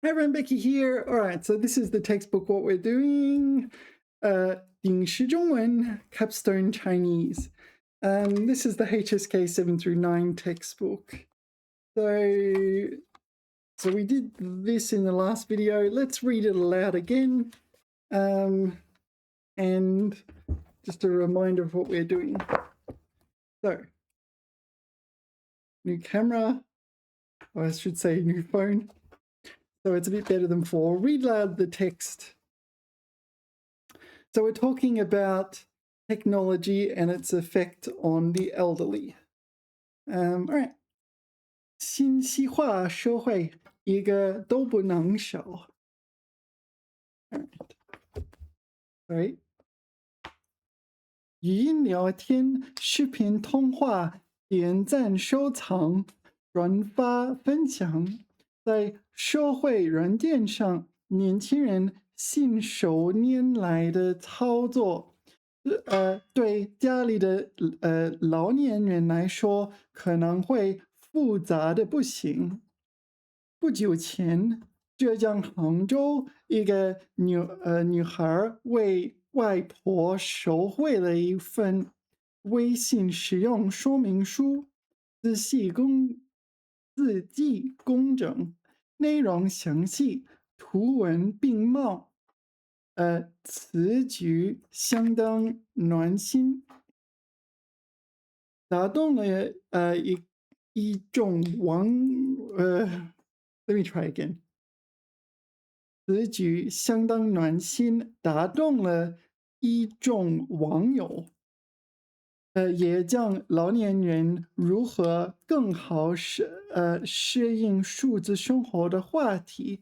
Hi everyone, Becky here. All right, so this is the textbook, what we're doing. 顶石中文 Capstone Chinese. This is the HSK 7 through 9 textbook. So we did this in the last video. Let's read it aloud again. And just a reminder of what we're doing. So, new camera, or I should say new phone. So it's a bit better than before. Read aloud the text. So we're talking about technology and its effect on the elderly. All right. 信息化社会一个都不能少。Right. 语音聊天、视频通话、点赞、收藏、转发、分享，在社会软件上，年轻人信手拈来的操作，对家里的老年人来说，可能会复杂的不行。不久前，浙江杭州一个女孩为外婆手绘了一份微信使用说明书，字迹工整，内容详细，图文并茂，词句相当暖心，打动了一众Let me try again. 此举相当暖心，打动了一众网友。也将老年人如何更好适应数字生活的话题，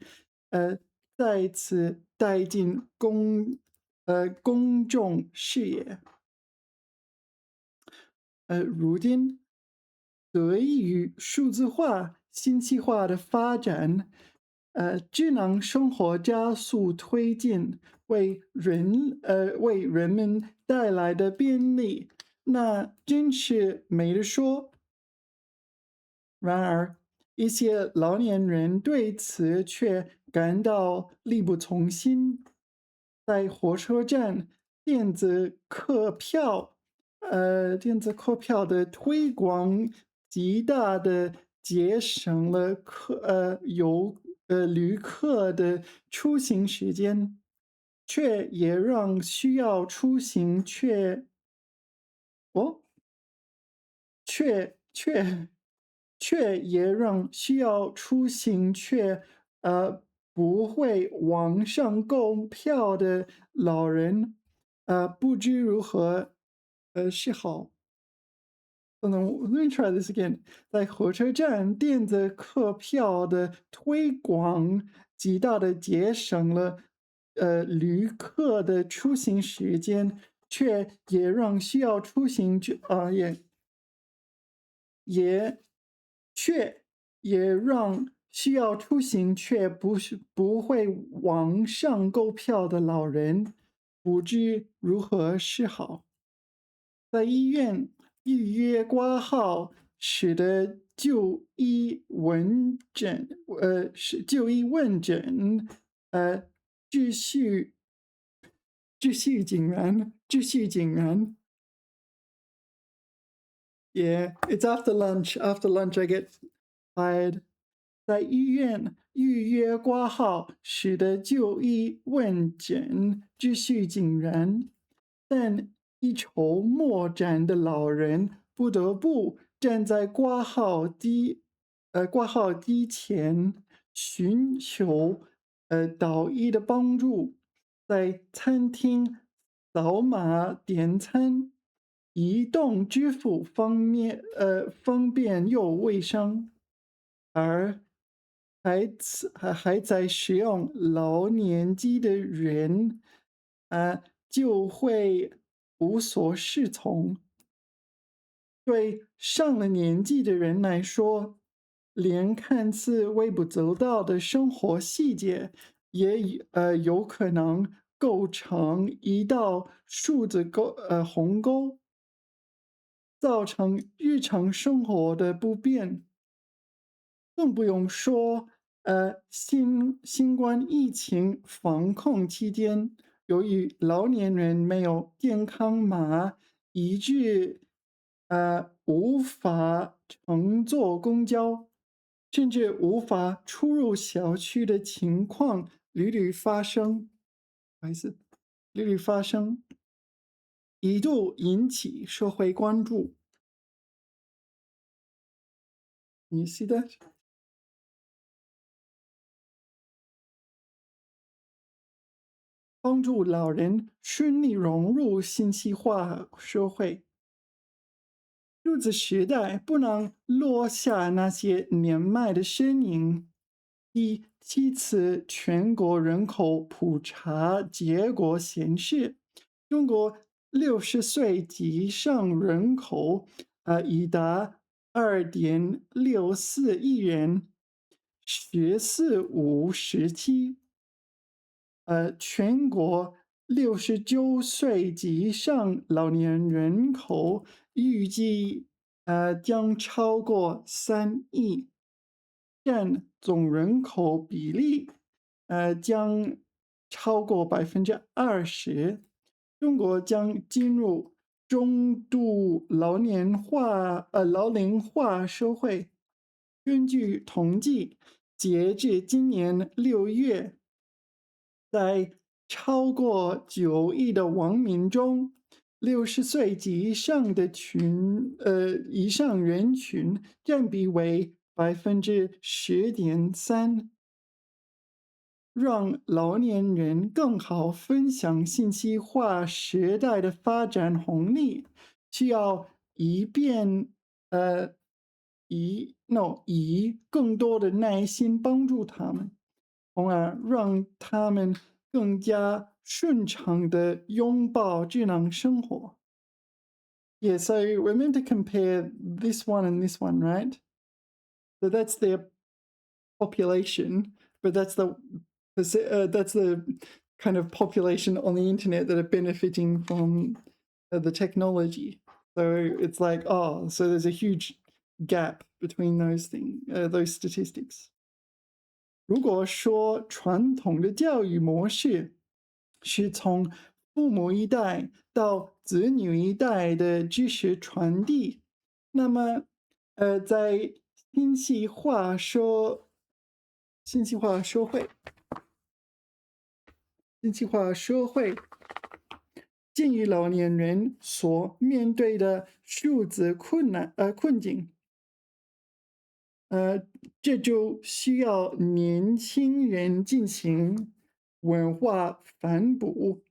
再次带进公众视野。如今，得益于数字化、信息化的发展，智能生活加速推进，为人们带来的便利，那真是没得说。然而，一些老年人对此却感到力不从心。在火车站，电子客票的推广极大的节省了旅客的出行时间，却也让需要出行却也让需要出行却不会网上购票的老人不知如何是好。Let me try this again. 在火车站，电子客票的推广极大的节省了旅客的出行时间，却也让需要出行也让需要出行却不会网上购票的老人不知如何是好。在医院预约挂号，使得就医问诊秩序井然。Yeah, it's after lunch. After lunch, I get tired. 在医院预约挂号，使得就医问诊秩序井然，但一筹莫展的老人不得不站在挂号机前，寻求导医的帮助，在餐厅扫码点餐。移动支付方便又卫生，而还在使用老年机的人，就会无所适从。对上了年纪的人来说，连看似微不足道的生活细节，也有可能构成一道数字鸿沟。造成日常生活的不便，更不用说新冠疫情防控期间，由于老年人没有健康码，以致无法乘坐公交，甚至无法出入小区的情况屡屡发生。不好意思，屡屡发生，一度引起社会关注。You see that？帮助老人顺利融入信息化社会。数字时代不能落下那些年迈的身影。第7次全国人口普查结果显示，中国60岁及上人口已达2.64亿人，14.517。全国69岁及上老年人口预计将超过3亿，占总人口比例将超过20%。中国将进入中度老龄化社会。根据统计，截至今年6月，在超过9亿的网民中，60岁及以上人群占比为10.3%。让老年人更好分享信息化时代的发展红利，需要以更多的耐心帮助他们，从而让他们更加顺畅地拥抱智能生活。Yeah, so we're meant to compare this one and this one, right? So that's their population, but that's the kind of population on the internet that are benefiting from the technology. So it's like, oh, so there's a huge gap between those statistics. 如果说传统的教育模式是从父母一代到子女一代的知识传递，那么，在信息化社会，鉴于老年人所面对的数字困境，这就需要年轻人进行文化反哺，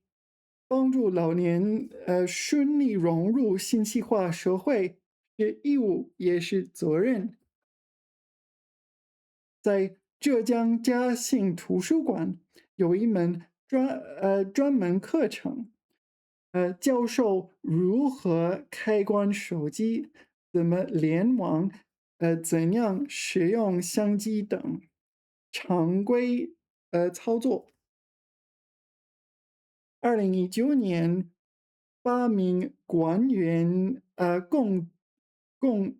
帮助老年顺利融入信息化社会，是义务也是责任。在浙江嘉兴图书馆有一门专门课程，教授如何开关手机，怎么联网，怎样使用相机等常规操作。2019年，8名馆员共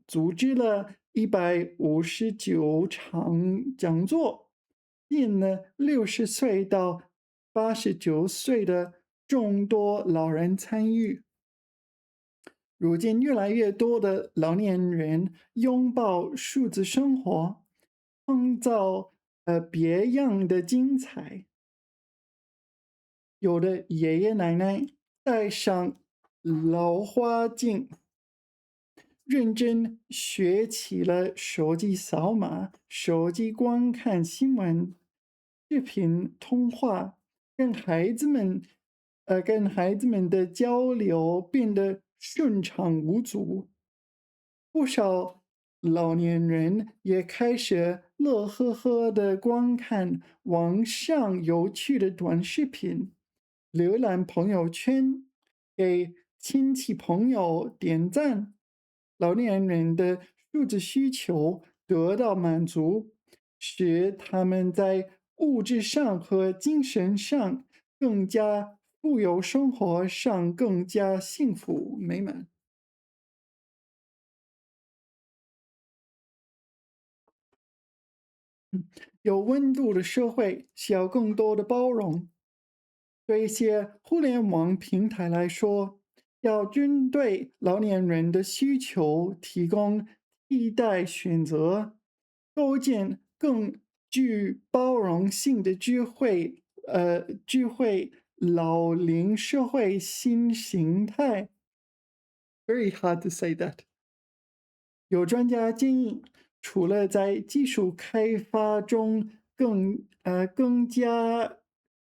组织了159场讲座，吸引了60岁到89岁的众多老人参与。如今，越来越多的老年人拥抱数字生活，创造别样的精彩。有的爷爷奶奶戴上老花镜，认真学起了手机扫码、手机观看新闻、视频通话，跟孩子们的交流变得顺畅无阻。不少老年人也开始乐呵呵地观看网上有趣的短视频，浏览朋友圈，给亲戚朋友点赞。老年人的数字需求得到满足，使他们在物质上和精神上更加富有，生活上更加幸福美满。有温度的社会需要更多的包容。对一些互联网平台来说，要针对老年人的需求提供替代选择，构建更具包容性的聚会老龄社会新形态。Very hard to say that. 有专家建议，除了在技术开发中更加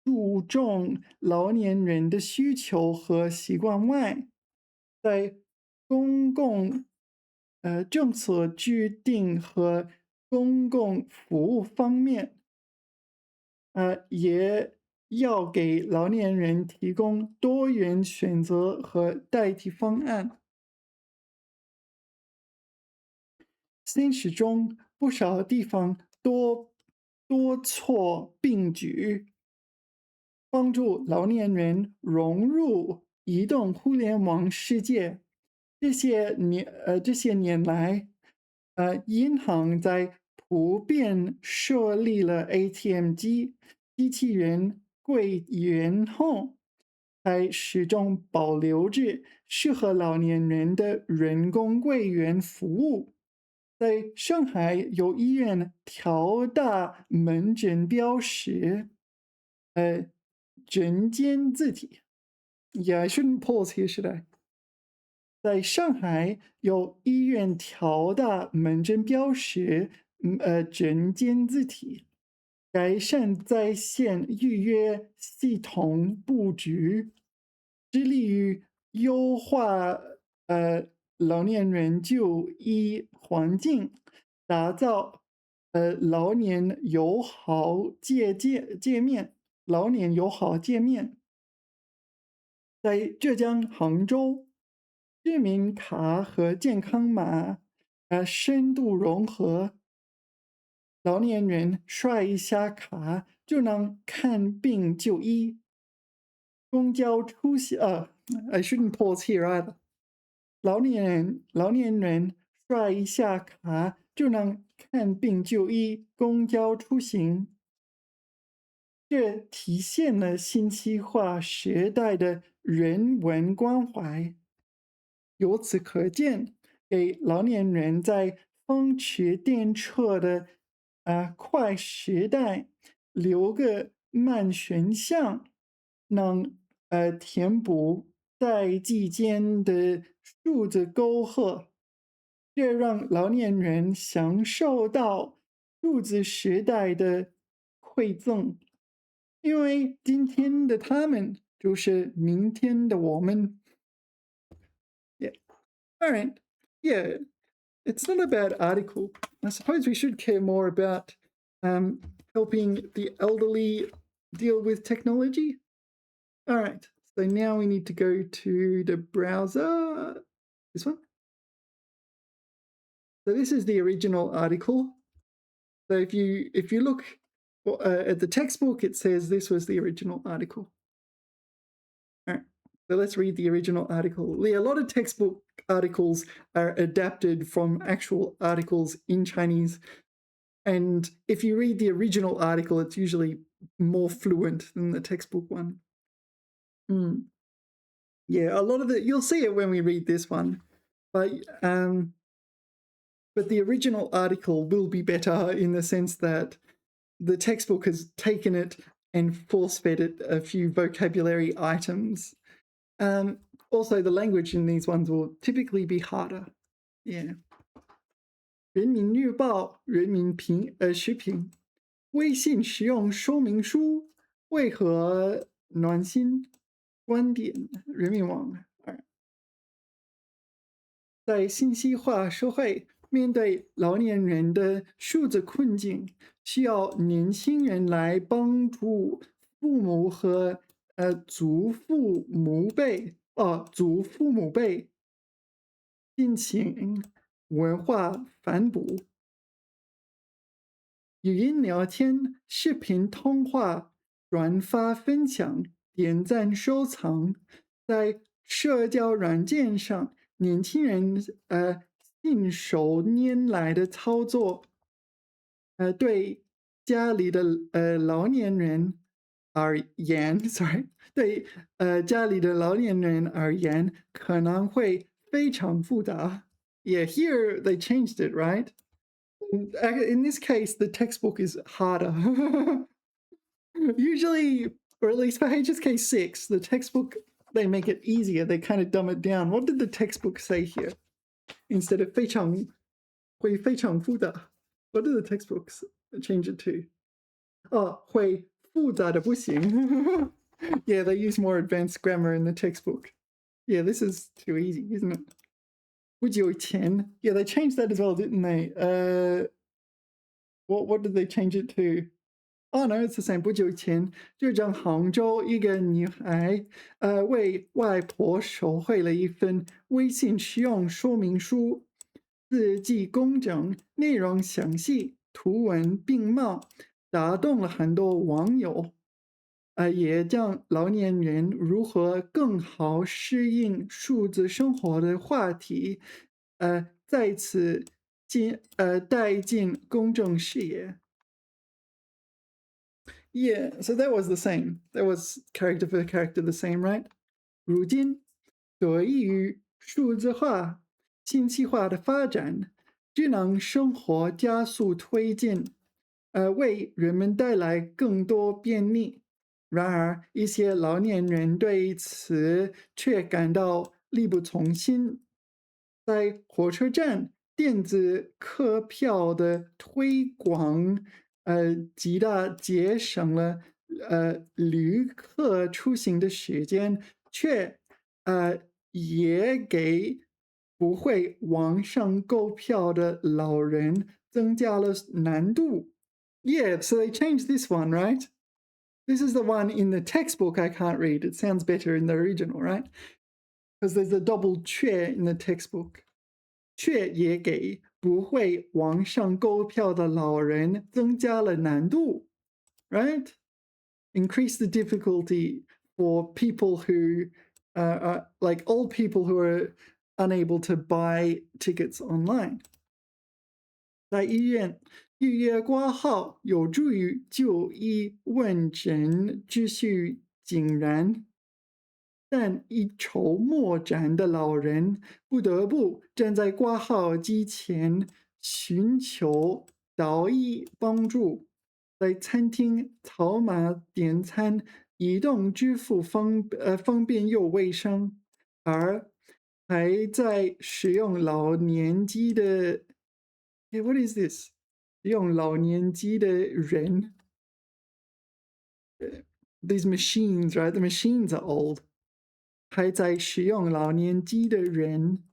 注重老年人的需求和习惯外，在公共政策制定和公共服务方面，也要给老年人提供多元选择和代替方案。现实中，不少地方多措并举，帮助老年人融入移动互联网世界。这些年来，银行在普遍设立了 ATM 机器人柜员后，还始终保留着适合老年人的人工柜员服务。在上海有医院调大门诊标识，人间字体。Yeah, I shouldn't pause here, should I? 在上海有医院调大门诊标识，人间字体，改善在线预约系统布局，致力于优化老年人就医环境，打造老年友好界面。老年友好界面，在浙江杭州，居民卡和健康码深度融合，老年人刷一下卡就能看病就医。公交出行I shouldn't pause here either. 老年人刷一下卡就能看病就医，公交出行。这体现了信息化时代的人文关怀。由此可见，给老年人在风驰电掣的快时代留个慢选项，能填补代际间的数字沟壑，这让老年人享受到数字时代的馈赠。因为今天的他们就是明天的我们。Yeah. All right. Yeah. It's not a bad article. I suppose we should care more about helping the elderly deal with technology. All right. So now we need to go to the browser. This one. So this is the original article. So if you look at the textbook, it says this was the original article. All right, so let's read the original article. A lot of textbook articles are adapted from actual articles in Chinese. And if you read the original article, it's usually more fluent than the textbook one. Yeah, a lot of it, you'll see it when we read this one. But the original article will be better in the sense that the textbook has taken it and force-fed it a few vocabulary items. Also, the language in these ones will typically be harder. Yeah. 人民日报人民时评，微信实用说明书为何暖心？观点人民网。在信息化社会，面对老年人的数字困境，需要年轻人来帮助父母和祖父母辈进行文化反哺。语音聊天、视频通话、转发分享、点赞收藏，在社交软件上，年轻人信手拈来的操作，对家里的老年人而言，sorry，对家里的老年人而言可能会非常复杂。Yeah, here they changed it, right? In this case, the textbook is harder. Usually, or at least for HSK 6, the textbook, they make it easier. They kind of dumb it down. What did the textbook say here? Instead of 会非常复杂. What did the textbooks change it to? Oh, 会复杂的不行. Yeah, they use more advanced grammar in the textbook. Yeah, this is too easy, isn't it? 不久前, yeah, they changed that as well, didn't they? What did they change it to? Oh no, it's the same. 不久前，浙江杭州一个女孩，为外婆手绘了一份微信使用说明书，字迹工整，内容详细，图文并茂，打动了很多网友。也将老年人如何更好适应数字生活的话题，在此带进公众视野。Yeah, so that was the same. That was character for character the same, right? 如今，得益于数字化、信息化的发展，智能生活加速推进，为人们带来更多便利。然而，一些老年人对此却感到力不从心。在火车站电子客票的推广，极大节省了旅客出行的时间，却也给不会网上购票的老人增加了难度。Yeah, so they changed this one, right? This is the one in the textbook I can't read. It sounds better in the original, right? Because there's a double 却 in the textbook. 却也给不会网上购票的老人增加了难度 right? Increase the difficulty for people who are like old people who are unable to buy tickets online. 在医院预约挂号有助于就医问诊秩序井然，但一筹莫展的老人不得不站在挂号机前寻求导医帮助。在餐厅扫码点餐，移动支付方便又卫生，而还在使用老年机的，Hey, what is this? 用老年机的人，these machines, right? The machines are old. 还在使用老年机的人，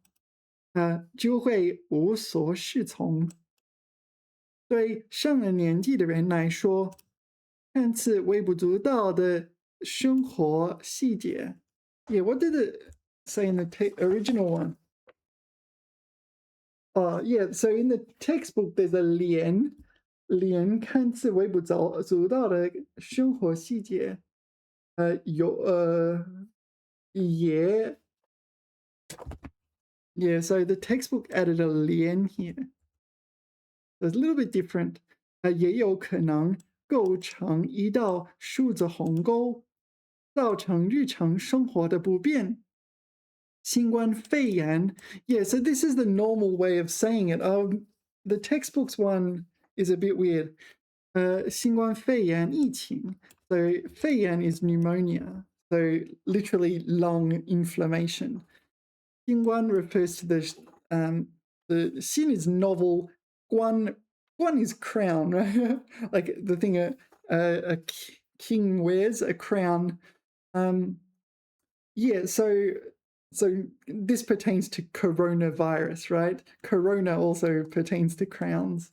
就会无所适从。对上了年纪的人来说，看似微不足道的生活细节。Yeah, what did it say in the original one? Yeah, so in the textbook there's a 连看似微不足道的生活细节，也 yeah, so the textbook added a 连 here. So it's a little bit different. 也有可能构成一道数字鸿沟，造成日常生活的不便。新冠肺炎 yeah, so this is the normal way of saying it. The textbooks one is a bit weird. 新冠肺炎疫情 so 肺炎 is pneumonia, so literally lung inflammation. 新冠 refers to the 新 is novel, 冠 is crown, right? Like the thing a king wears, a crown. Yeah, so this pertains to coronavirus, right? Corona also pertains to crowns.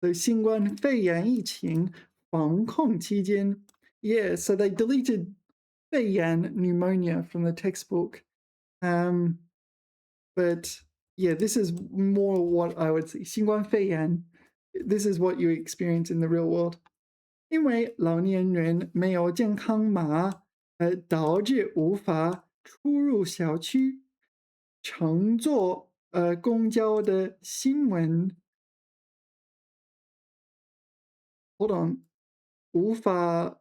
So 新冠肺炎疫情防控期间 yeah, so they deleted 肺炎 pneumonia from the textbook. But yeah, this is more what I would say. 新冠肺炎 this is what you experience in the real world. 因为老年人没有健康码，导致无法出入小区。乘坐公交的新闻 Hold on. 无法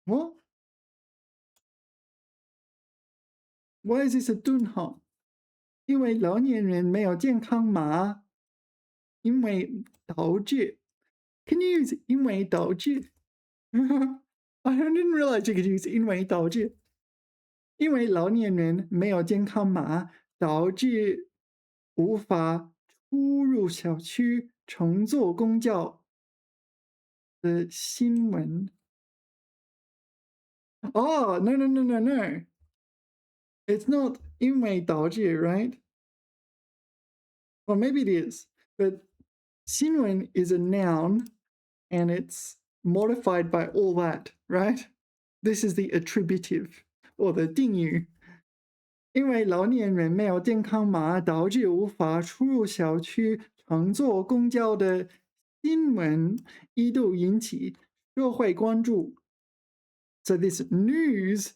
哦 ？Why is this a 顿号？因为老年人没有健康码，因为导致。Can you use 因为导致？I didn't realize you could use 因为导致。因为老年人没有健康码，导致无法出入小区乘坐公交的新闻。Oh, no, no, no, no, no. It's not 因为导致 right? Or maybe it is, but 新闻 is a noun and it's modified by all that, right? This is the attributive or the 定语。因为老年人没有健康码，导致无法出入小区乘坐公交的新闻一度引起社会关注。So this news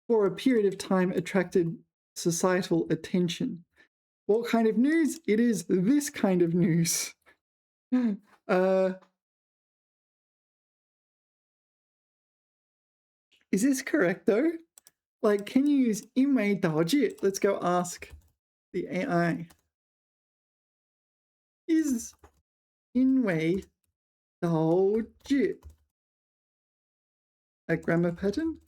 for a period of time attracted societal attention. What kind of news? It is this kind of news. Is this correct though? Like, can you use 因为导致? Let's go ask the AI. Is 因为导致 a grammar pattern?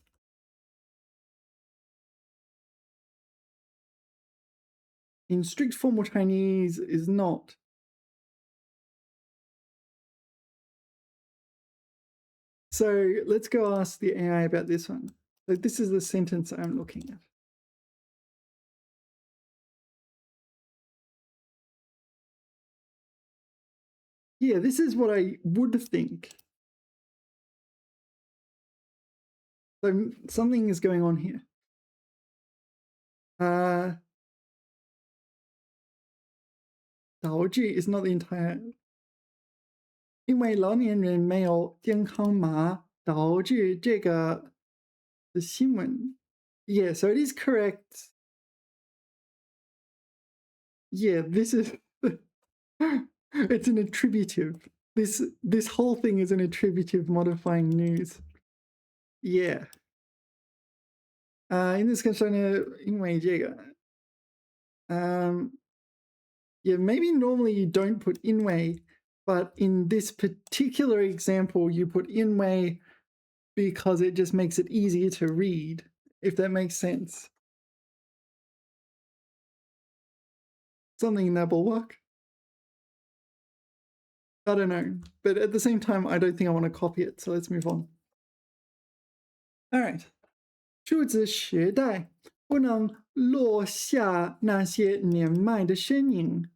In strict formal Chinese is not. So let's go ask the AI about this one. So this is the sentence I'm looking at. Yeah, this is what I would think. So something is going on here. 导致 is not the entire. 因为老年人没有健康码，导致这个的新闻。Yeah, so it is correct. Yeah, this is it's an attributive. This whole thing is an attributive modifying news. Yeah. In this case, 因为这个 yeah, maybe normally you don't put 因为 but in this particular example, you put 因为 because it just makes it easier to read, if that makes sense. Something that will work. I don't know, but at the same time, I don't think I want to copy it, so let's move on. All right. 数字时代不能落下那些年迈的身影。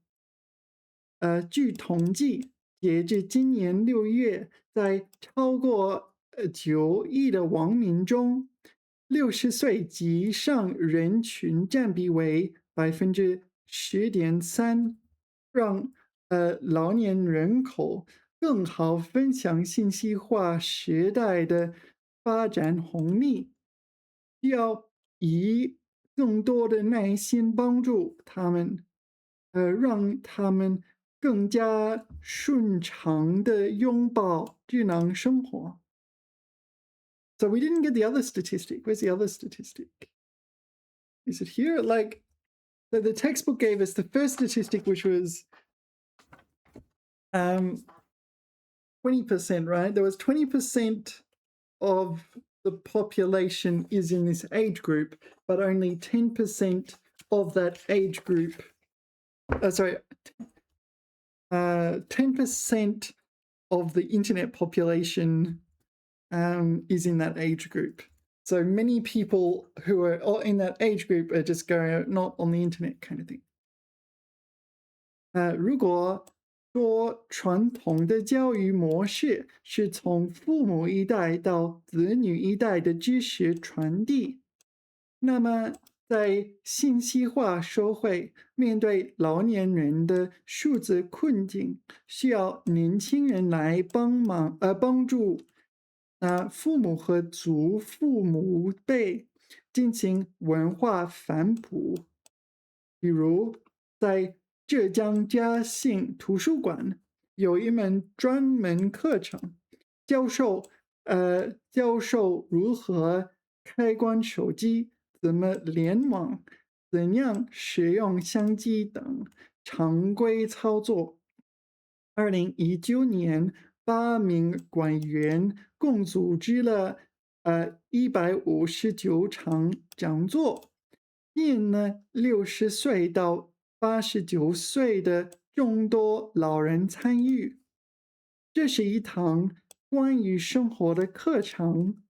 据统计，截至今年6月，在超过9亿的网民中，60岁及上人群占比为10.3%，让老年人口更好分享信息化时代的发展红利。需要以更多的耐心帮助他们，让他们更加顺畅地拥抱智能生活。So we didn't get the other statistic. Where's the other statistic? Is it here? Like, so the textbook gave us the first statistic, which was 20%, right? There was 20% of the population is in this age group, but only 10% of that age group, 10% of the internet population is in that age group. So many people who are in that age group are just going not on the internet kind of thing. 如果说传统的教育模式是从父母一代到子女一代的知识传递，那么在信息化社会，面对老年人的数字困境，需要年轻人来帮助父母和祖父母辈进行文化反哺，比如在浙江嘉兴图书馆有一门专门课程，教授教授如何开关手机，怎么联网，怎样使用相机等常规操作。2019年8名馆员共组织了159场讲座，引了60岁到89岁的众多老人参与。这是一堂关于生活的课程，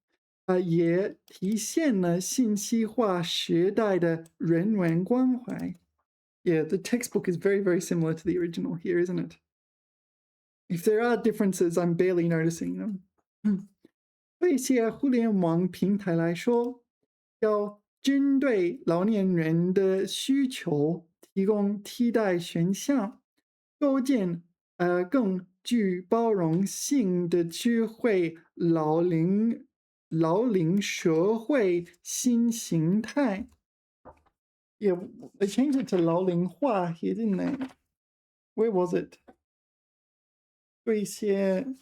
也体现了信息化时代的人文关怀。Yeah, the textbook is very, very similar to the original here, isn't it? If there are differences, I'm barely noticing them. 对一些互联网平台来说，要针对老年人的需求提供替代选项，构建更具包容性的智慧老龄社会新形态。Yeah, they changed it to 老龄化 here, didn't they? Where was it? 对一些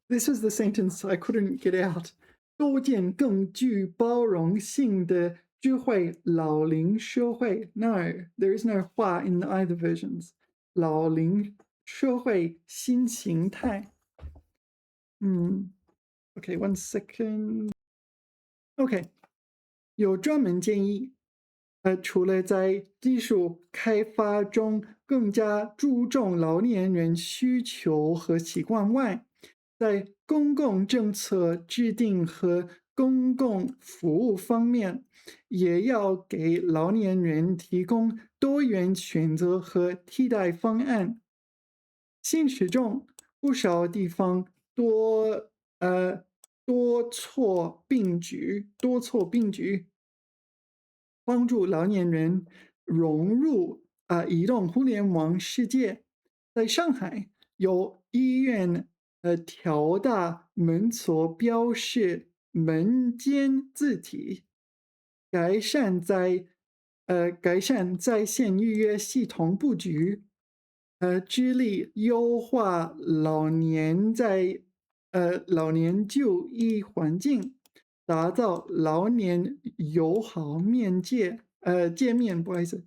This was the sentence I couldn't get out. 构建更具包容性的智慧老龄社会。No, there is no 化 in either versions. 老龄社会新形态。Okay, 1 second. Okay, 有专门建议，除了在技术开发中更加注重老年人需求和习惯外，在公共政策制定和公共服务方面，也要给老年人提供多元选择和替代方案。现实中，不少地方多措并举，帮助老年人融入移动互联网世界。在上海，有医院调大门锁标识门间字体，改善在线预约系统布局，致力优化老年就医环境，打造老年友好界面，不好意思，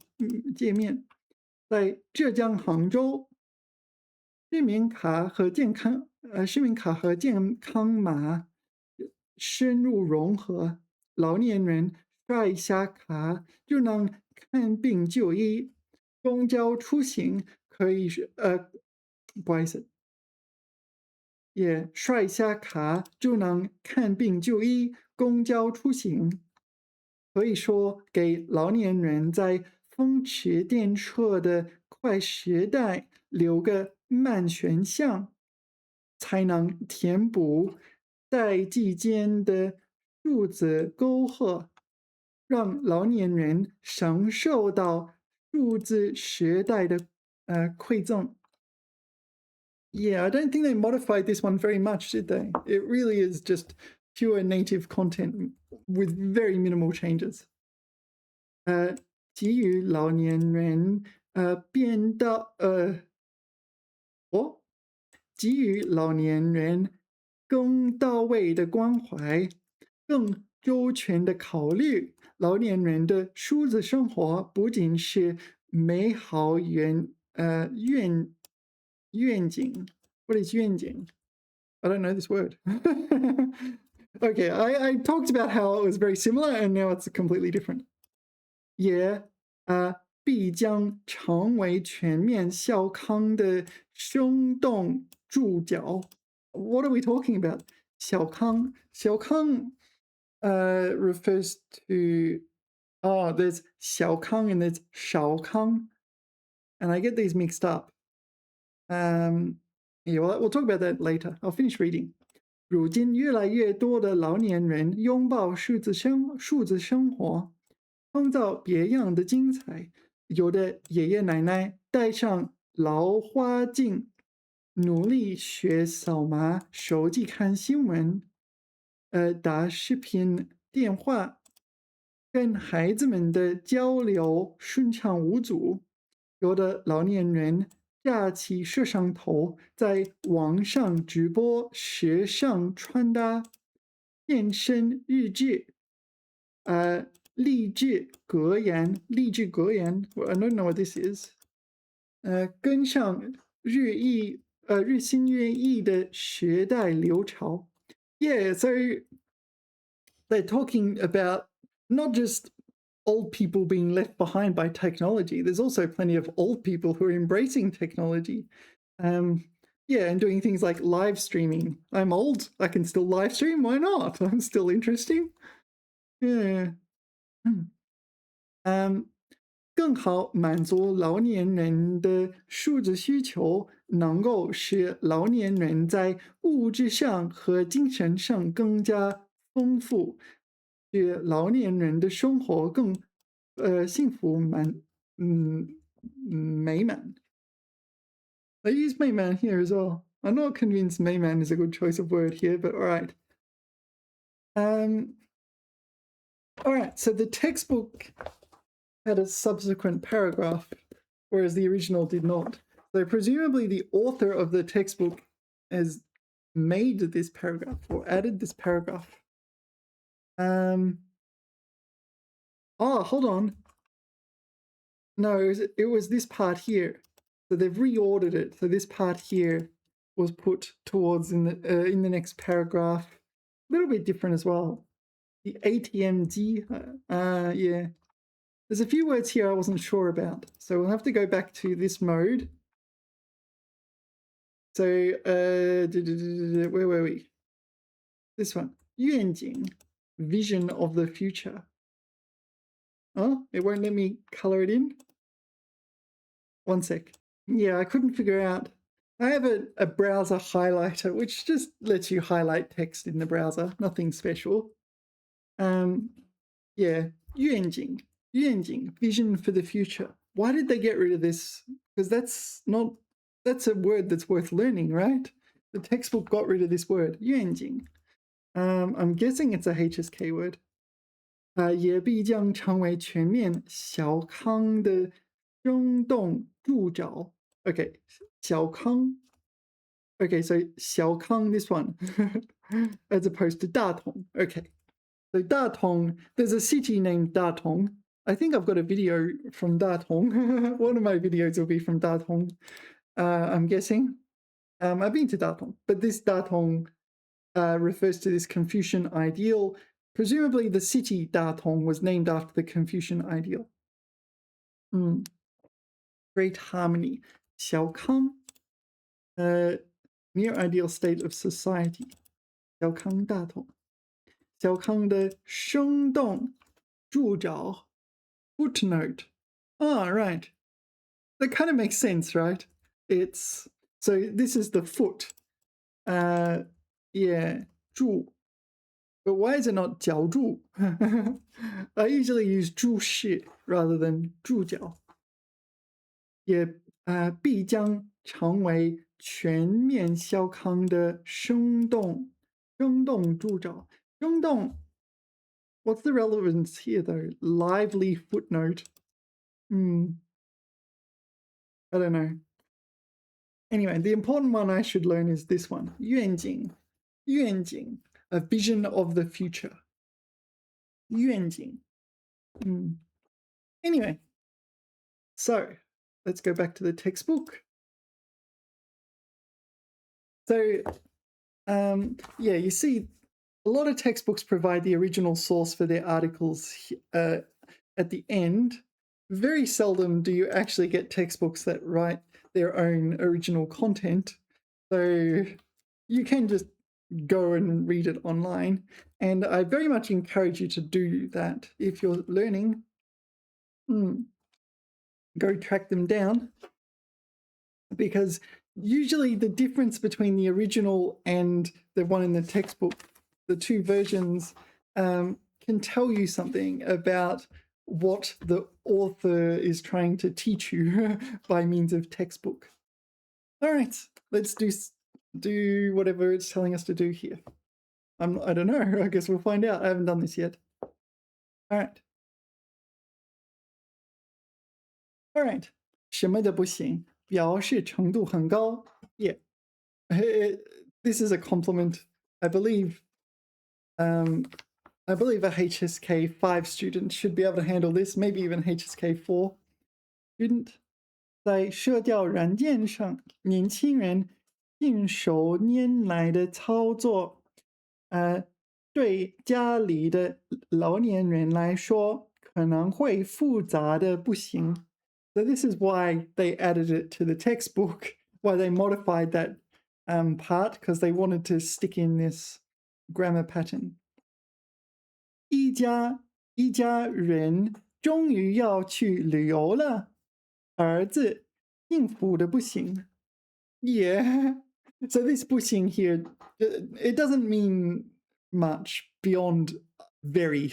界面。在浙江杭州，市民卡和健康码深入融合，老年人刷一下卡就能看病就医，公交出行可以不好意思，也刷一下卡就能看病就医，公交出行，可以说给老年人在风驰电掣的快时代留个慢选项，才能填补代际间的数字沟壑，让老年人享受到数字时代的馈赠。Yeah, I don't think they modified this one very much, did they? It really is just pure native content with very minimal changes. 给予老年人给予老年人更到位的关怀，更周全的考虑老年人的数字生活，不仅是美好愿景。What is 愿景? I don't know this word. Okay, I talked about how it was very similar and now it's completely different. 也必将成为全面孝康的生动注脚。What are we talking about? 小康 refers to there's 小康 and there's 少康, and I get these mixed up. Yeah, we'll talk about that later. I'll finish reading. 如今越来越多的老年人拥抱数字生活，创造别样的精彩。有的爷爷奶奶戴上老花镜，努力学扫码手机看新闻，打视频电话，跟孩子们的交流顺畅无阻。有的老年人架起摄像头，在网上直播时尚穿搭、健身日志、励志格言，I don't know what this is。跟上日新月异的时代流潮。Yeah, so they're talking about not just old people being left behind by technology. There's also plenty of old people who are embracing technology. Yeah, and doing things like live streaming. I'm old. I can still live stream. Why not? I'm still interesting. Yeah. 更好满足老年人的数字需求，能够使老年人在物质上和精神上更加丰富，使老年人的生活更幸福美满。I use 美满 here as well. I'm not convinced 美满 is a good choice of word here, but all right. All right, so the textbook had a subsequent paragraph, whereas the original did not. So presumably the author of the textbook has made this paragraph or added this paragraph. Oh, hold on. No, it was this part here. So they've reordered it. So this part here was put towards in the next paragraph. A little bit different as well. The ATMG, yeah. There's a few words here I wasn't sure about, so we'll have to go back to this mode. So, where were we? This one, 愿景, vision of the future. Oh, it won't let me color it in. One sec. Yeah, I couldn't figure out. I have a browser highlighter, which just lets you highlight text in the browser, nothing special. Yeah, 愿景, vision for the future. Why did they get rid of this? Because that's a word that's worth learning, right? The textbook got rid of this word, 愿景. I'm guessing it's a HSK word. 也必将成为全面小康的生动助找. Okay, 小康. Okay, so 小康, this one, as opposed to 大同. Okay. So Datong, there's a city named Datong. I think I've got a video from Datong. One of my videos will be from Datong, I'm guessing. I've been to Datong, but this Datong refers to this Confucian ideal. Presumably the city Datong was named after the Confucian ideal. Great harmony. 小康, near ideal state of society. 小康大同. 小康的生动注脚 footnote. Ah, right. That kind of makes sense, right? It's so this is the foot. Yeah, 注. But why is it not 脚注? I usually use 注释 rather than 注脚. 也必将成为全面小康的生动注脚. 生动, what's the relevance here though? Lively footnote. I don't know. Anyway, the important one I should learn is this one. 愿景, a vision of the future. 愿景. Anyway, so let's go back to the textbook. So, yeah, you see, a lot of textbooks provide the original source for their articles at the end. Very seldom do you actually get textbooks that write their own original content. So you can just go and read it online. And I very much encourage you to do that if you're learning. Go track them down. Because usually the difference between the original and the one in the textbook, the two versions, can tell you something about what the author is trying to teach you by means of textbook. All right, let's do whatever it's telling us to do here. I don't know. I guess we'll find out. I haven't done this yet. All right. All right. 什么都不行.表示程度很高。Yeah, this is a compliment. I believe, I believe a HSK 5 student should be able to handle this, maybe even HSK 4 student. 在社交软件上，年轻人信手拈来的操作，对家里的老年人来说可能会复杂的不行。So this is why they added it to the textbook, why they modified that part, because they wanted to stick in this grammar pattern. 一家人终于要去旅游了，儿子幸福的不行。Yeah. So this 不行 here, it doesn't mean much beyond very,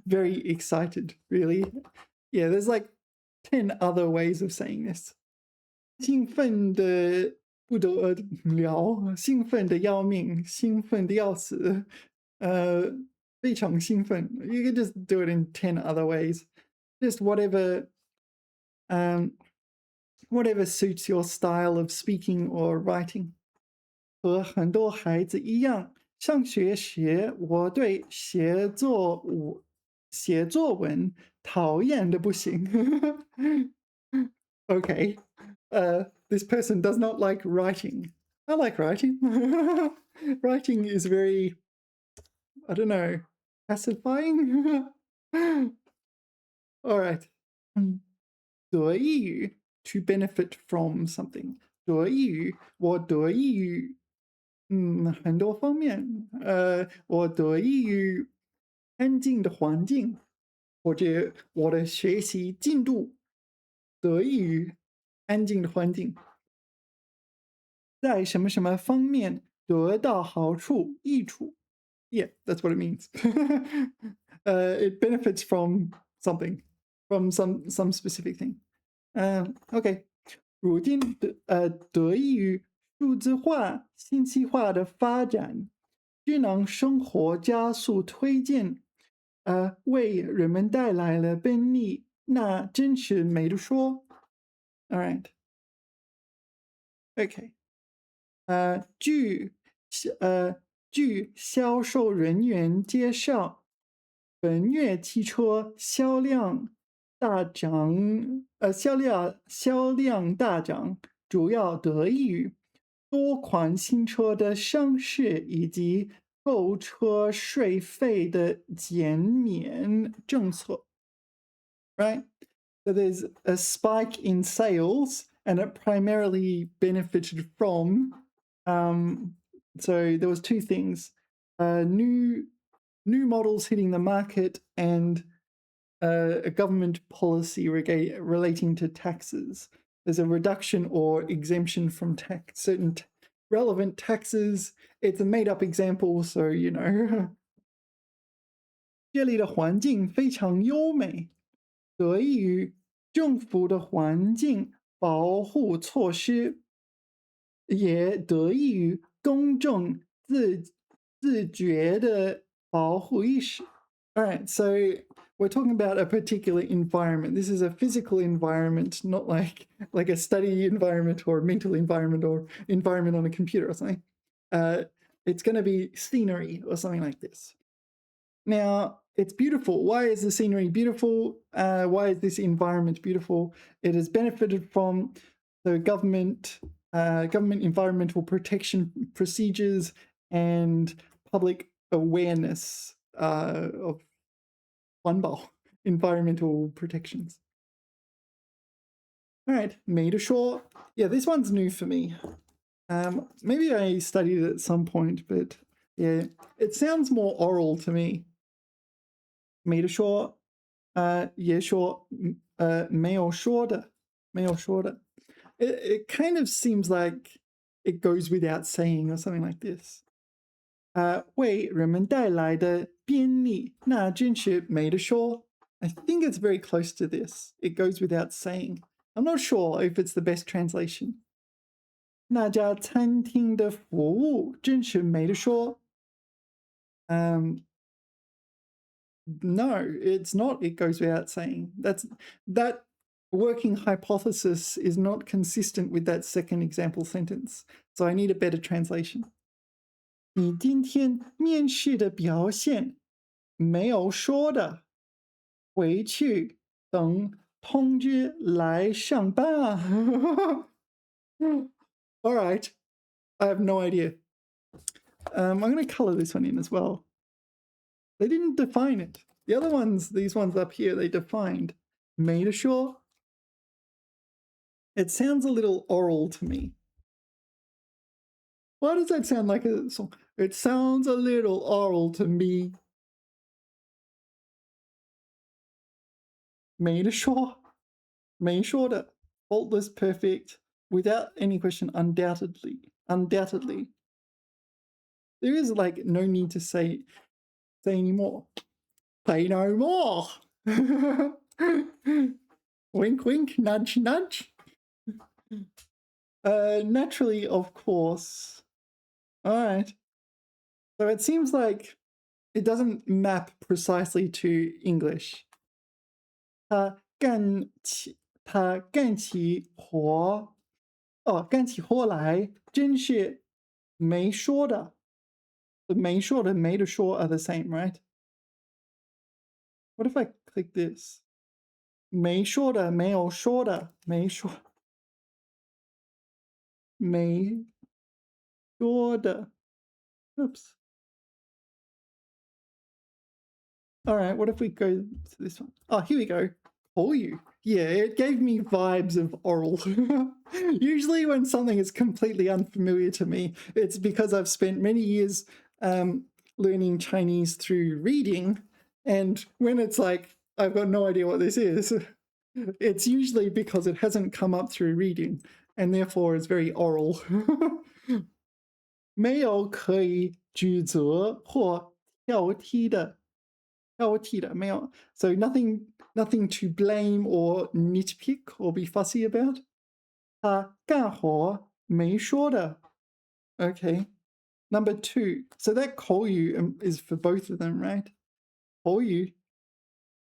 very excited, really. Yeah, there's like 10 other ways of saying this. 兴奋的不得了，兴奋的要命，兴奋的要死，非常兴奋。You can just do it in 10 other ways. Just whatever suits your style of speaking or writing. 和很多孩子一样，上学时我对写作文讨厌的不行。Okay. This person does not like writing. I like writing. Writing is very, I don't know, pacifying. All right. 得益于 to benefit from something. 得益于我得益于很多方面。我得益于安静的环境，或者我的学习进度得益于安静的环境。在什么什么方面得到好处、益处。Yeah, that's what it means. It benefits from something, from some specific thing. Okay. 如今得益于数字化、信息化的发展，智能生活加速推进，为人们带来了便利，那真是没得说。All right. Okay. 据销售人员介绍，本月汽车销量大涨，销量大涨，主要得益于多款新车的上市以及购车税费的减免政策。Right? So there's a spike in sales, and it primarily benefited from. So there was two things: new models hitting the market, and a government policy relating to taxes. There's a reduction or exemption from certain relevant taxes. It's a made-up example, so you know. 这里的环境非常优美，得益于政府的环境保护措施，也得益于公众自觉的保护意识。All right, so we're talking about a particular environment. This is a physical environment, not like a study environment or mental environment or environment on a computer or something. It's going to be scenery or something like this. Now, it's beautiful. Why is the scenery beautiful? Why is this environment beautiful? It has benefited from the government environmental protection procedures and public awareness of 环保 environmental protections. All right, 没得说. Yeah, this one's new for me. Maybe I studied it at some point, but yeah, it sounds more oral to me. 没得说，也说，没有说的，没有说的。It kind of seems like it goes without saying or something like this. 为人们带来的便利，那真是没得说。I think it's very close to this. It goes without saying. I'm not sure if it's the best translation. 那家餐厅的服务真是没得说。No, it's not. It goes without saying. That working hypothesis is not consistent with that second example sentence. So I need a better translation. 你今天面试的表现没有说的，回去等通知来上班啊。All right, I have no idea. I'm going to color this one in as well. They didn't define it. The other ones, these ones up here, they defined. Made sure. It sounds a little oral to me. Why does that sound like a song? It sounds a little oral to me. Made sure. Made sure that faultless, perfect, without any question, undoubtedly. Undoubtedly. There is like no need to say anymore. Say no more. Wink, wink, nudge, nudge. Naturally, of course. All right. So it seems like it doesn't map precisely to English. 他干起活来真是没说的。The 没说的没得说 are the same, right? What if I click this? 没说的没有说的没说的。Oops. All right, what if we go to this one? Oh, here we go. Call you. Yeah, it gave me vibes of oral. Usually when something is completely unfamiliar to me, it's because I've spent many years learning Chinese through reading. And when it's like, I've got no idea what this is, it's usually because it hasn't come up through reading. And therefore it's very oral. 没有可以指责或挑剔的。没有. So nothing to blame or nitpick or be fussy about. 他干活没说的. Okay. Number 2. So that 口语 is for both of them, right? 口语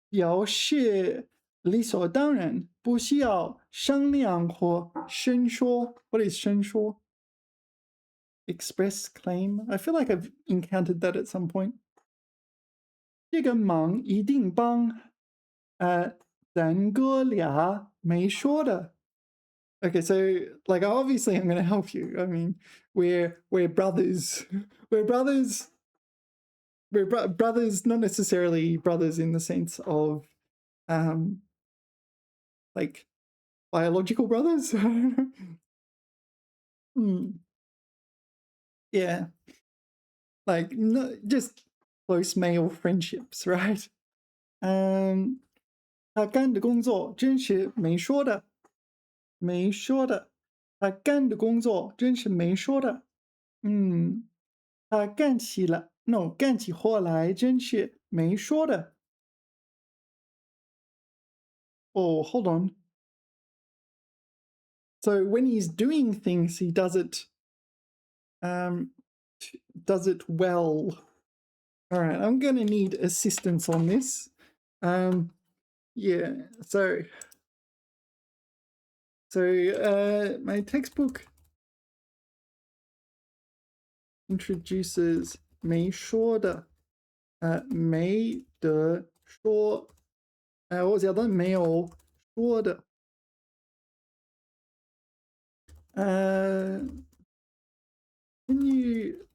表示理所当然，不需要商量或申说. What is 申说? Express claim. I feel like I've encountered that at some point. 这个忙一定帮咱哥俩没说的. Okay, so like obviously I'm going to help you. I mean, we're brothers. We're brothers. We're brothers, not necessarily brothers in the sense of like biological brothers. Yeah. Like just close male friendships, right? 他干的工作真是没说的。他干的工作真是没说的。他干起活来真是没说的。Oh, hold on. So when he's doing things, he does it well. All right, I'm going to need assistance on this. Yeah, so my textbook introduces 没说的 没得说 what was the other? 没有说的 can you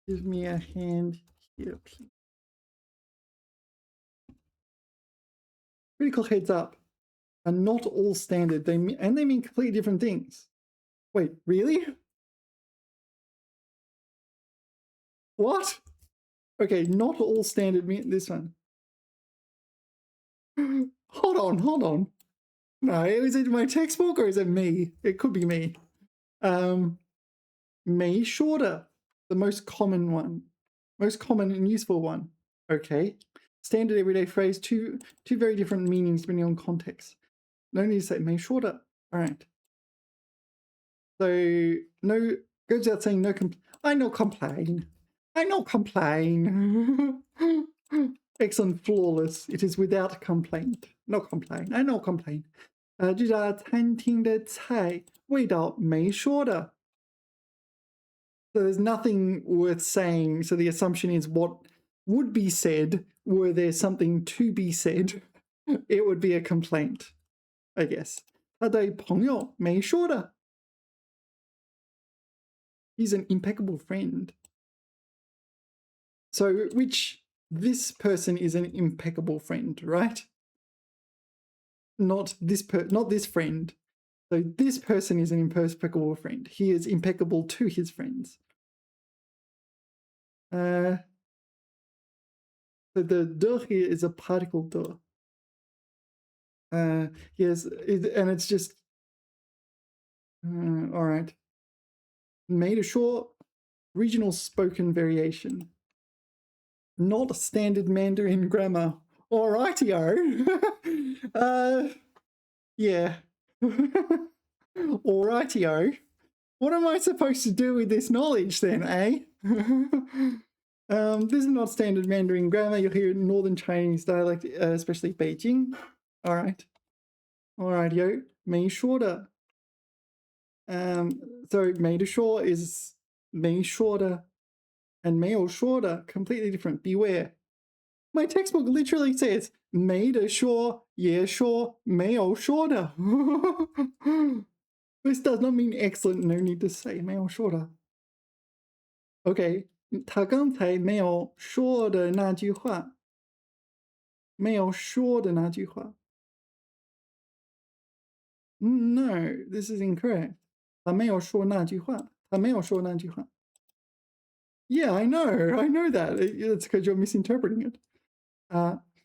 give me a hand here, please? Critical heads up are not all standard. They mean completely different things. Wait, really? What? Okay, not all standard mean this one. Hold on. No, is it my textbook or is it me? It could be me. 没说的, the most common one. Most common and useful one. Okay. Standard everyday phrase, two very different meanings depending on context. No need to say 没说的. All right. So no, goes without saying no. I no complain. Excellent, flawless. It is without complaint. no complain. I no complain. 这家餐厅的菜味道没说的。So there's nothing worth saying. So the assumption is what would be said were there something to be said. It would be a complaint, I guess. 他对朋友没说的。He's an impeccable friend. So this person is an impeccable friend, right? Not this friend. So this person is an impeccable friend. He is impeccable to his friends. So the de here is a particle de. Yes, and it's just all right. Made a short regional spoken variation. Not a standard Mandarin grammar. Alrighty-o. Yeah. Alrighty-o. What am I supposed to do with this knowledge then, eh? This is not standard Mandarin grammar. You'll hear it in Northern Chinese dialect, especially Beijing. All right. Alrighty-o. 没说的. So 没得说 is 没说的 and 没有说的 completely different. Beware. My textbook literally says 没得说也说没有说的. This does not mean excellent. No need to say 没有说的. Okay. 他刚才没有说的那句话。没有说的那句话。No, this is incorrect. 他没有说那句话。他没有说那句话。Yeah, I know that. It's because you're misinterpreting it.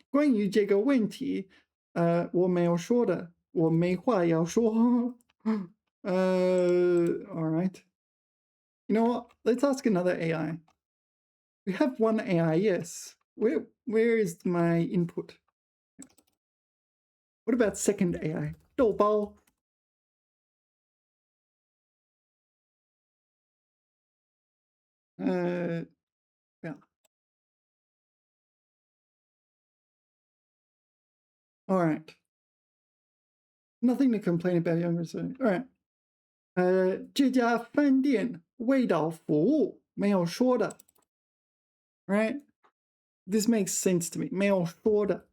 关于这个问题，我没有说的，我没话要说。All right. You know what? Let's ask another AI. We have one AI, yes. Where is my input? What about second AI? 豆包. Yeah. All right. Nothing to complain about, younger son. All right. 这家饭店味道服务没有说的。Right? This makes sense to me. 没有说的。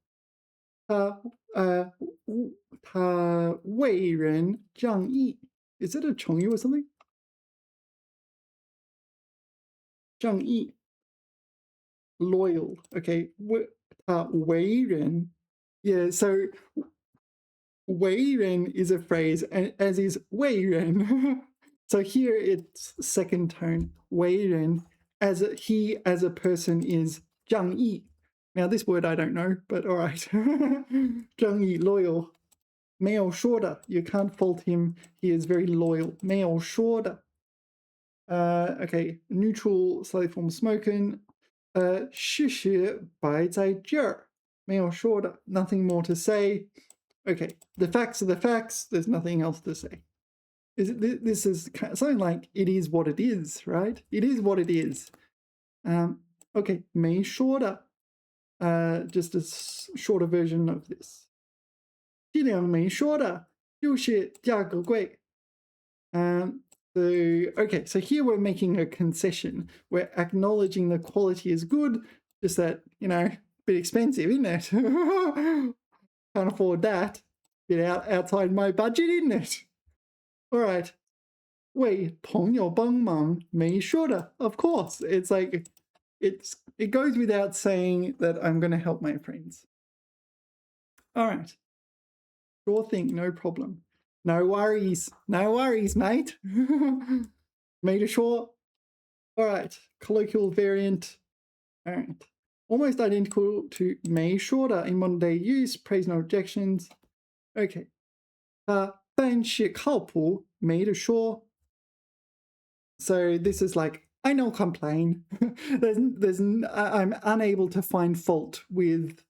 他为人仗义. Is it a 成语 or something? 仗义. Loyal. Okay. 他为人. Yeah, so 为人 is a phrase, and as is 为人. So here it's second tone. 为人, he as a person is 仗义. Now this word I don't know, but all right. 仗义 loyal. 没有说的, you can't fault him. He is very loyal. 没有说的. Okay, neutral, slightly form spoken. 事实摆在这儿. 没有说的. Nothing more to say. Okay, the facts are the facts. There's nothing else to say. This is something like it is what it is, right? It is what it is. Okay, 没说的. Just a shorter version of this. 质量没说的，就是价格贵. Okay, so here we're making a concession. We're acknowledging the quality is good, just that, a bit expensive, isn't it? Can't afford that. Bit outside my budget, isn't it? All right. 为朋友帮忙没说的. Of course. It's like, it goes without saying that I'm going to help my friends. All right. Sure thing, no problem. No worries, mate. Made a short. All right, colloquial variant. All right. Almost identical to 没说的 in modern day use, praise no objections. Okay. 办事靠谱没得说. So this is like, I no complain. I'm unable to find fault with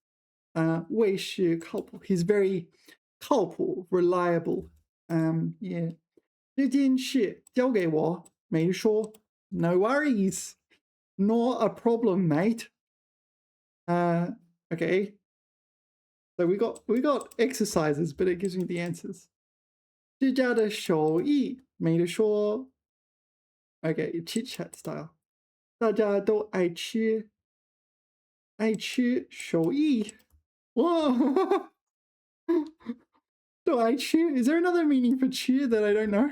为事靠谱. He's very 靠谱, reliable. Yeah. 这件事交给我没说. No worries. Not a problem, mate. Okay. So we got exercises, but it gives me the answers. 这家的手艺没得说。Okay, chit chat style. 大家都爱吃手艺。Whoa. 都爱吃. Is there another meaning for cheer that I don't know?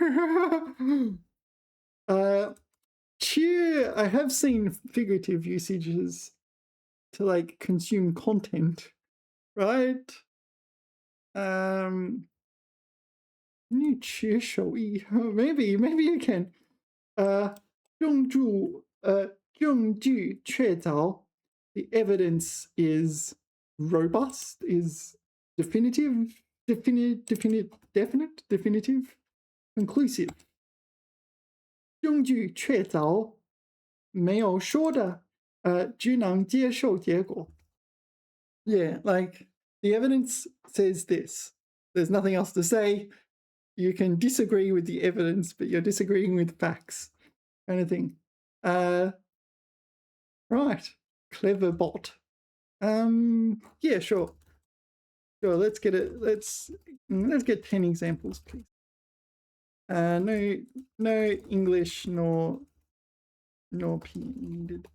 Cheer. I have seen figurative usages to like consume content, right? 你吃手艺 maybe you can. 证据确凿 the evidence is robust, is definitive, definitive, conclusive. 证据确凿没有说的只能接受结果. Yeah, like the evidence says this. There's nothing else to say. You can disagree with the evidence, but you're disagreeing with facts, kind of thing. Right, clever bot. Yeah, sure. Let's get it. Let's get 10 examples, please. No English nor P needed.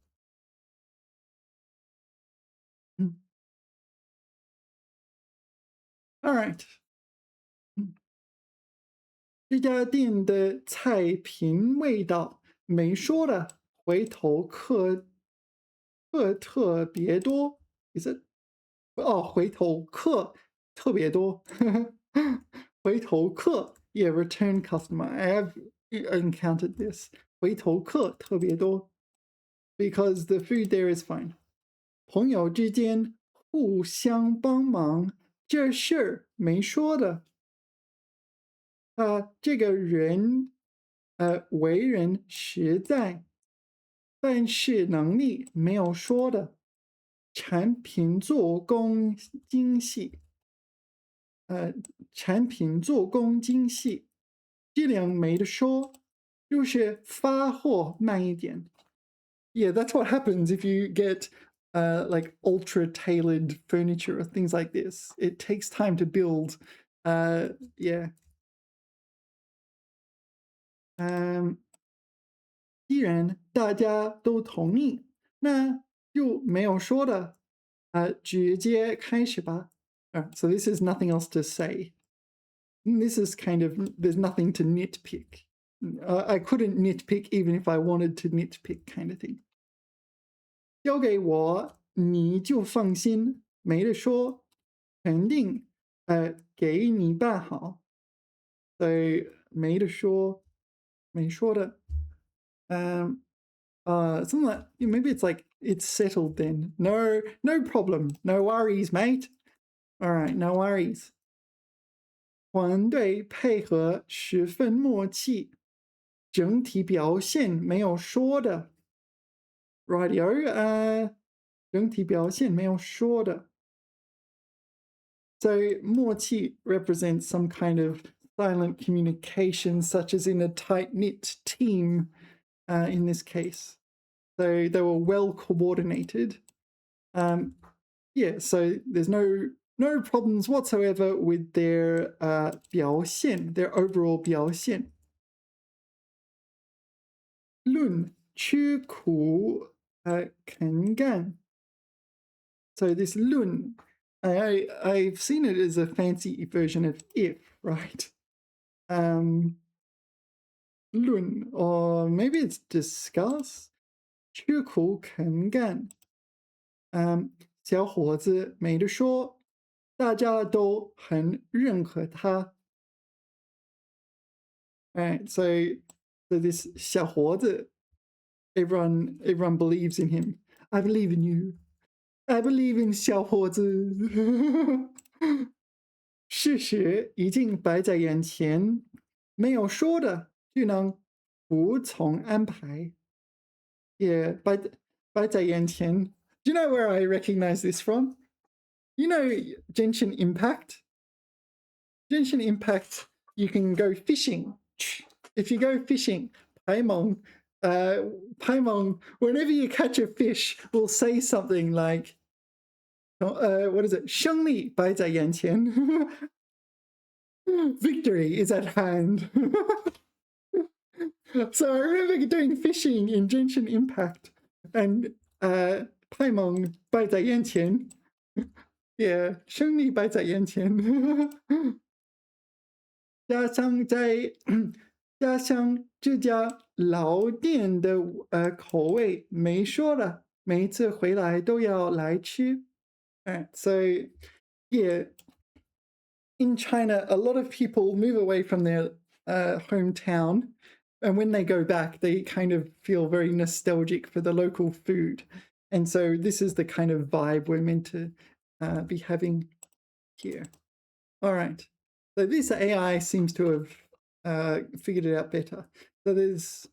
All right. 这家店的菜品味道没说的，回头客特别多。Is it? 回头客特别多。回头客 Yeah, return customer. I have encountered this. 回头客特别多 because the food there is fine. 朋友之间互相帮忙，这事儿没说的。这个人为人实在，办事能力没有说的，产品做工精细。产品做工精细，质量没得说，就是发货慢一点。Yeah, that's what happens if you get like ultra tailored furniture or things like this. It takes time to build. Yeah. 既然大家都同意，那就没有说的，直接开始吧。So this is nothing else to say. This is kind of, there's nothing to nitpick. I couldn't nitpick even if I wanted to nitpick kind of thing. 交给我你就放心，没得说，肯定给你办好。所以没得说，没说的。Something like, maybe it's like it's settled then. No problem, no worries, mate. All right, no worries. 团队配合十分默契，整体表现没有说的。Radio, 整体表现没有说的。So 默契 represents some kind of silent communication, such as in a tight-knit team. In this case, so they were well coordinated. Yeah, so there's no problems whatsoever with their 表现, their overall 表现。论吃苦肯干。So this 论, I've seen it as a fancy version of if, right? 论 or maybe it's discuss. 吃苦肯干。小伙子没得说，大家都很认可他。Alright, so this 小伙子, everyone believes in him. I believe in you. I believe in 小伙子。事实已经摆在眼前，没有说的就能服从安排。Yeah, 摆在眼前。Do you know where I recognize this from? You know Genshin Impact? Genshin Impact, you can go fishing. If you go fishing, Paimon, whenever you catch a fish, will say something like, what is it? 胜利摆在眼前. Victory is at hand. So I remember doing fishing in Genshin Impact, and 派蒙摆在眼前. Yeah, 胜利摆在眼前. 家乡这家老店的口味没说了，每一次回来都要来吃. So yeah, in China, a lot of people move away from their hometown, and when they go back, they kind of feel very nostalgic for the local food. And so this is the kind of vibe we're meant to be having here. All right. So this AI seems to have figured it out better. So there's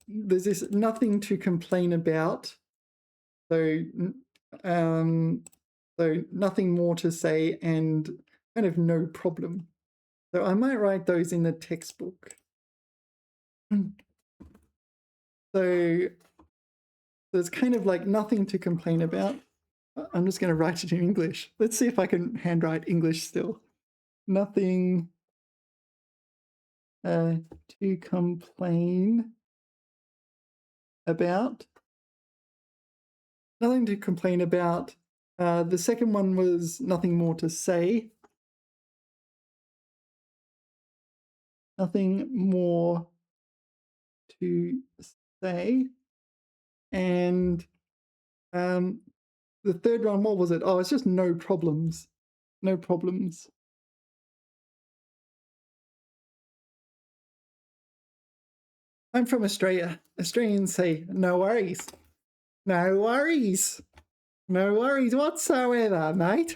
this nothing to complain about. So nothing more to say and kind of no problem. So I might write those in the textbook. So there's kind of like nothing to complain about. I'm just going to write it in English. Let's see if I can handwrite English still. Nothing to complain about. Nothing to complain about. The second one was nothing more to say. Nothing more to say. And the third one, what was it? Oh, it's just no problems. No problems. I'm from Australia. Australians say, no worries. No worries. No worries whatsoever, mate.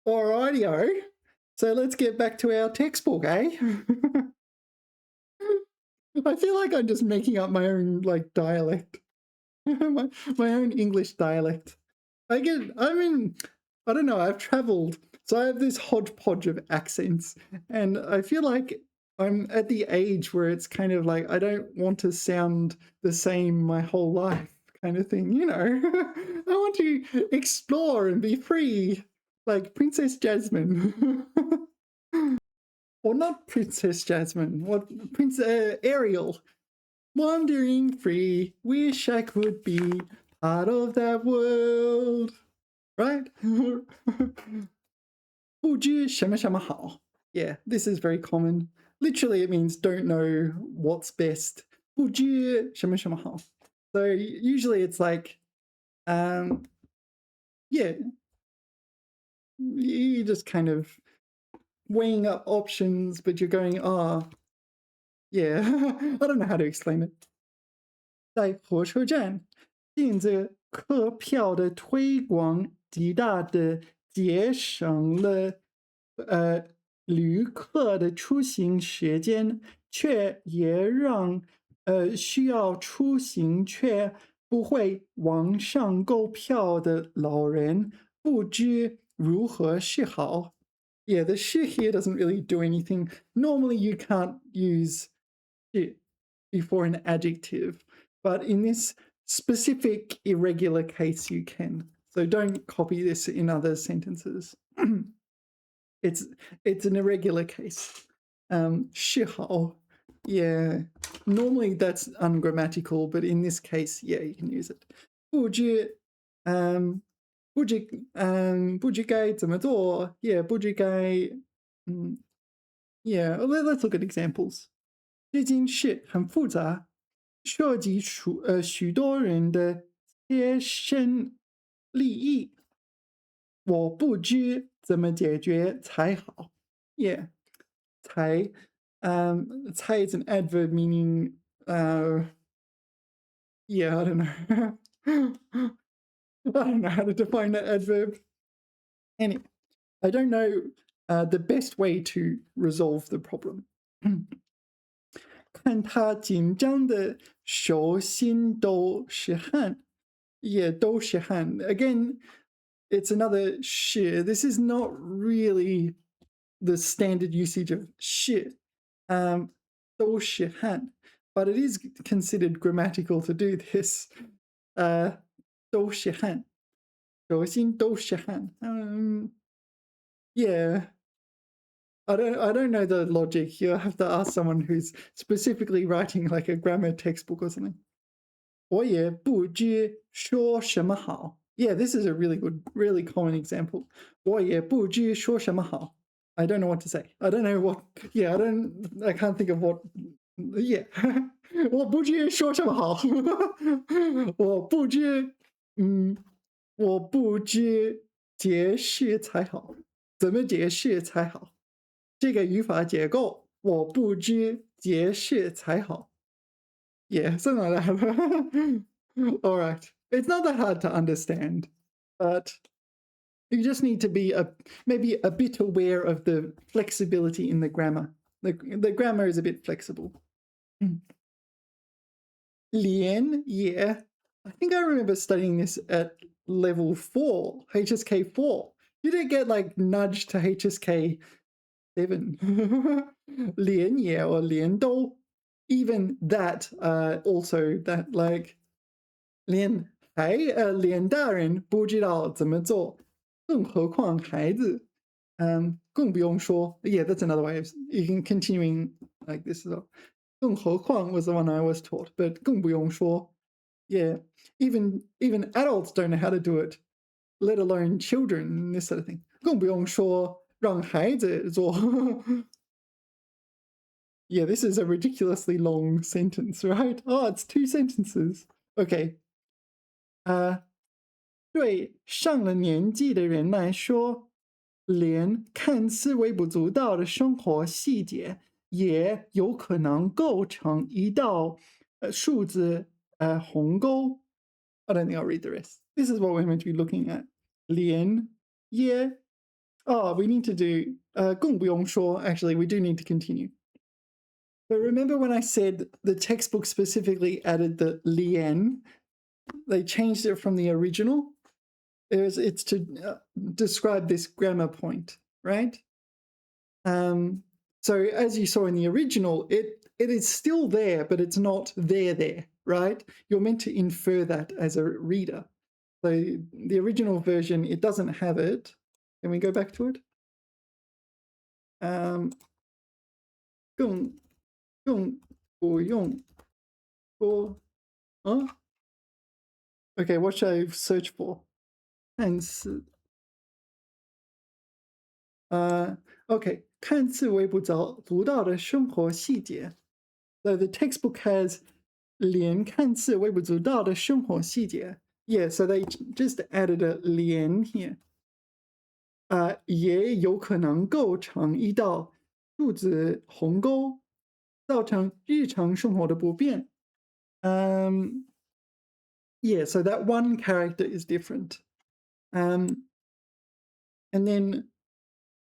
Alrighty-o. So let's get back to our textbook, eh? I feel like I'm just making up my own, like, dialect. my own English dialect. I don't know, I've traveled, so I have this hodgepodge of accents, and I feel like I'm at the age where it's kind of like I don't want to sound the same my whole life, kind of thing, you know? I want to explore and be free, like Princess Jasmine. Or not Princess Jasmine, what Princess Ariel. Wandering free, wish I could be part of that world. Right? 不知什么什么好. Yeah, this is very common. Literally, it means don't know what's best. 不知什么什么好. So usually it's like, yeah, you're just kind of weighing up options, but you're going, oh, yeah, I don't know how to explain it. 在火车站，电子客票的推广极大的节省了旅客的出行时间，却也让需要出行却不会网上购票的老人不知如何是好. Yeah, the 是 here doesn't really do anything. Normally you can't use 是 before an adjective, but in this specific irregular case you can. So don't copy this in other sentences. It's an irregular case. 是好. Yeah, normally that's ungrammatical, but in this case, yeah, you can use it. 不知该怎么做. Yeah, 不知该 yeah, let's look at examples. 这件事很复杂，涉及许多人的切身利益，我不知怎么解决才好. Yeah, 才 is an adverb meaning yeah, I don't know. I don't know how to define that adverb. Anyway, I don't know the best way to resolve the problem. 看他紧张的手心都是汗，也都是汗. Again, it's another 是. This is not really the standard usage of 是. 都是汗, but it is considered grammatical to do this. 都是汗.手心都是汗. Yeah. I don't know the logic. You have to ask someone who's specifically writing like a grammar textbook or something. 我也不知说什么好. Yeah, this is a really good, really common example. 我也不知说什么好. I don't know what to say. I don't know what. Yeah, I can't think of what. Yeah. 我不知说什么好. 我不知，我不知解释才好。怎么解释才好？这个语法结构我不知解释才好. Yeah, something like that. All right. It's not that hard to understand, but you just need to be maybe a bit aware of the flexibility in the grammar. The grammar is a bit flexible. Lian, yeah. I think I remember studying this at level 4, HSK 4. You didn't get like nudged to HSK 7. 连也 or 连都. Even that, also that like 连大人不知道怎么做，更何况孩子。更不用说. Yeah, that's another way of you can continuing like this as well. 更何况 was the one I was taught, but 更不用说. Yeah, even adults don't know how to do it, let alone children, this sort of thing. 更不用说让孩子做. Yeah, this is a ridiculously long sentence, right? Oh, it's 2 sentences. Okay. 对上了年纪的人来说，连看似微不足道的生活细节也有可能构成一道数字鸿沟. I don't think I'll read the rest. This is what we're meant to be looking at. 连也 Oh, we need to do 更不用说. Actually, we do need to continue. But remember when I said the textbook specifically added the lian? They changed it from the original. It's to describe this grammar point, right? So as you saw in the original, it is still there, but it's not there, right? You're meant to infer that as a reader. So the original version, it doesn't have it. Can we go back to it? 更不用说. Okay, what should I search for? 看似 okay, 看似微不足道的生活细节. So the textbook has 连看似微不足道的生活细节. Yeah, so they just added a 连 here. 也有可能构成一道数字鸿沟，造成日常生活的不便. Yeah, so that one character is different. And then,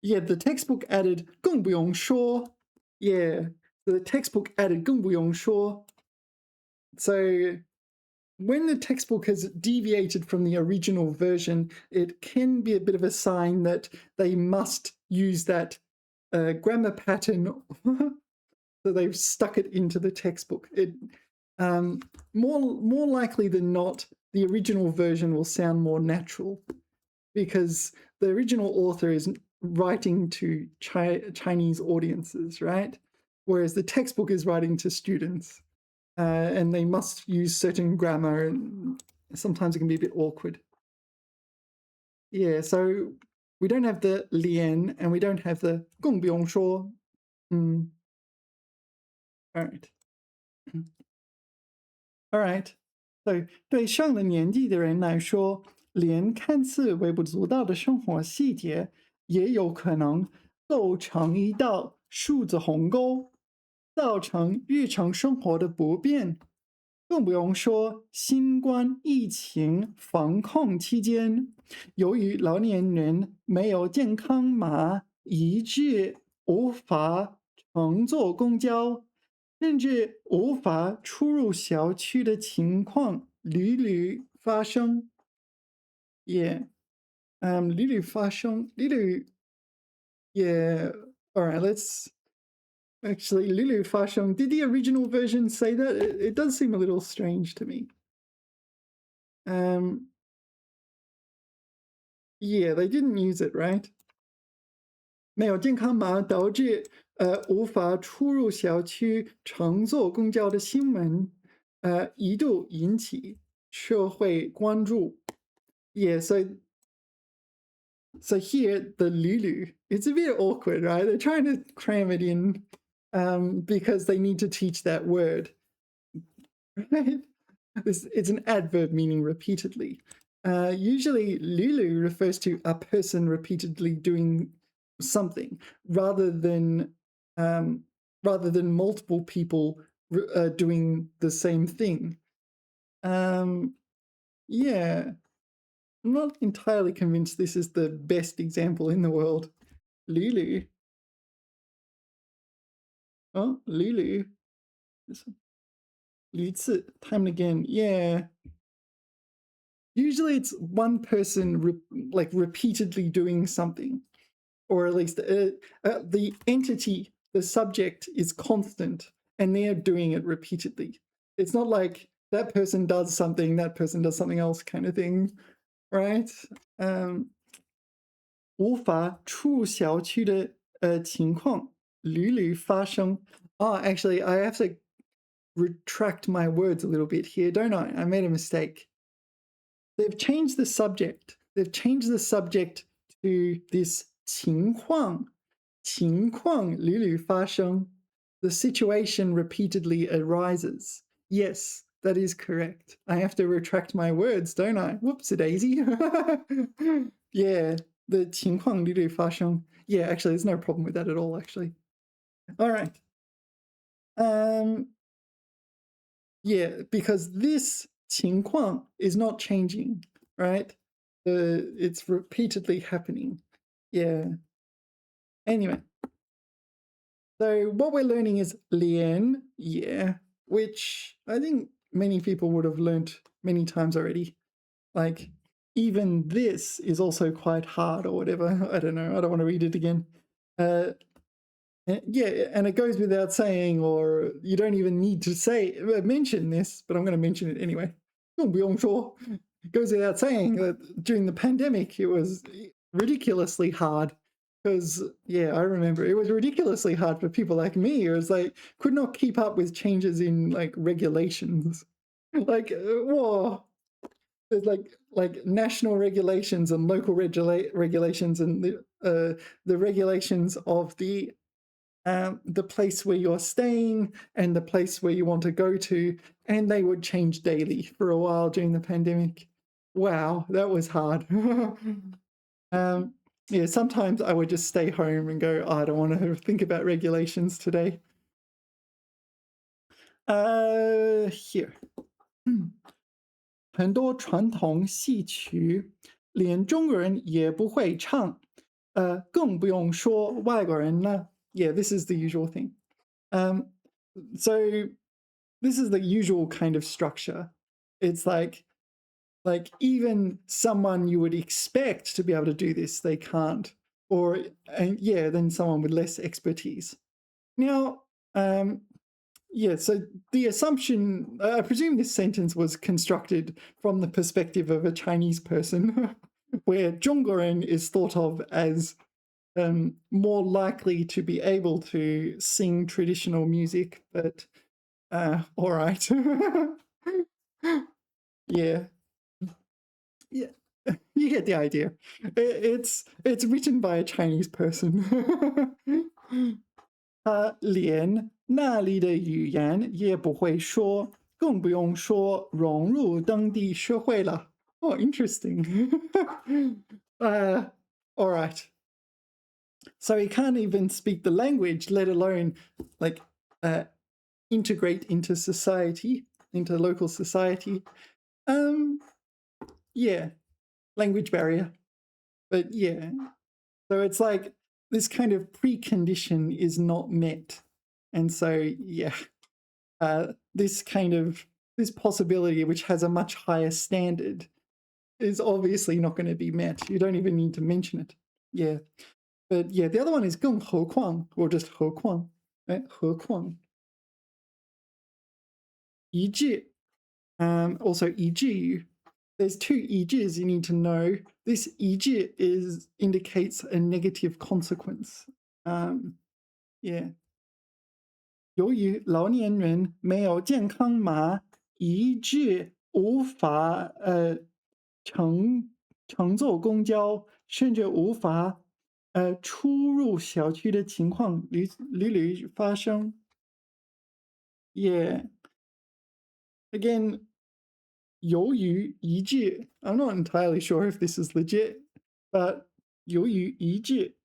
yeah, the textbook added 更不用说. Yeah, the textbook added 更不用说. So when the textbook has deviated from the original version, it can be a bit of a sign that they must use that grammar pattern. So they've stuck it into the textbook. It more likely than not, the original version will sound more natural because the original author is writing to Chinese audiences, right? Whereas the textbook is writing to students, and they must use certain grammar, and sometimes it can be a bit awkward. Yeah, so we don't have the lian and we don't have the 更不用说. All right. All right. So 对上了年纪的人来说，连看似微不足道的生活细节也有可能构成一道数字鸿沟，造成日常生活的不便。更不用说新冠疫情防控期间，由于老年人没有健康码，以致无法乘坐公交，甚至无法出入小区的情况屡屡发生。Yeah, 屡屡发生，屡屡 Yeah. All right, let's actually 屡屡发生. Did the original version say that? It does seem a little strange to me. Yeah, they didn't use it, right? 没有健康码导致无法出入小区乘坐公交的新闻，一度引起社会关注。Yeah, so here the Lulu, it's a bit awkward, right? They're trying to cram it in because they need to teach that word, right? It's an adverb meaning repeatedly. Usually, Lulu refers to a person repeatedly doing something rather than um, multiple people doing the same thing. Yeah, I'm not entirely convinced this is the best example in the world. Lulu. Oh, Lulu. Lüzi, time and again. Yeah. Usually it's one person like repeatedly doing something, or at least the entity, the subject is constant and they're doing it repeatedly. It's not like that person does something, that person does something else kind of thing, right? 无法出入小区的情况屡屡发生. Oh, actually, I have to retract my words a little bit here, don't I? I made a mistake. They've changed the subject. They've changed the subject to this 情况,情况屡屡发生. The situation repeatedly arises. Yes, that is correct. I have to retract my words, don't I? Whoops-a-daisy. Yeah, the 情况屡屡发生. Yeah, actually, there's no problem with that at all, actually. All right. Yeah, because this 情况 is not changing, right? It's repeatedly happening. Yeah. Anyway, so what we're learning is 连, yeah, which I think many people would have learned many times already. Like, even this is also quite hard or whatever. I don't know. I don't want to read it again. Yeah, and it goes without saying, or you don't even need to mention this, but I'm going to mention it anyway. 更不用说. It goes without saying that during the pandemic, it was ridiculously hard. Because, yeah, I remember it was ridiculously hard for people like me. It was like, could not keep up with changes in like regulations. Like, whoa. There's like national regulations and local regulations and the regulations of the place where you're staying and the place where you want to go to, and they would change daily for a while during the pandemic. Wow, that was hard. Yeah, sometimes I would just stay home and go, oh, I don't want to think about regulations today. Here. 很多传统戏曲连中国人也不会唱，更不用说外国人了. Yeah, this is the usual thing. So this is the usual kind of structure. It's like even someone you would expect to be able to do this, they can't. Or yeah, then someone with less expertise. Now, yeah, so the assumption, I presume this sentence was constructed from the perspective of a Chinese person, where 中国人 is thought of as more likely to be able to sing traditional music, but all right. Yeah. Yeah, you get the idea. It's written by a Chinese person. 他连那里的语言也不会说，更不用说融入当地社会了. Oh, interesting. All right. So he can't even speak the language, let alone like integrate into society, into local society. Yeah, language barrier. But yeah, so it's like this kind of precondition is not met. And so, yeah, this possibility, which has a much higher standard, is obviously not going to be met. You don't even need to mention it. Yeah. But yeah, the other one is 更何况, or just 何况, right? 何况. 一致, also 一致语. there's two 一字 you need to know. This 一字 indicates a negative consequence. Yeah. 由于老年人没有健康码，一致无法乘坐公交，甚至无法出入小区的情况屡发生。Yeah. Again, 由于一致 I'm not entirely sure if this is legit, but 由于一致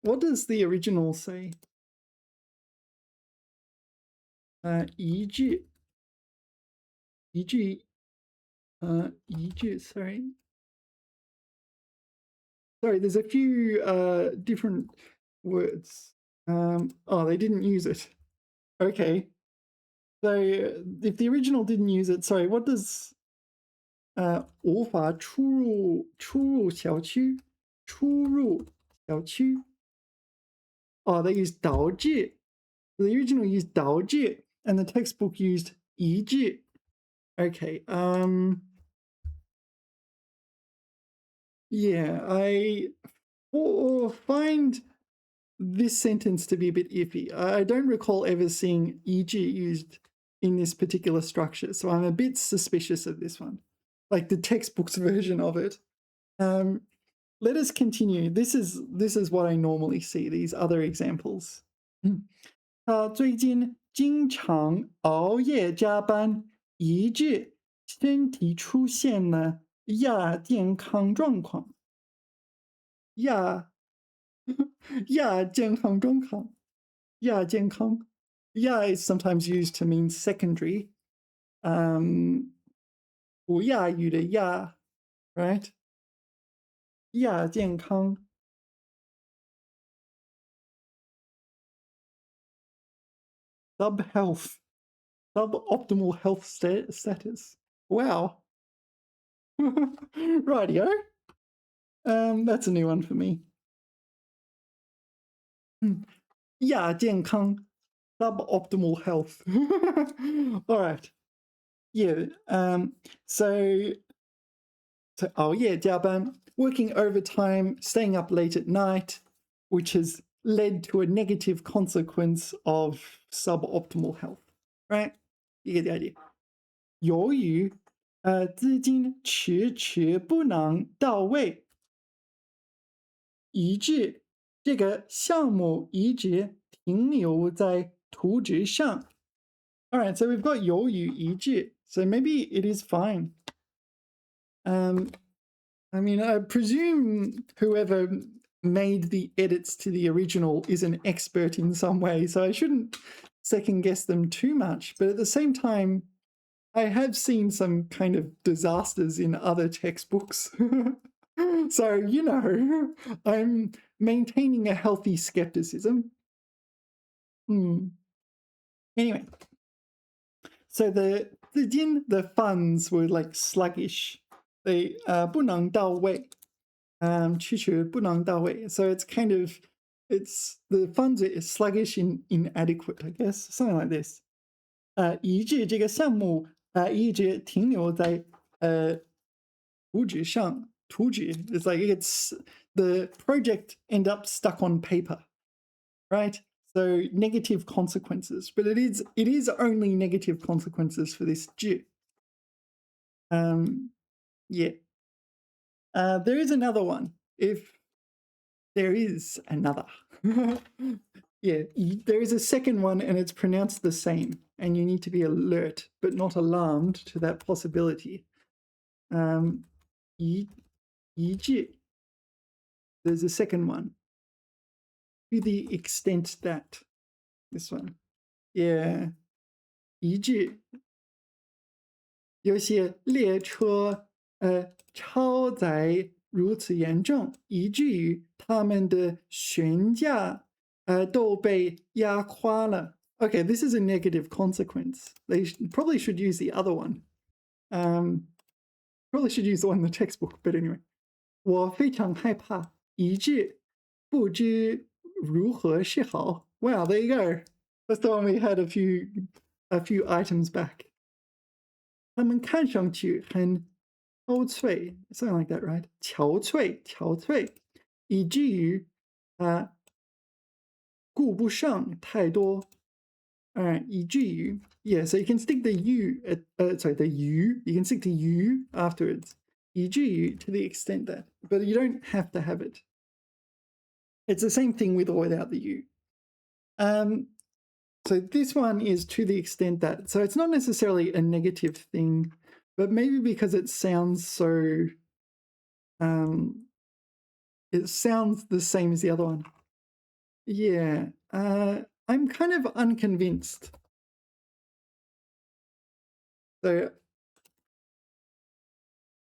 what does the original say? 一致 sorry. Sorry, there's a few different words. Oh, they didn't use it. Okay. So if the original didn't use it, sorry, what does 无法出入小区 Oh, they used 导致 The original used 导致 and the textbook used 一致 Okay. Yeah, I find this sentence to be a bit iffy. I don't recall ever seeing 一致 used in this particular structure, so I'm a bit suspicious of this one, like the textbook's version of it. Let us continue. This is what I normally see, these other examples. 他最近经常熬夜加班，以致身体出现了亚健康状况。亚健康状况。亚健康。亚 is sometimes used to mean secondary. 不亚于的亚 right? 亚健康。Sub-health. Suboptimal health status. Wow. Rightio. That's a new one for me. 亚健康 suboptimal health. All right. Yeah. So 熬夜加班 working overtime, staying up late at night, which has led to a negative consequence of suboptimal health. Right? You get the idea. 由于资金迟迟不能到位，以致这个项目一直停留在图纸上。All right, so we've got 由于一致, so maybe it is fine. I mean, I presume whoever made the edits to the original is an expert in some way, so I shouldn't second guess them too much. But at the same time, I have seen some kind of disasters in other textbooks. So, you know, I'm maintaining a healthy skepticism. Anyway, so the funds were like sluggish. They 不能到位 迟迟不能到位. So it's kind of, the funds are sluggish and inadequate, I guess, something like this. 以致这个项目一直停留在图纸上. 图纸 is like the project end up stuck on paper, right? So negative consequences, but it is only negative consequences for this 字. Yeah. There is another one. If there is another. Yeah, there is a second one and it's pronounced the same, and you need to be alert but not alarmed to that possibility. 一致. There's a second one. To the extent that. This one. Yeah. 一致. 有些列车超载如此严重，以至于他们的悬架都被压垮了。Okay, this is a negative consequence. They probably should use the other one. Probably should use the one in the textbook, but anyway. 我非常害怕，以致不知如何是好. Wow, there you go. That's the one we had a few items back. 他们看上去很憔悴 something like that, right? 憔悴，以至于顾不上太多。以至于 yeah, so you can stick the u sorry the u you can stick the u afterwards. 以至于 to the extent that, but you don't have to have it. It's the same thing with or without the u. So this one is to the extent that, so it's not necessarily a negative thing, but maybe because it sounds so, it sounds the same as the other one. Yeah, I'm kind of unconvinced. So,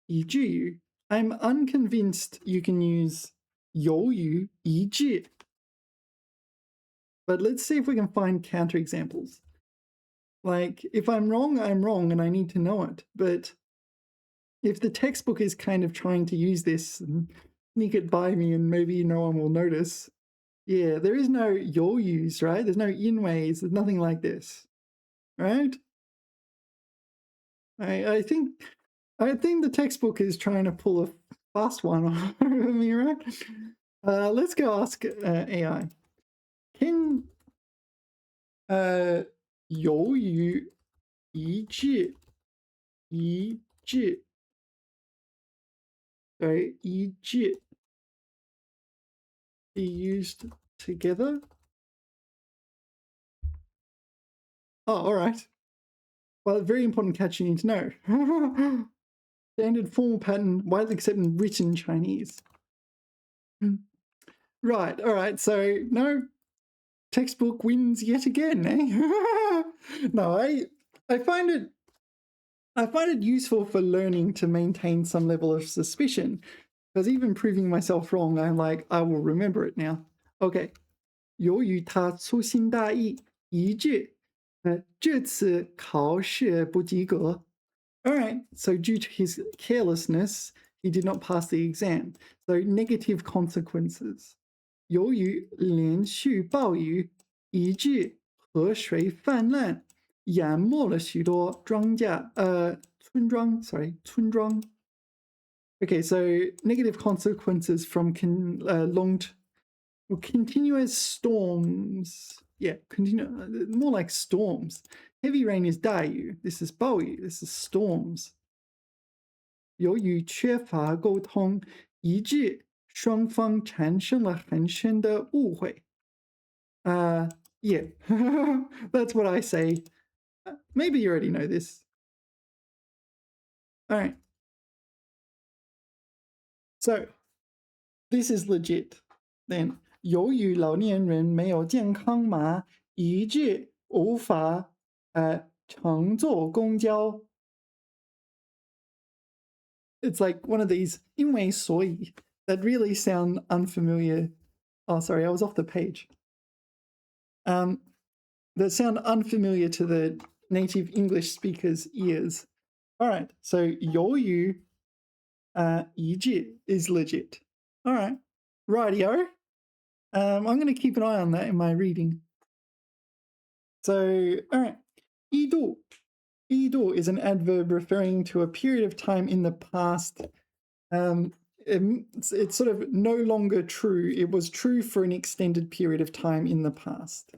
以至于, I'm unconvinced you can use 由于以致. But let's see if we can find counterexamples. Like, if I'm wrong and I need to know it. But if the textbook is kind of trying to use this and sneak it by me and maybe no one will notice, yeah, there is no 由于, right? There's no inways, there's nothing like this, right? I think the textbook is trying to pull a fast one on me, right? Let's go ask AI. Can 由于一致 sorry, 一致 be used together? Oh, all right. Well, a very important catch you need to know. Standard formal pattern, widely accepted in written Chinese. Right, all right, so no, textbook wins yet again, eh? No, I find it useful for learning to maintain some level of suspicion, because even proving myself wrong, I'm like, I will remember it now. Okay. 由于他粗心大意，一致这次考试不及格. All right, so due to his carelessness, he did not pass the exam. So negative consequences. 由于连续暴雨，以致河水泛滥，淹没了许多村庄. Okay, so negative consequences from continuous storms. Yeah, more like storms. Heavy rain is 大雨. This is 暴雨. This is storms. 由于缺乏沟通，以致双方产生了很深的误会. Yeah, that's what I say. Maybe you already know this. All right. So, this is legit. Then, 由于老年人没有健康码，以致无法乘坐公交. It's like one of these 因为所以 that really sound unfamiliar. Oh, sorry, I was off the page. That sound unfamiliar to the native English speakers' ears. All right, so 由于一致 is legit. All right, rightio. I'm going to keep an eye on that in my reading. So, all right, 一度is an adverb referring to a period of time in the past. It's sort of no longer true. It was true for an extended period of time in the past,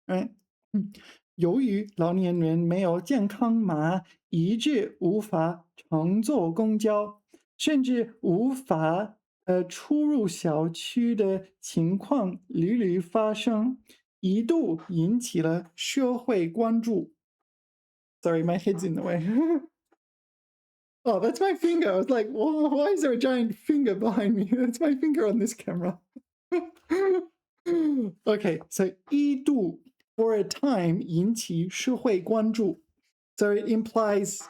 right? 由于老年人没有健康码，以致无法乘坐公交，甚至无法出入小区的情况屡屡发生，一度引起了社会关注. Sorry, my head's in the way. Oh, that's my finger. I was like, why is there a giant finger behind me? That's my finger on this camera. Okay, so 一度 for a time 引起社会关注. So it implies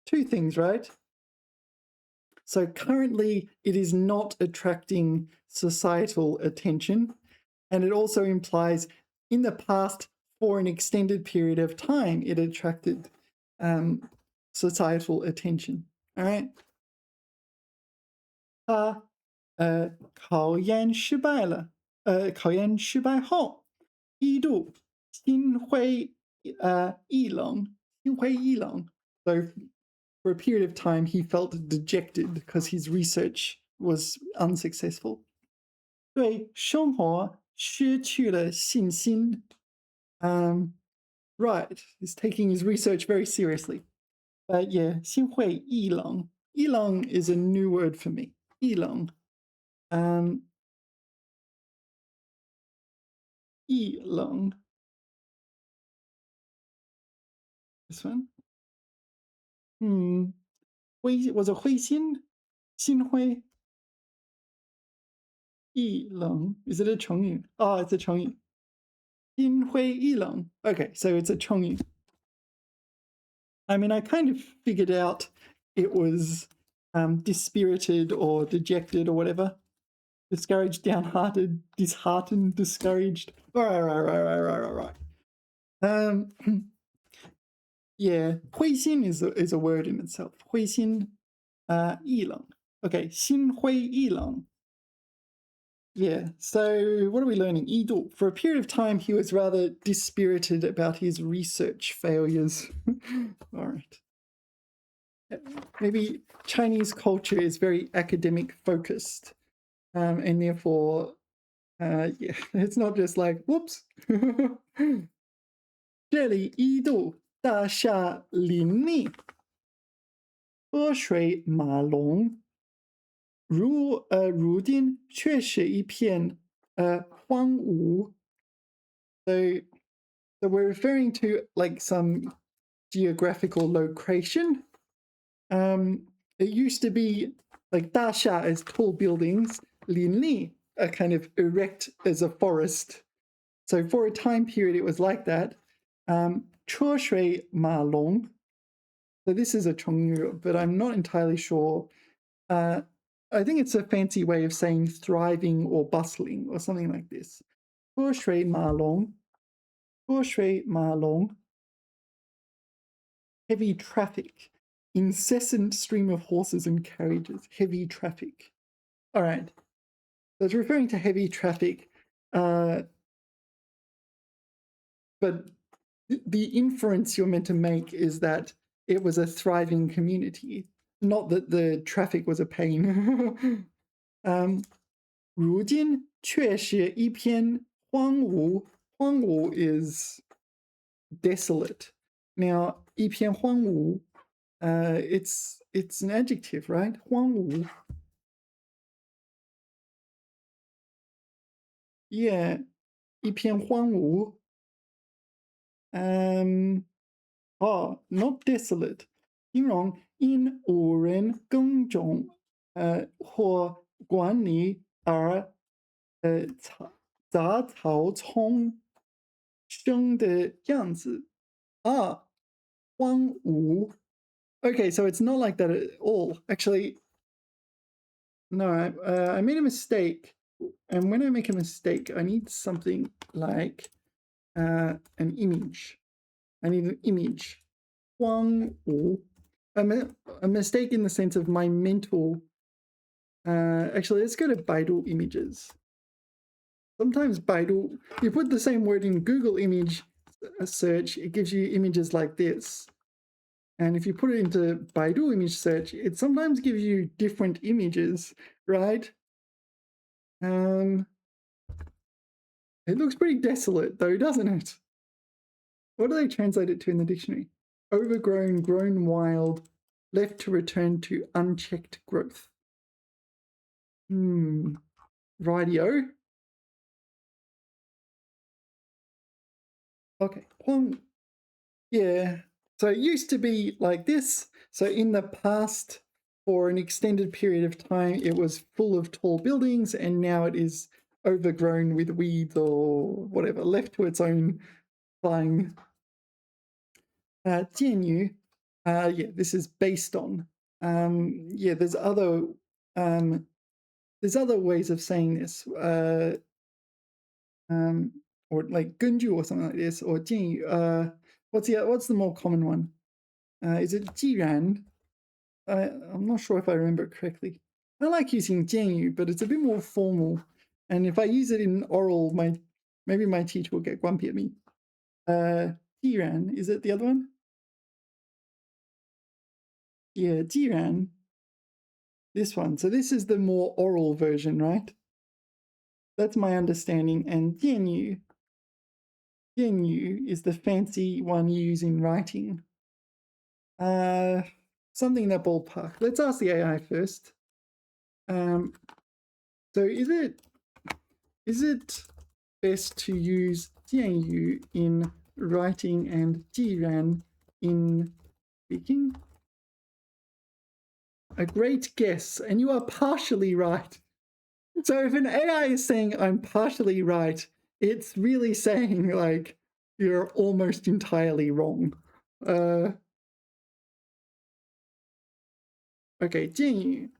two things, right? So currently it is not attracting societal attention. And it also implies in the past, for an extended period of time, it attracted societal attention. All right. 他考研失败了，考研失败后，一度心灰意冷，心灰意冷. So for a period of time, he felt dejected because his research was unsuccessful. 对生活失去了信心. Right, he's taking his research very seriously. Yeah, 心灰意冷. 意冷 is a new word for me. 意冷. 意冷. This one. Was it 灰心? 心灰意冷. Is it a 成语? Oh, it's a 成语. 心灰意冷. Okay, so it's a 成语. I mean, I kind of figured out it was dispirited or dejected or whatever. Discouraged, downhearted, disheartened, discouraged. Right. Yeah, 灰心 is a word in itself. 灰心意冷. Okay, 心灰意冷. Yeah, so what are we learning? 易度. For a period of time, he was rather dispirited about his research failures. All right. Maybe Chinese culture is very academic focused, and therefore, yeah, it's not just like, whoops. 这里1度，大厦林立，车水马龙，如今却是一片荒芜. So we're referring to like some geographical location. It used to be like 大厦 as tall buildings, 林立 are kind of erect as a forest. So for a time period, it was like that. 车水马龙. So this is a 成语, but I'm not entirely sure. I think it's a fancy way of saying thriving or bustling or something like this. 车水马龙. 车水马龙. Heavy traffic. Incessant stream of horses and carriages. Heavy traffic. All right. So it's referring to heavy traffic. But the inference you're meant to make is that it was a thriving community, not that the traffic was a pain. 如今却是一片荒芜. 荒芜 is desolate. Now, 一片荒芜, it's an adjective, right? 荒芜. Yeah, 一片荒芜. Not desolate. 形容因无人耕种或管理而杂草丛生的样子. 荒芜. Okay, so it's not like that at all. Actually, no, I made a mistake. And when I make a mistake, I need something like an image. I need an image. 荒芜. A mistake in the sense of my mental. Actually, let's go to Baidu images. Sometimes Baidu, you put the same word in Google image search, it gives you images like this. And if you put it into Baidu image search, it sometimes gives you different images, right? It looks pretty desolate though, doesn't it? What do they translate it to in the dictionary? Overgrown, grown wild, left to return to unchecked growth. Rightio. Okay. Yeah. So it used to be like this. So in the past, for an extended period of time, it was full of tall buildings, and now it is overgrown with weeds or whatever, left to its own flying. 建语, yeah, this is based on. Yeah, there's other ways of saying this. Or like 根据 or something like this, or 建语. What's the more common one? Is it 既然? I'm not sure if I remember it correctly. I like using 建语, but it's a bit more formal. And if I use it in oral, maybe my teacher will get grumpy at me. 既然, is it the other one? Yeah, 既然 this one. So this is the more oral version, right? That's my understanding. And 电语 is the fancy one you use in writing. Something in that ballpark. Let's ask the AI first. So is it best to use 电语 in writing and 既然 in speaking? A great guess, and you are partially right. So if an AI is saying I'm partially right, it's really saying like you're almost entirely wrong. Okay, 建议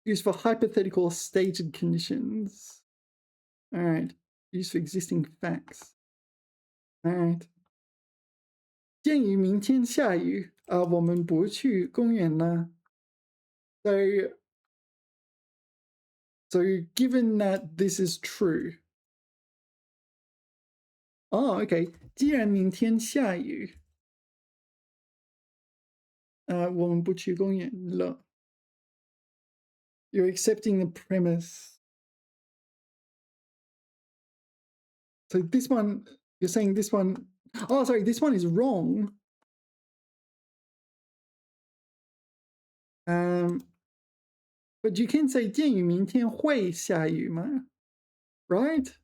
used for hypothetical stated conditions. All right, used for existing facts. All right. 建议明天下雨我们不去公园了. So given that this is true. Oh, okay. 既然明天下雨我们不去公园了. You're accepting the premise. So this one, you're saying this one, oh, sorry, this one is wrong. But you can say 建议明天会下雨吗? Right?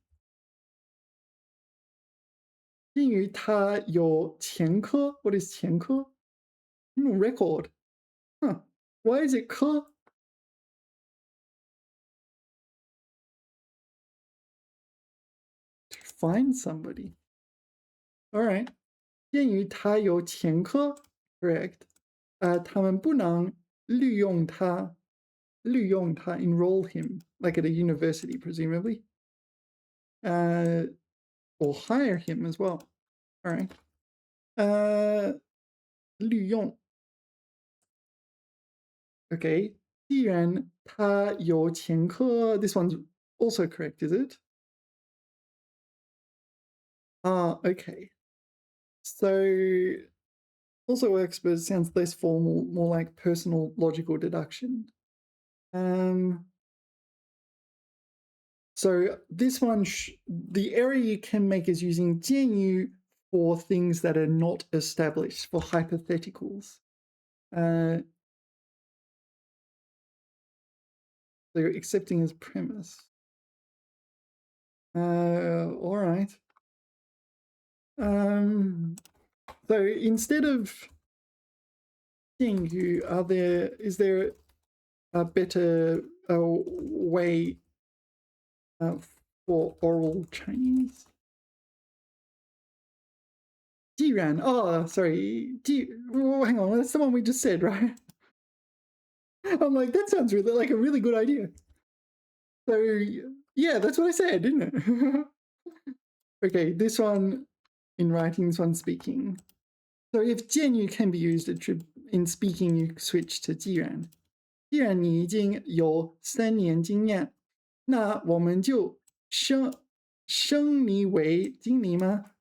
建议它有前科. What is 前科? Record. Huh. Why is it 科? To find somebody. All right. 鉴于他有前科 correct. 他们不能利用他 enroll him, like at a university, presumably. Or hire him as well. All right. 利用 Okay. 既然他有前科 this one's also correct, is it? Okay. So also works, but it sounds less formal, more like personal logical deduction. So this one, the error you can make is using 建议 for things that are not established, for hypotheticals. So you're accepting as premise. All right. So instead of 建议, is there a better way for oral Chinese? 既然, oh, sorry. Hang on, that's the one we just said, right? I'm like, that sounds really like a really good idea. So yeah, that's what I said, didn't it? Okay, this one in writing, this one speaking. So if 建议 can be used, it should, in speaking, you switch to 既然. 既然你已经有3年经验，那我们就升你为经理吗?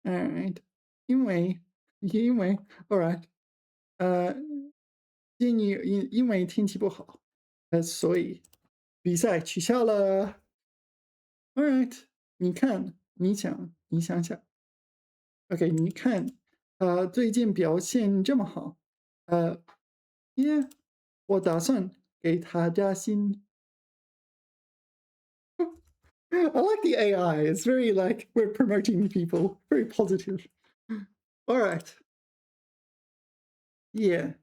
All right. 因为 all right. 建议因为天气不好，所以比赛取消了。All right. 你看，你想想。OK， 你看，最近表现这么好，我打算给他加薪。I like the AI. It's very like we're promoting people. Very positive. All right. Yeah.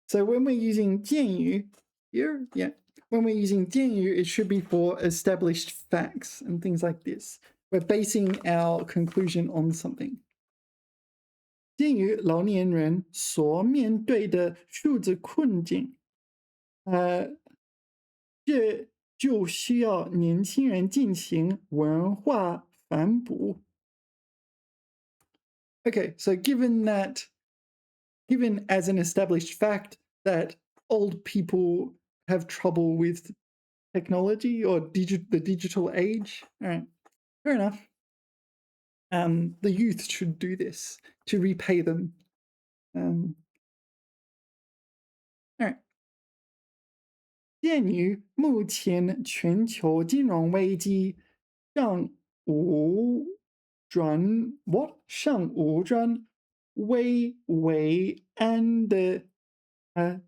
So when we're using 建议 here, yeah. When we're using 建议, it should be for established facts and things like this. We're basing our conclusion on something. 鉴于老年人所面对的数字困境，这就需要年轻人进行文化反哺。Okay, so given as an established fact that old people have trouble with technology or the digital age, all right, fair enough. the youth should do this to repay them. All right. 鉴于目前全球金融危机尚无危为安的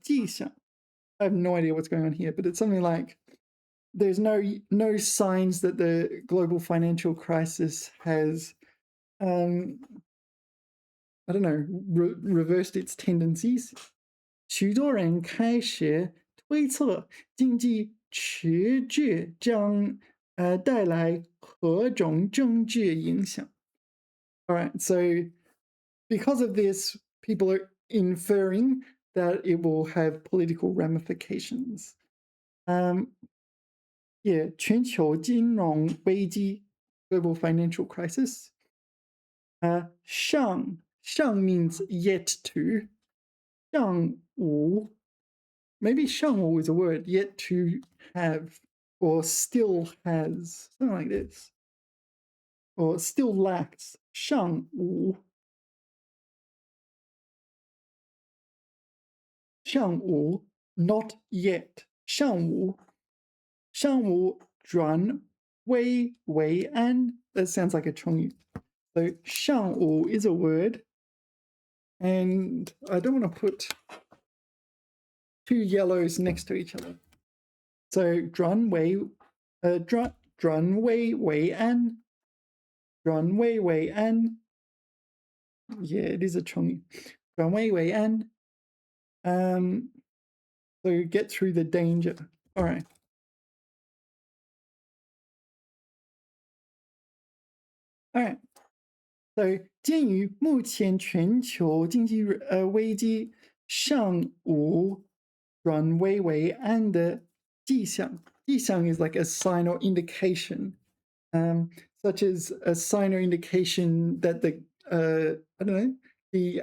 迹象。I have no idea what's going on here, but it's something like there's no signs that the global financial crisis has, I don't know, reversed its tendencies. 许多人开始推测经济持续将带来何种政治影响。All right, so because of this, people are inferring that it will have political ramifications. Yeah, 全球金融危机 global financial crisis. 上 means yet to. 上无 maybe 上无 is a word, yet to have, or still has, something like this. Or still lacks. 上无 not yet. 上无转危为安. That sounds like a 成语. So 上无 is a word, and I don't want to put two yellows next to each other. So 转危为安. 转危为安. Yeah, it is a 成语. 转危为安. So get through the danger. All right. All right. So 鉴于目前全球经济危机尚无转危为安的迹象。迹象 is like a sign or indication, such as a sign or indication that the I don't know, the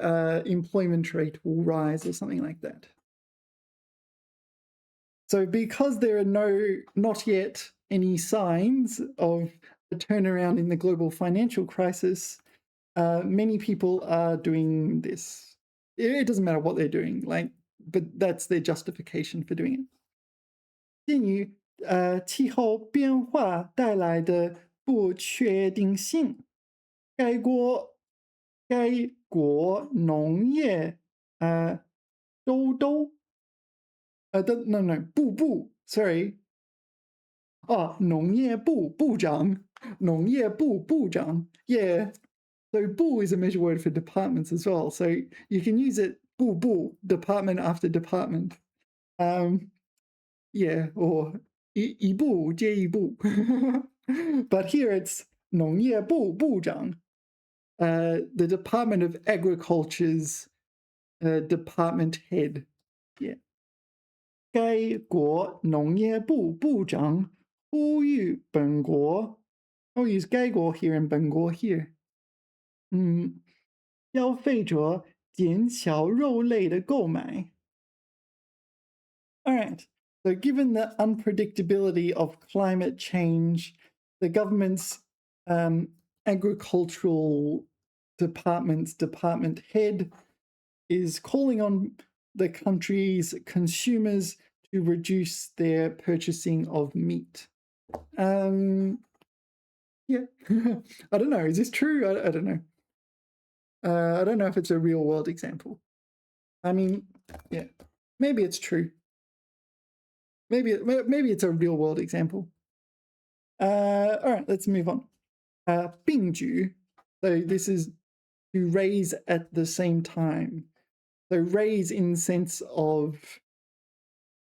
employment rate will rise or something like that. So because there are not yet any signs of a turnaround in the global financial crisis, many people are doing this. It doesn't matter what they're doing, but that's their justification for doing it. 鉴于气候变化带来的不确定性，该国农业部 sorry 农业部部长 yeah. So 部 is a measure word for departments as well. So you can use it 部 department after department. Yeah, or 一部接一部. But here it's 农业部部长, the Department of Agriculture's department head. Yeah. 该国农业部部长呼吁本国 I'll use 该国 here and 本国 here. 消费者减少肉类的购买. All right. So given the unpredictability of climate change, the government's agricultural department head is calling on the country's consumers to reduce their purchasing of meat. Yeah. I don't know. Is this true? I don't know. I don't know if it's a real world example. I mean, yeah, maybe it's true. Maybe it's a real world example. All right, let's move on. 并举. So this is to raise at the same time. So raise in sense of,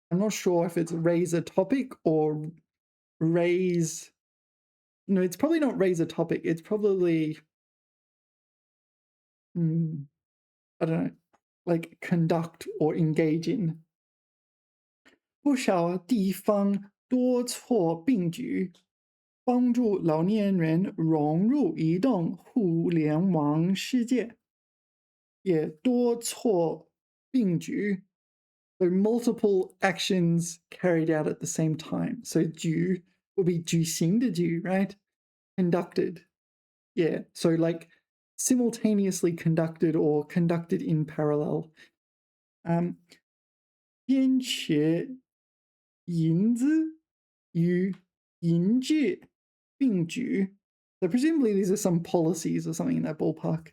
I'm not sure if it's raise a topic or raise. No, it's probably not raise a topic. It's probably, I don't know, like conduct or engage in. 不少地方多措并举，帮助老年人融入移动互联网世界。也多措并举 So multiple actions carried out at the same time. So 举 will be 举行的举, right? Conducted. Yeah, so like simultaneously conducted or conducted in parallel. 编写银子与银质并举. So presumably these are some policies or something in that ballpark.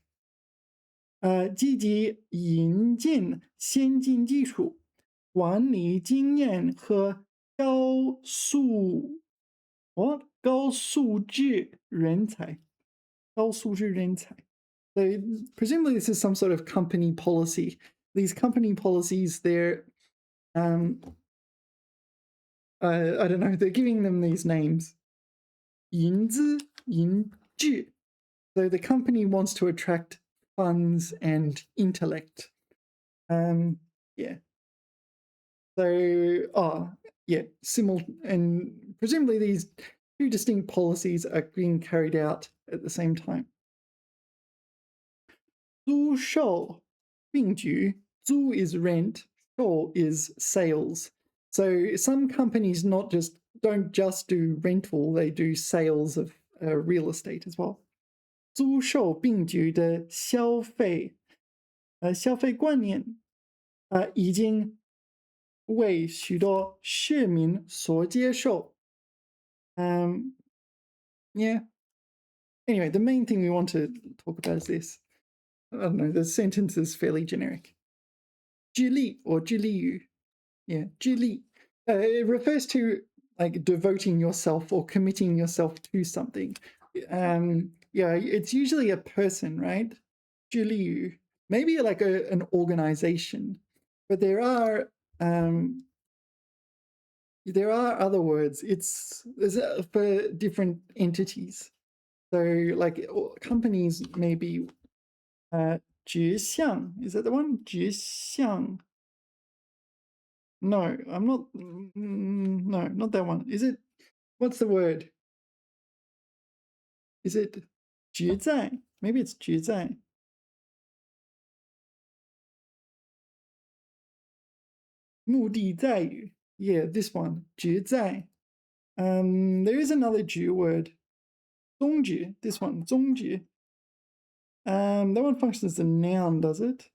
积极引进先进技术、管理经验和高素质人才。高素质人才. So presumably this is some sort of company policy. These company policies, they're I don't know, they're giving them these names. 银资银智. So the company wants to attract funds and intellect. Yeah. So, yeah, and presumably these two distinct policies are being carried out at the same time. 租售并举. 租 is rent, 售 is sales. So some companies don't just do rental, they do sales of real estate as well. 租售并举的消费观念已经为许多市民所接受. Yeah. Anyway, the main thing we want to talk about is this. I don't know, the sentence is fairly generic. 致力 or 致力于. Yeah, 致力. It refers to like devoting yourself or committing yourself to something. Yeah, it's usually a person, right? 致力于. Maybe like an organization, but there are other words. It's for different entities. So like companies maybe 直向, is that the one? 直向. No, I'm not. No, not that one. Is it? What's the word? Is it 直在? Maybe it's 直在.目的在于. Yeah, this one. 直在. There is another 直 word. 宗旨. This one. 宗旨. That one functions as a noun, does it?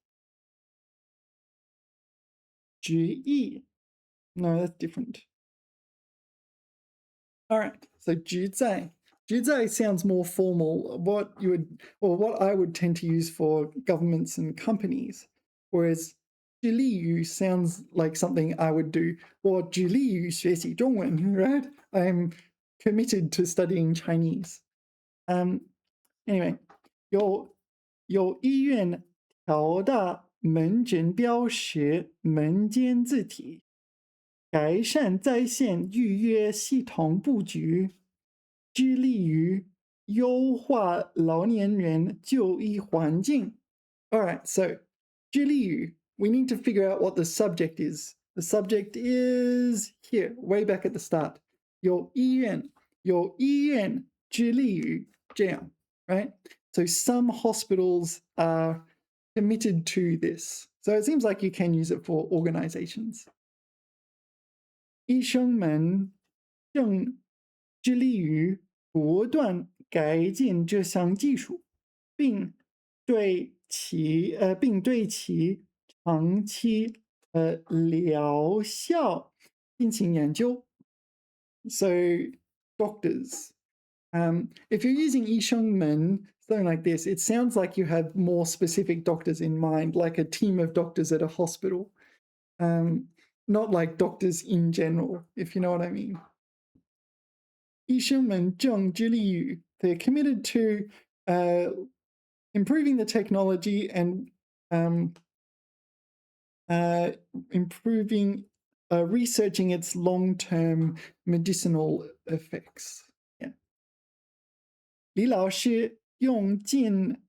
旨意. No, that's different. All right, so 直在. 直在 sounds more formal, what I would tend to use for governments and companies, whereas 致力于 sounds like something I would do. 我致力于学习中文, right? I'm committed to studying Chinese. Anyway, 有医院调大门诊标识门间字体，改善在线预约系统布局，致力于优化老年人就医环境. All right, so 致力于, we need to figure out what the subject is. The subject is here, way back at the start. 有医院致力于这样, right? So some hospitals are committed to this. So it seems like you can use it for organizations. 医生们正致力于不断改进这项技术，并对其长期疗效进行研究. So doctors. If you're using 医生们, something like this, it sounds like you have more specific doctors in mind, like a team of doctors at a hospital. Not like doctors in general, if you know what I mean. 医生们正致力于, they're committed to improving the technology and researching its long-term medicinal effects. Yeah. 李老师用尽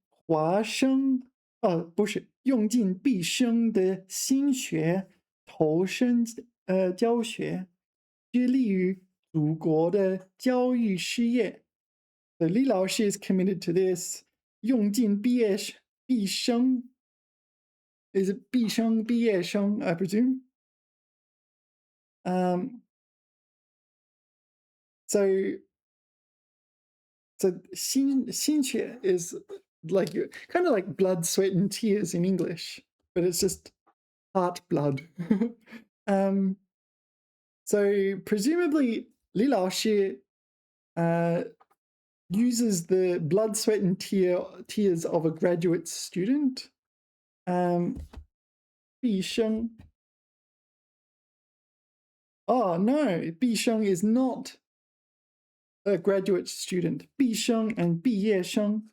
毕生的心血投身教学，致力于祖国的教育事业. So 李老师 is committed to this. 用尽毕生 is it 毕业生 I presume. So So 心血 is like kind of like blood, sweat, and tears in English, but it's just heart blood. So presumably Li Laoshi uses the blood, sweat, and tears of a graduate student. 毕生. Oh no, 毕生 is not a graduate student. 毕生 and 毕业生.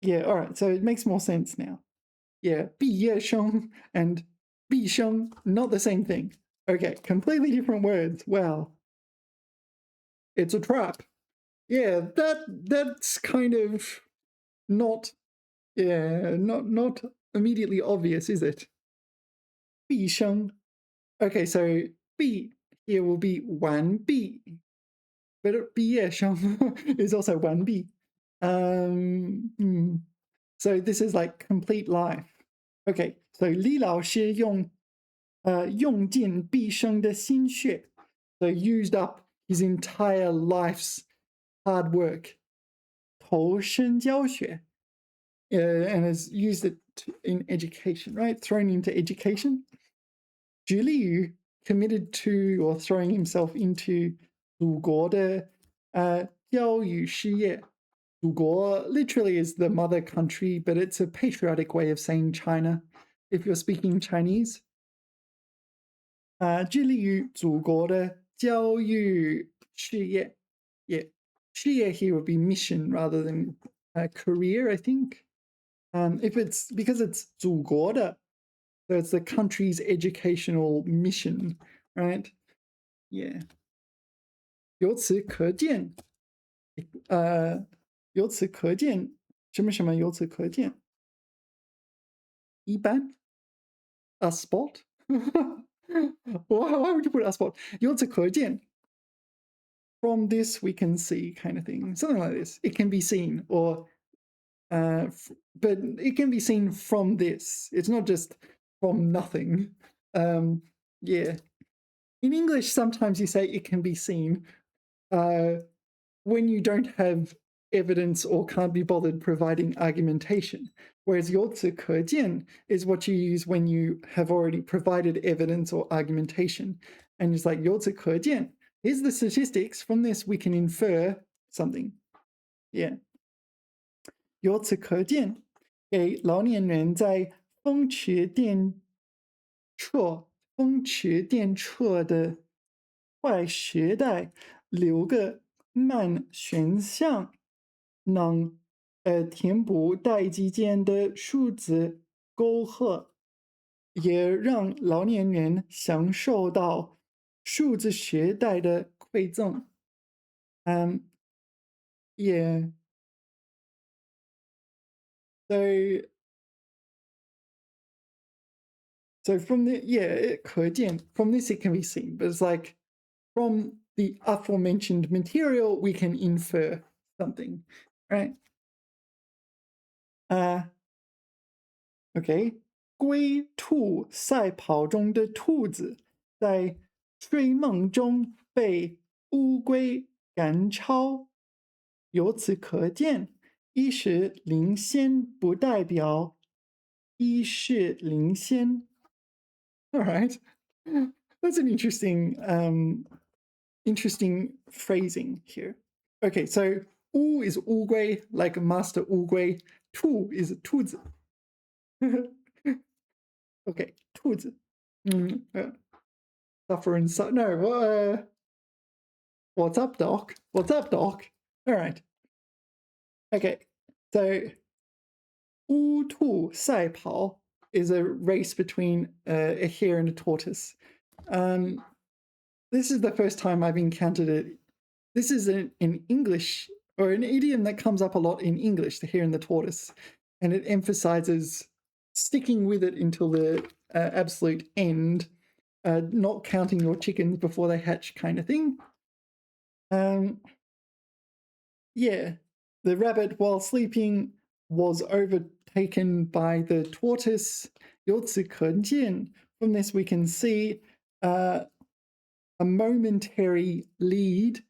Yeah, all right, so it makes more sense now. Yeah, 毕业生 and 毕生, not the same thing. Okay, completely different words. Wow. It's a trap. Yeah, that's kind of not not immediately obvious, is it? 毕生. Okay, so 毕 here will be 完毕, but 毕业生 is also 完毕. So this is like complete life. Okay, so 李老师用尽毕生的心血, so used up his entire life's hard work. 投身教学, and has used it in education, right? Thrown into education. 举例于 committed to or throwing himself into 祖国的教育事业. 祖国 literally is the mother country, but it's a patriotic way of saying China if you're speaking Chinese. 致力于祖国的教育事业. Yeah, 事业 here would be mission rather than career, I think. If it's because it's 祖国的, so it's the country's educational mission, right? Yeah. 由此可见, 由此可见, 什么什么由此可见? 一般? A spot? Why would you put a spot? 由此可见. From this we can see, kind of thing. Something like this. It can be seen, or but it can be seen from this. It's not just from nothing. Yeah. In English, sometimes you say it can be seen when you don't have evidence or can't be bothered providing argumentation. Whereas 由此可见 is what you use when you have already provided evidence or argumentation. And it's like 由此可见. Here's the statistics. From this, we can infer something. Yeah. 由此可见, 给老年人在风驰电掣的快时代留个慢选项，能填补代际间的数字沟壑，也让老年人享受到数字时代的馈赠。Yeah. So from the, 可见, from this it can be seen, but it's like from the aforementioned material we can infer something, right? Okay. 龟兔赛跑中的兔子在睡梦中被乌龟赶超，由此可见，一时领先不代表一世领先。All right, that's an interesting phrasing here. Okay, so 乌 is 乌龟, like Master 乌龟. 兔 is 兔子. Okay, 兔子. Suffer and no. What's up, Doc? What's up, Doc? All right. Okay, so 乌兔赛跑 is a race between a hare and a tortoise. This is the first time I've encountered it. This is an English, or an idiom that comes up a lot in English, the hare and the tortoise, and it emphasizes sticking with it until the absolute end, not counting your chickens before they hatch, kind of thing. Yeah, the rabbit, while sleeping, was overtaken by the tortoise. 由此可见, from this we can see a momentary lead.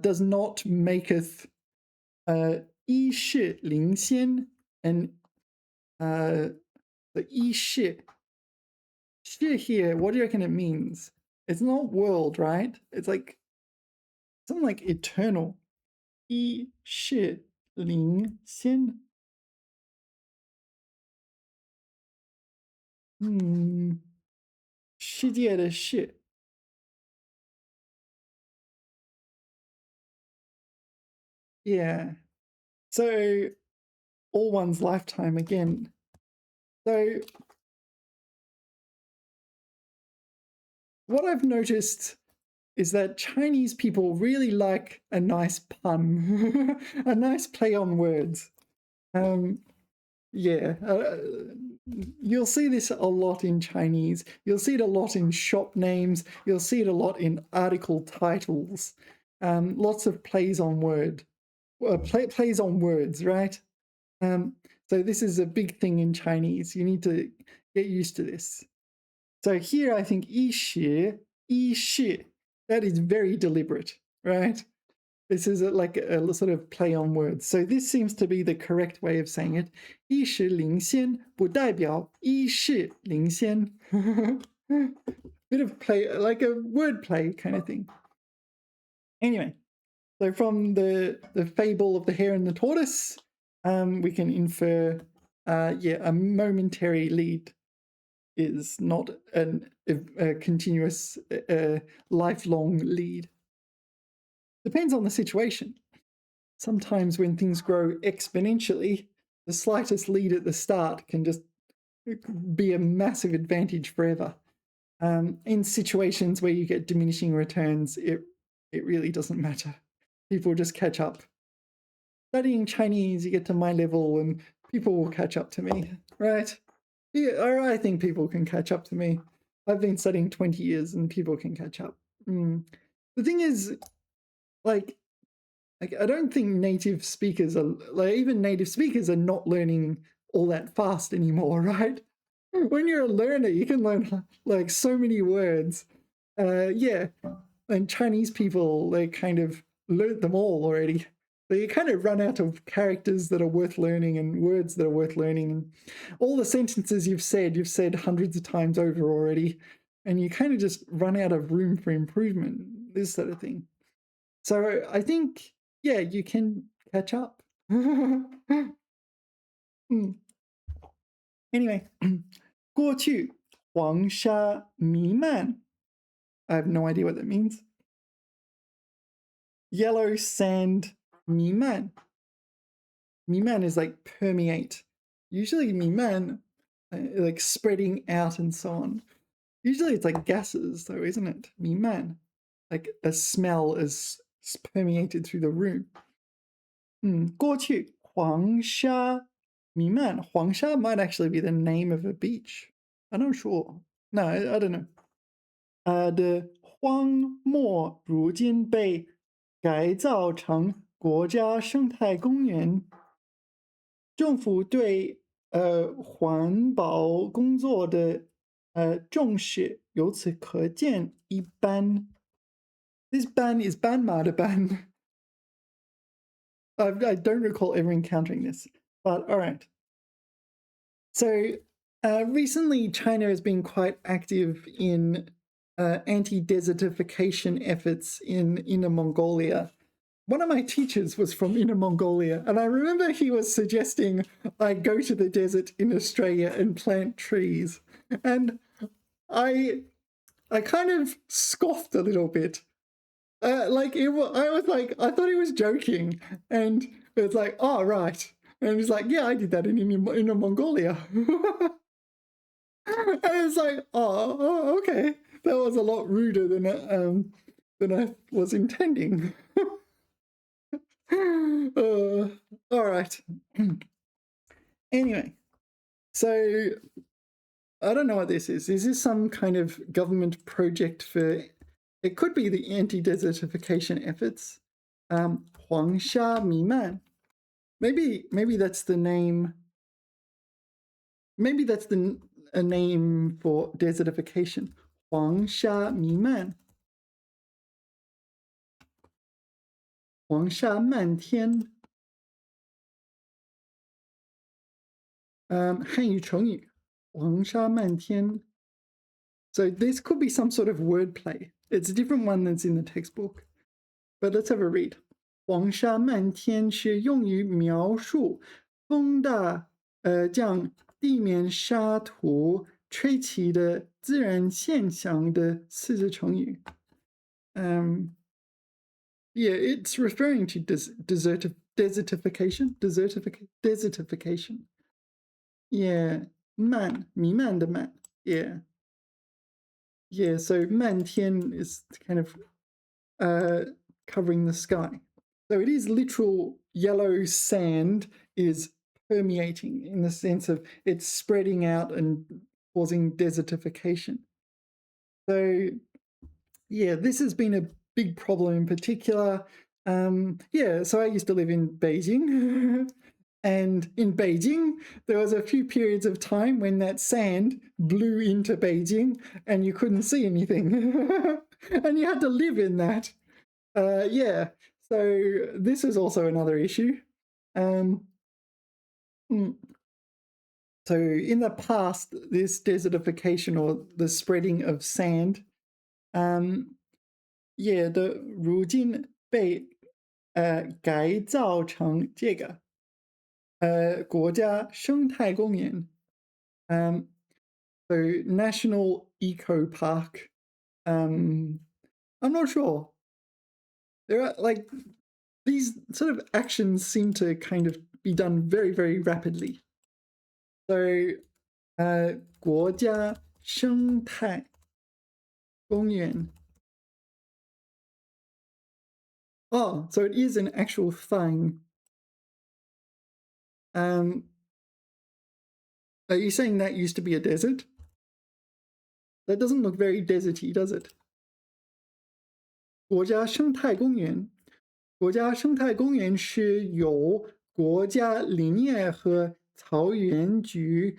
does not maketh 一世领先 and the 一世 here, what do you reckon it means? It's not world, right? It's like something like eternal. 一世领先. Hmm. 世界的世. Yeah. So all one's lifetime again. So what I've noticed is that Chinese people really like a nice pun, a nice play on words. Yeah, you'll see this a lot in Chinese. You'll see it a lot in shop names. You'll see it a lot in article titles. Lots of plays on plays on words, right? So this is a big thing in Chinese. You need to get used to this. So here I think 一时, 一世, that is very deliberate, right? This is like a sort of play on words. So this seems to be the correct way of saying it. 一时领先不代表一世领先. Bit of play, like a word play kind of thing. Anyway, so from the fable of the hare and the tortoise, we can infer, a momentary lead is not a continuous, lifelong lead. Depends on the situation. Sometimes when things grow exponentially, the slightest lead at the start can just be a massive advantage forever. In situations where you get diminishing returns, it really doesn't matter. People just catch up. Studying Chinese, you get to my level and people will catch up to me, right? Yeah, or I think people can catch up to me. I've been studying 20 years and people can catch up. The thing is, like I don't think native speakers are, like, even native speakers are not learning all that fast anymore, right? When you're a learner, you can learn like so many words. Yeah, and Chinese people, they kind of learned them all already. So you kind of run out of characters that are worth learning and words that are worth learning. And all the sentences you've said hundreds of times over already. And you kind of just run out of room for improvement, this sort of thing. So I think, yeah, you can catch up. Anyway, 过去黄沙弥漫. I have no idea what that means. Yellow sand 弥漫. 弥漫 is like permeate. Usually 弥漫, like spreading out and so on. Usually it's like gases though, isn't it? 弥漫. Like a smell is permeated through the room. 过去黄沙弥漫. 黄沙 might actually be the name of a beach. I'm not sure. No, I don't know. The 荒漠如今被改造成国家生态公园。政府对环保工作的重视由此可见一斑。This ban is 斑马的斑。I don't recall ever encountering this, but all right. So recently, China has been quite active in anti-desertification efforts in Inner Mongolia. One of my teachers was from Inner Mongolia, and I remember he was suggesting I go to the desert in Australia and plant trees. And I kind of scoffed a little bit. I thought he was joking, and it's like, oh, right. And he's like, yeah, I did that in Inner Mongolia. And it's like, oh, okay. That was a lot ruder than I was intending. All right. Anyway, so I don't know what this is. Is this some kind of government project for? It could be the anti-desertification efforts. 黄沙弥漫. Maybe that's the name. Maybe that's a name for desertification. 黄沙弥漫.黄沙漫天。汉语成语黄沙漫天。So this could be some sort of wordplay. It's a different one that's in the textbook. But let's have a read. 黄沙漫天是用于描述风大将地面沙土吹起的自然现象的四字成语。Yeah, it's referring to desertification. Desertification. Yeah, 弥漫的漫. Yeah. Yeah, so 漫天 is kind of covering the sky. So it is literal yellow sand is permeating in the sense of it's spreading out and causing desertification. So yeah, this has been a big problem in particular. Yeah, so I used to live in Beijing. And in Beijing, there was a few periods of time when that sand blew into Beijing and you couldn't see anything. And you had to live in that. Yeah, so this is also another issue. So in the past, this desertification or the spreading of sand, yeah, 的如今被改造成这个国家生态公园。So National Eco Park. I'm not sure. There are like these sort of actions seem to kind of be done very, very rapidly. So 国家生态公园. Oh, so it is an actual thing. Are you saying that used to be a desert? That doesn't look very deserty, does it? 国家生态公园，国家生态公园是由国家林业和草原局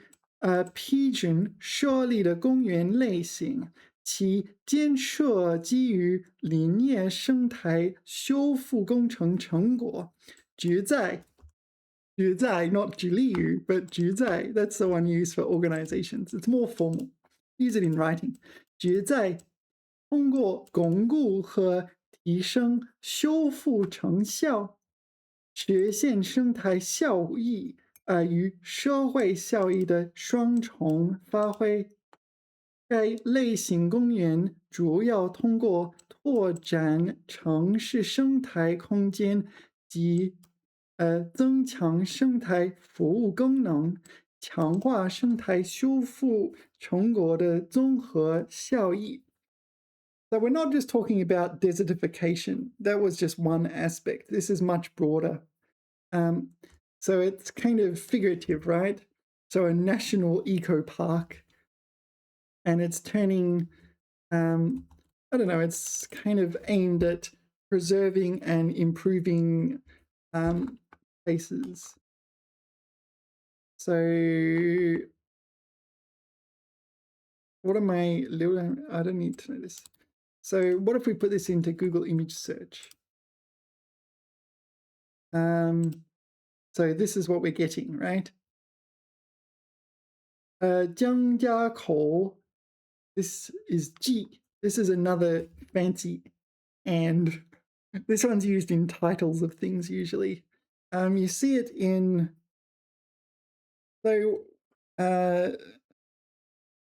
批准设立的公园类型，其建设基于林业生态修复工程成果，旨在 not 致力于 but 旨在 that's the one used for organizations. It's more formal. Use it in writing. 旨在通过巩固和提升修复成效，实现生态效益与社会效益的双重发挥。该类型公园主要通过拓展城市生态空间及增强生态服务功能，强化生态修复成果的综合效益。So we're not just talking about desertification. That was just one aspect. This is much broader. So it's kind of figurative, right? So a national eco park, and it's turning, I don't know, it's kind of aimed at preserving and improving places. So what am I don't need to know this. So what if we put this into Google image search? So this is what we're getting, right? 江家口, this is G. This is another fancy and. This one's used in titles of things usually. You see it in, so,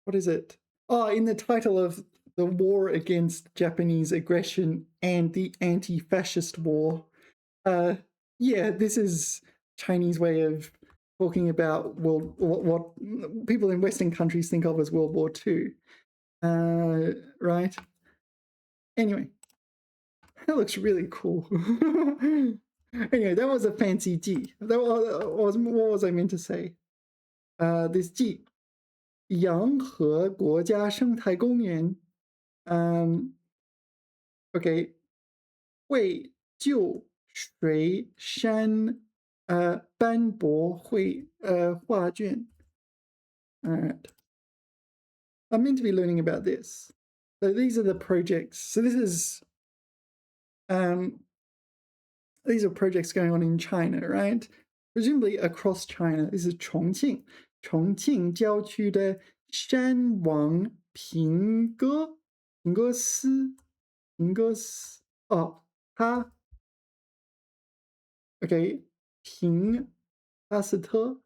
what is it? Oh, in the title of the war against Japanese aggression and the anti-fascist war. Yeah, this is Chinese way of talking about what people in Western countries think of as World War II. Right? Anyway. That looks really cool. Anyway, that was a fancy G. What was I meant to say? This G. 洋河国家生态公园. Okay. 为旧水山斑驳画卷. Alright. I'm meant to be learning about this. So these are the projects. So this is these are projects going on in China, right? Presumably across China. This is 重庆，重庆郊区的山王平歌，平歌寺，平歌寺。哦，它 OK， 平喀斯特，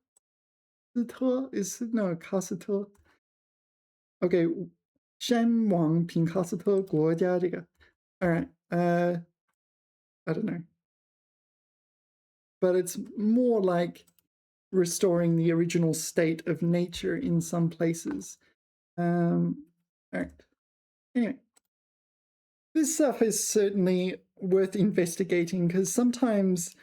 斯特 is no 喀斯特。OK， 山王平喀斯特国家这个 ，all right， I don't know, but it's more like restoring the original state of nature in some places. All right. Anyway, this stuff is certainly worth investigating because sometimes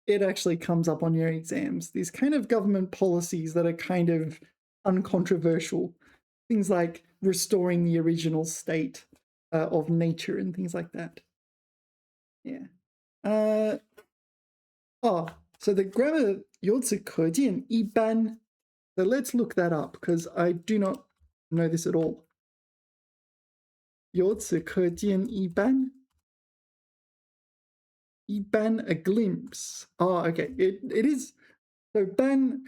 it actually comes up on your exams. These kind of government policies that are kind of uncontroversial. Things like restoring the original state of nature and things like that. Yeah. So the grammar 由此可见一般. So let's look that up because I do not know this at all. 由此可见一般. 一般 a glimpse. Oh, okay. It is. So ban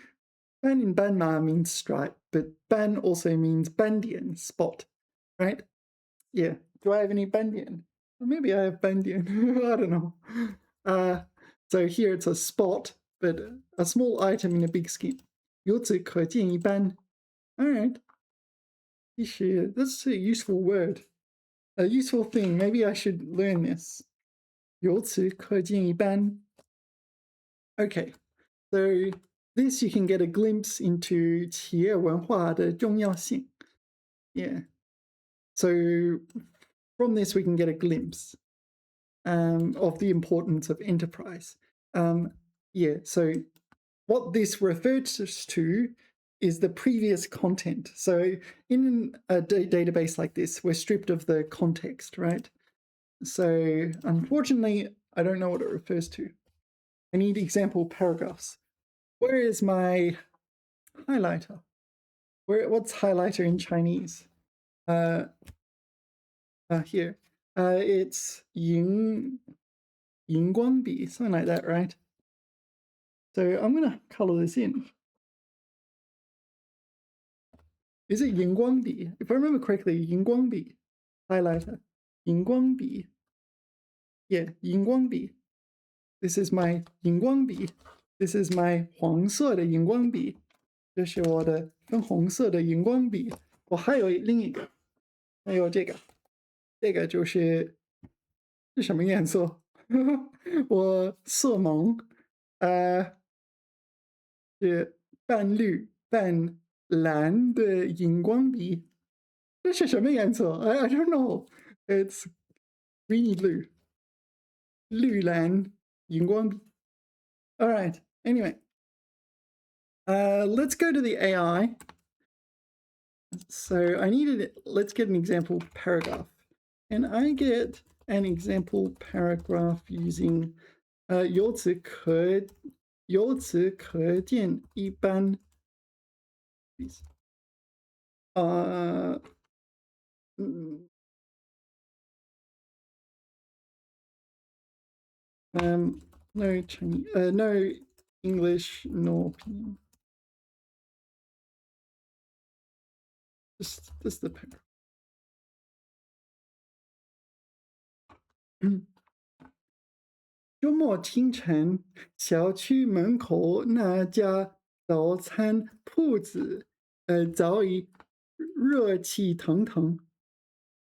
in Banma means stripe, but ban also means bandian, spot, right? Yeah. Do I have any bandian? Or maybe I have bandian. I don't know. So here it's a spot, but a small item in a big scheme. 由此可见一般. All right. That's a useful word. A useful thing. Maybe I should learn this. 由此可见一般. Okay. So this you can get a glimpse into 企业文化的重要性. Yeah. So from this we can get a glimpse of the importance of enterprise. Yeah, so what this refers to is the previous content. So in a database like this, we're stripped of the context, right? So unfortunately, I don't know what it refers to. I need example paragraphs. Where is my highlighter? What's highlighter in Chinese? Here. It's 荧光笔, something like that, right? So I'm going to color this in. Is it 荧光笔? If I remember correctly, 荧光笔 highlighter. 荧光笔. Yeah, 荧光笔. This is my 荧光笔. This is my 黄色的荧光笔. 这是我的粉红色的荧光笔. 我还有另一个. 还有这个. 这个就是什么颜色？我色盲，是半绿半蓝的荧光笔。这是什么颜色？ I don't know. It's greeny blue. 绿蓝荧光笔. All right. Anyway, let's go to the AI. So let's get an example paragraph. Can I get an example paragraph using 由此可见一般 no Chinese, no English, no opinion. Just the paragraph. 周末清晨，小区门口那家早餐铺子，早已热气腾腾。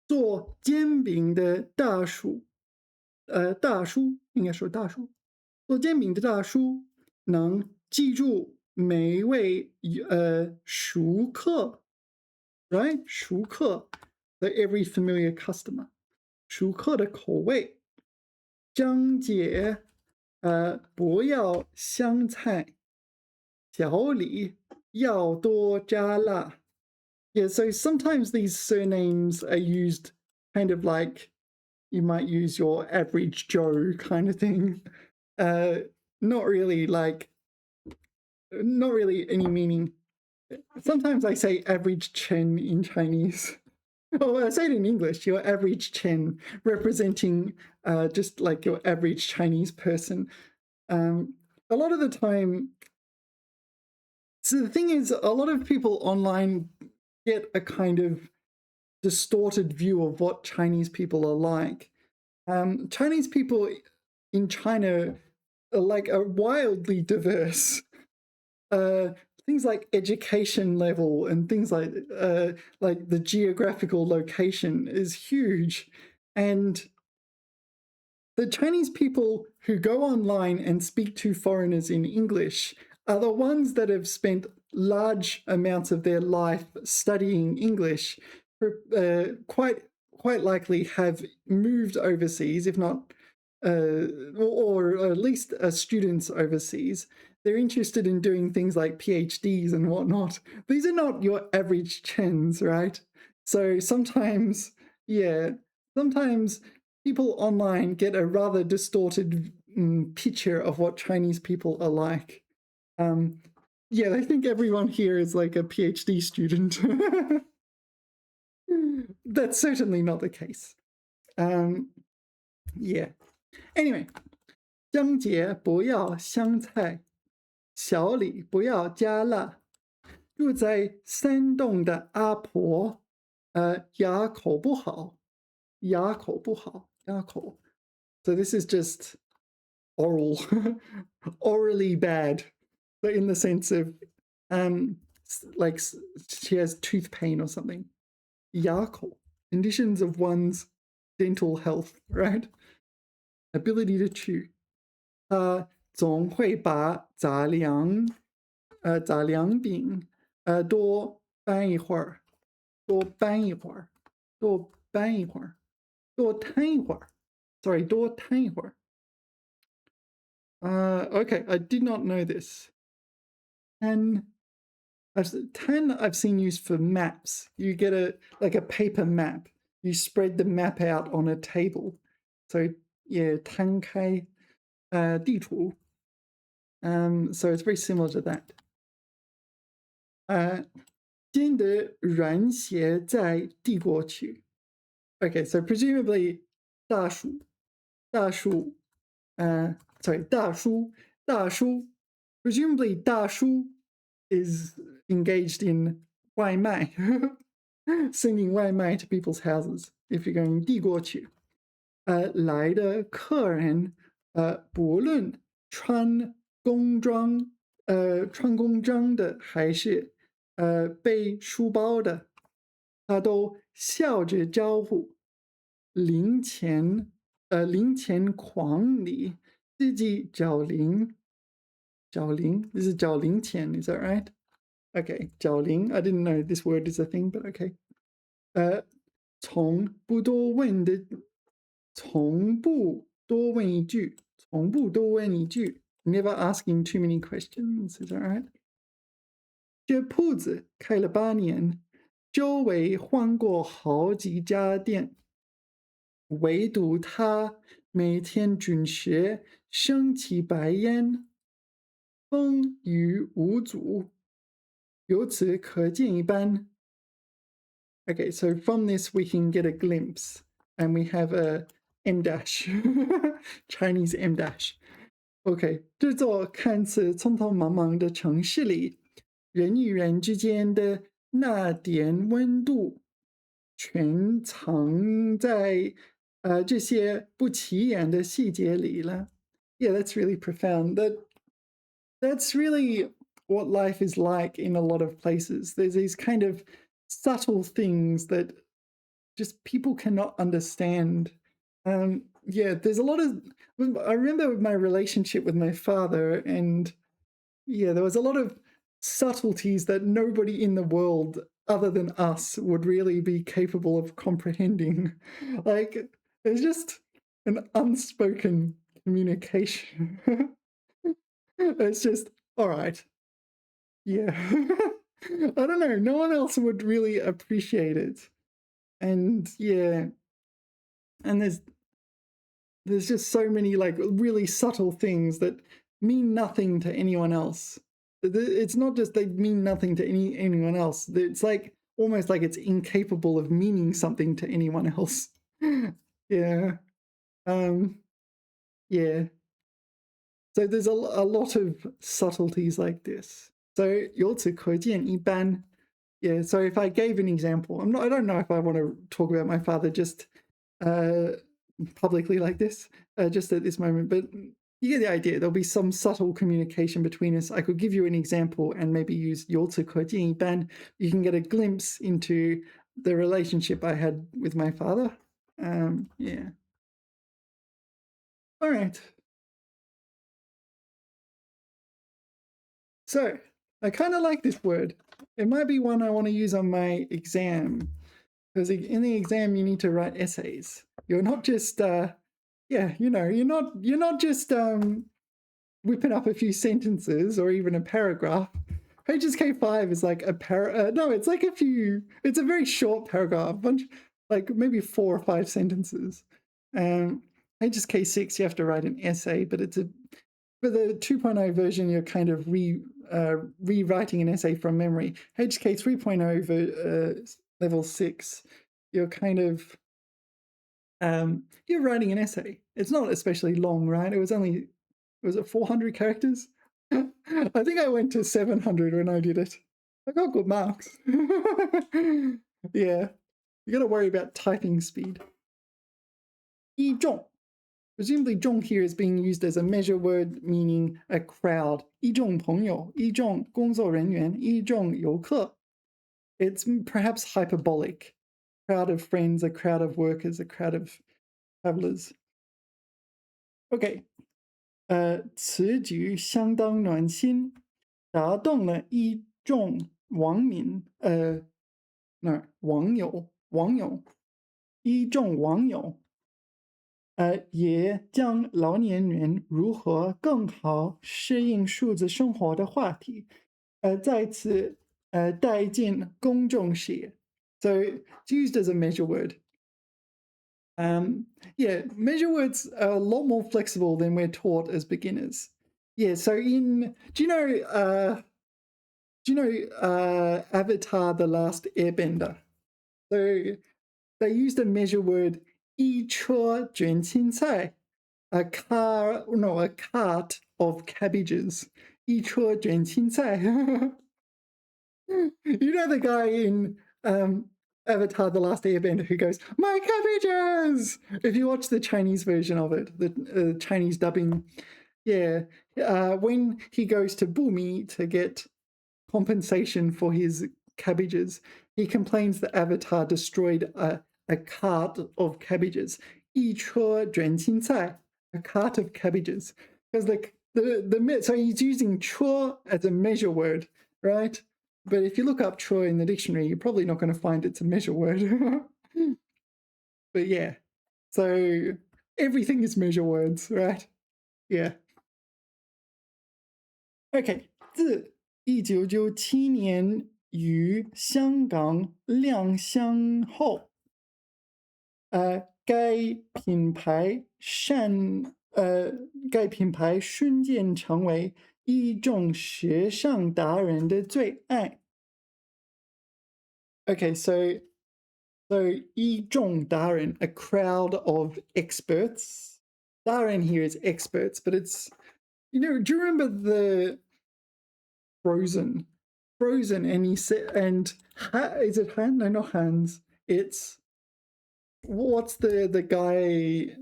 做煎饼的大叔，应该说大叔，做煎饼的大叔能记住每一位熟客 ，right？ 熟客 ，the every familiar customer， 熟客的口味。张姐，不要香菜，小李要多加辣。Yeah, so sometimes these surnames are used kind of like you might use your average Joe kind of thing. Not really any meaning. Sometimes I say average Chen in Chinese. Oh, I say it in English, your average Chen, representing just like your average Chinese person. A lot of the time, so the thing is, a lot of people online get a kind of distorted view of what Chinese people are like. Chinese people in China are wildly diverse. Things like education level and things like the geographical location is huge, and the Chinese people who go online and speak to foreigners in English are the ones that have spent large amounts of their life studying English, quite likely have moved overseas, if not, or at least are students overseas. They're interested in doing things like PhDs and whatnot. These are not your average Chens, right? So sometimes, yeah, sometimes people online get a rather distorted picture of what Chinese people are like. Yeah, they think everyone here is like a PhD student. That's certainly not the case. Yeah. Anyway, 张杰不要香菜，小李不要加辣。住在山洞的阿婆，牙口不好，牙口不好，牙口。So this is just oral, orally bad, but in the sense of like she has tooth pain or something. Yako, conditions of one's dental health, right? Ability to chew. 总会把杂粮饼多搬一会儿，多搬一会儿，多搬一会儿，多摊一会儿。Sorry, 多摊一会儿。Okay, I did not know this. Tan I've seen used for maps. You get a paper map. You spread the map out on a table. So yeah, 摊开地图. So it's very similar to that. 煎的软鞋再递过去. Okay, so presumably 大叔 大叔 presumably 大叔 is engaged in 外卖 sending 外卖 to people's houses if you're going 递过去。来的客人不论穿工装的还是背书包的，他都笑着招呼。零钱筐里自己找零 this is 找零钱 is that right? Okay, 找零 I didn't know this word is a thing, but okay. 从不多问一句 never asking too many questions, is that right? 这铺子开了8年，周围换过好几家店，唯独他每天准时升起白烟，风雨无阻，由此可见一斑。Okay, so from this we can get a glimpse, and we have a M dash, Chinese M dash. Okay, 这座看似匆匆忙忙的城市里，人与人之间的那点温度，全藏在这些不起眼的细节里了。Yeah, that's really profound. That's really what life is like in a lot of places. There's these kind of subtle things that just people cannot understand. Yeah, there's a lot of. I remember my relationship with my father, and yeah, there was a lot of subtleties that nobody in the world other than us would really be capable of comprehending. Like, there's just an unspoken communication. It's just, all right. Yeah. I don't know. No one else would really appreciate it. And yeah. And there's just so many like really subtle things that mean nothing to anyone else. It's not just they mean nothing to anyone else. It's like almost like it's incapable of meaning something to anyone else. Yeah. Yeah. So there's a lot of subtleties like this. So 由此可见一般 yeah, so if I gave an example, I don't know if I want to talk about my father just uh, publicly like this, just at this moment, but you get the idea. There'll be some subtle communication between us. I could give you an example and maybe use 由此可见一般. You can get a glimpse into the relationship I had with my father. Yeah. All right. So I kind of like this word. It might be one I want to use on my exam, because in the exam you need to write essays. You're not just yeah, you're not just whipping up a few sentences or even a paragraph. HSK5 is like a no, it's like it's a very short paragraph, bunch like maybe 4 or 5 sentences. HSK6 you have to write an essay, but for the 2.0 version you're kind of rewriting an essay from memory. HK 3.0 level 6, you're kind of you're writing an essay. It's not especially long, right? Was it 400 characters? I think I went to 700 when I did it. I got good marks. Yeah, you got to worry about typing speed. 一众 presumably 众 here is being used as a measure word meaning a crowd. 一众朋友, 一众工作人员, 一众游客. It's perhaps hyperbolic. Crowd of friends, a crowd of workers, a crowd of travelers. Okay. 此举相当暖心，打动了一众网民，网友，一众网友，也将老年人如何更好适应数字生活的话题，再次带进公众视野。So it's used as a measure word. Yeah, measure words are a lot more flexible than we're taught as beginners. Yeah, so do you know Avatar: The Last Airbender? So they used a measure word 一车卷青菜, a cart of cabbages. 一车卷青菜. You know the guy in Avatar: The Last Airbender who goes, "My cabbages!" If you watch the Chinese version of it, the Chinese dubbing, yeah, when he goes to Bumi to get compensation for his cabbages, he complains that Avatar destroyed a cart of cabbages. 一车卷青菜, a cart of cabbages. Because so he's using 车 as a measure word, right? But if you look up 车 in the dictionary, you're probably not going to find it's a measure word. But yeah, so everything is measure words, right? Yeah. Okay. 自1997年于香港亮相后，该品牌瞬间成为一众时尚达人的最爱。Okay, so 一众达人, a crowd of experts. 达人 here is experts, but it's, do you remember the Frozen, and he said, is it Han? No, not Hans. It's what's the guy?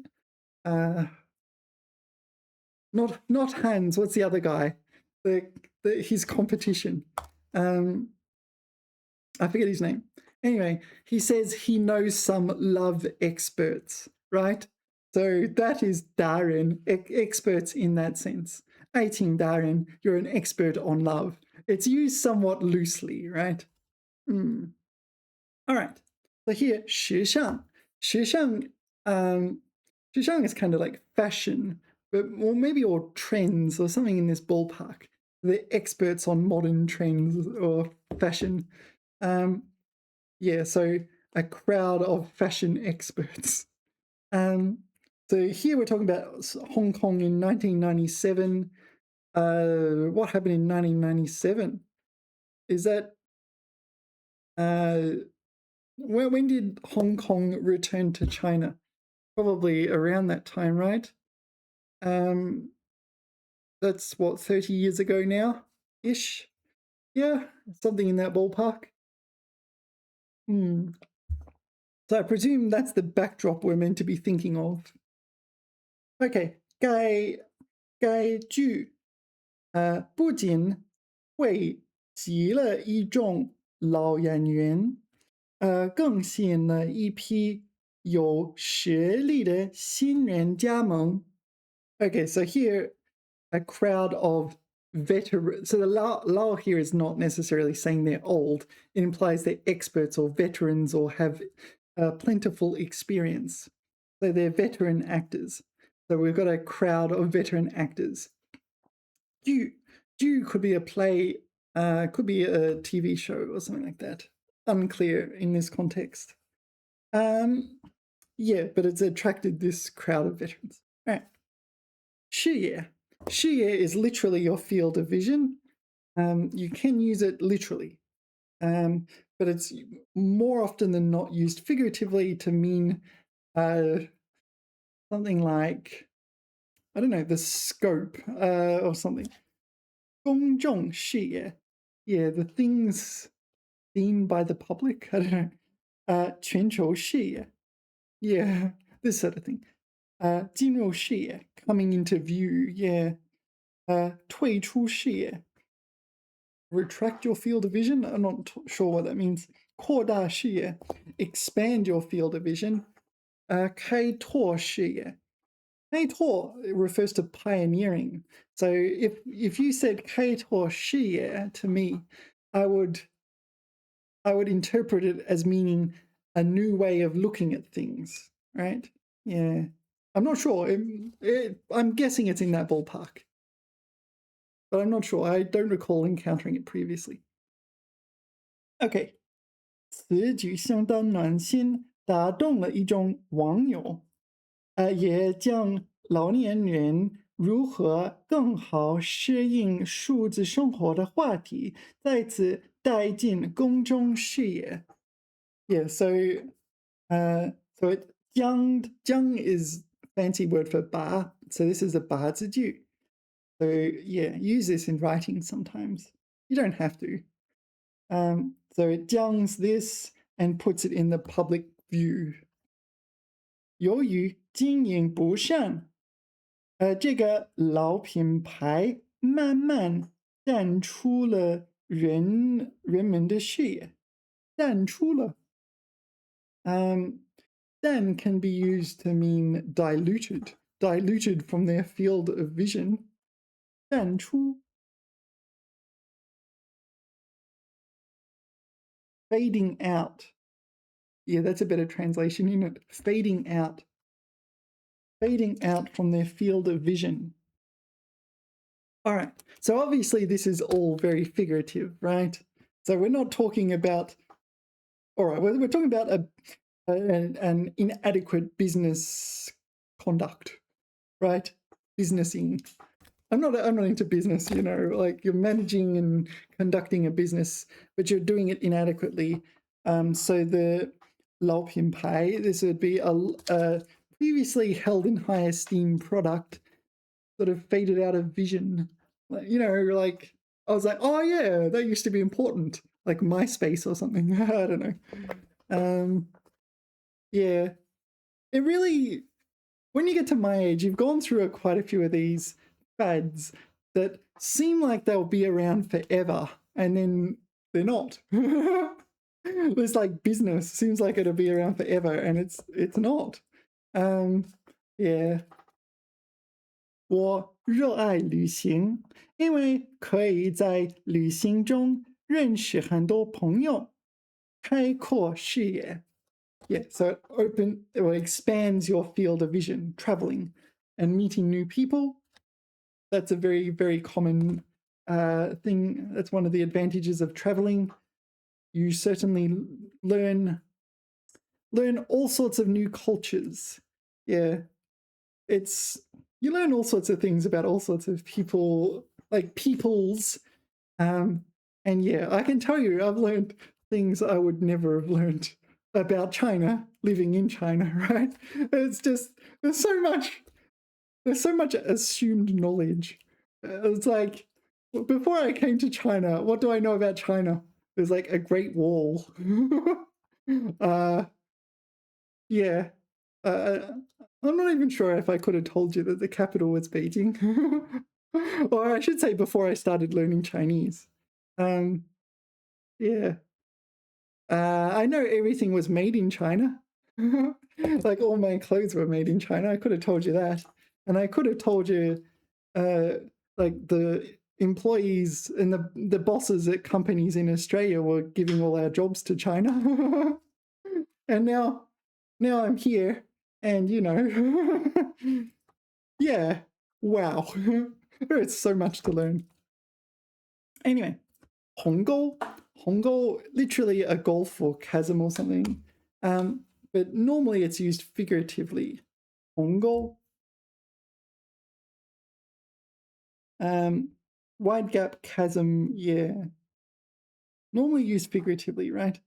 Not Hans. What's the other guy? His competition. I forget his name. Anyway, he says he knows some love experts, right? So that is Darren, experts in that sense. 爱情达人, you're an expert on love. It's used somewhat loosely, right? All right. So here, 时尚. 时尚is kind of like fashion, or maybe trends or something in this ballpark. The experts on modern trends or fashion. Yeah, so a crowd of fashion experts. So here we're talking about Hong Kong in 1997. What happened in 1997? Is that when did Hong Kong return to China? probably around that time, right? That's what, 30 years ago now-ish? Yeah, something in that ballpark. So I presume that's the backdrop we're meant to be thinking of. Okay, 该剧不仅汇集了一众老演员，更吸引了一批有实力的新人加盟。Okay, so here a crowd of veterans. So the lao here is not necessarily saying they're old. It implies they're experts or veterans or have plentiful experience. So they're veteran actors. So we've got a crowd of veteran actors. Ju could be a play, could be a TV show or something like that. Unclear in this context. Yeah, but it's attracted this crowd of veterans. All right. 视野. 视野 is literally your field of vision. You can use it literally, but it's more often than not used figuratively to mean something like, I don't know, the scope or something. 公众视野. Yeah, the things seen by the public. I don't know. 全球视野. Yeah, this sort of thing. 进入视野, coming into view. Yeah. 退出视野. Retract your field of vision. I'm not sure what that means. 扩大视野, expand your field of vision. 开拓视野. 开拓 refers to pioneering. So if you said 开拓视野 to me, I would interpret it as meaning a new way of looking at things, right? Yeah. I'm not sure. I'm guessing it's in that ballpark. But I'm not sure. I don't recall encountering it previously. Okay. 此举相当暖心，打动了一众网友，也将老年人如何更好适应数字生活的话题再次带进公众视野。Yeah, so江 is fancy word for 把, so this is a 把字句. So yeah, use this in writing sometimes. You don't have to. So it jiangs this and puts it in the public view. 由于经营不善，这个老品牌慢慢淡出了人们的视野。淡出了。淡 can be used to mean diluted from their field of vision. 淡出。Fading out. Yeah, that's a better translation, isn't it? Fading out. Fading out from their field of vision. All right, so obviously this is all very figurative, right? So we're not talking about, all right, we're talking about an inadequate business conduct, right? Businessing. I'm not into business, you know, like you're managing and conducting a business, but you're doing it inadequately. So the 老品牌, this would be a previously held in high esteem product sort of faded out of vision. You know, like I was like, oh yeah, that used to be important, like MySpace or something. I don't know. Yeah, it really, when you get to my age, you've gone through quite a few of these fads that seem like they'll be around forever, and then they're not. It's like business seems like it'll be around forever, and it's not. Yeah. 我热爱旅行，因为可以在旅行中认识很多朋友，开阔视野。Yeah, so it expands your field of vision, traveling and meeting new people. That's a very, very common thing. That's one of the advantages of traveling. You certainly learn all sorts of new cultures. Yeah, you learn all sorts of things about all sorts of people, like peoples. And yeah, I can tell you, I've learned things I would never have learned about China living in China, right? It's just there's so much assumed knowledge. It's like before I came to China, what do I know about China? There's like a Great Wall. Yeah. I'm not even sure if I could have told you that the capital was Beijing. Or I should say before I started learning Chinese. Yeah. I know everything was made in China. Like all my clothes were made in China. I could have told you that. And I could have told you like the employees and the bosses at companies in Australia were giving all our jobs to China. And now I'm here and yeah, wow. There's so much to learn. Anyway, Hongo, literally a gulf or chasm or something. But normally it's used figuratively. Hongo. Wide gap, chasm, yeah. Normally used figuratively, right?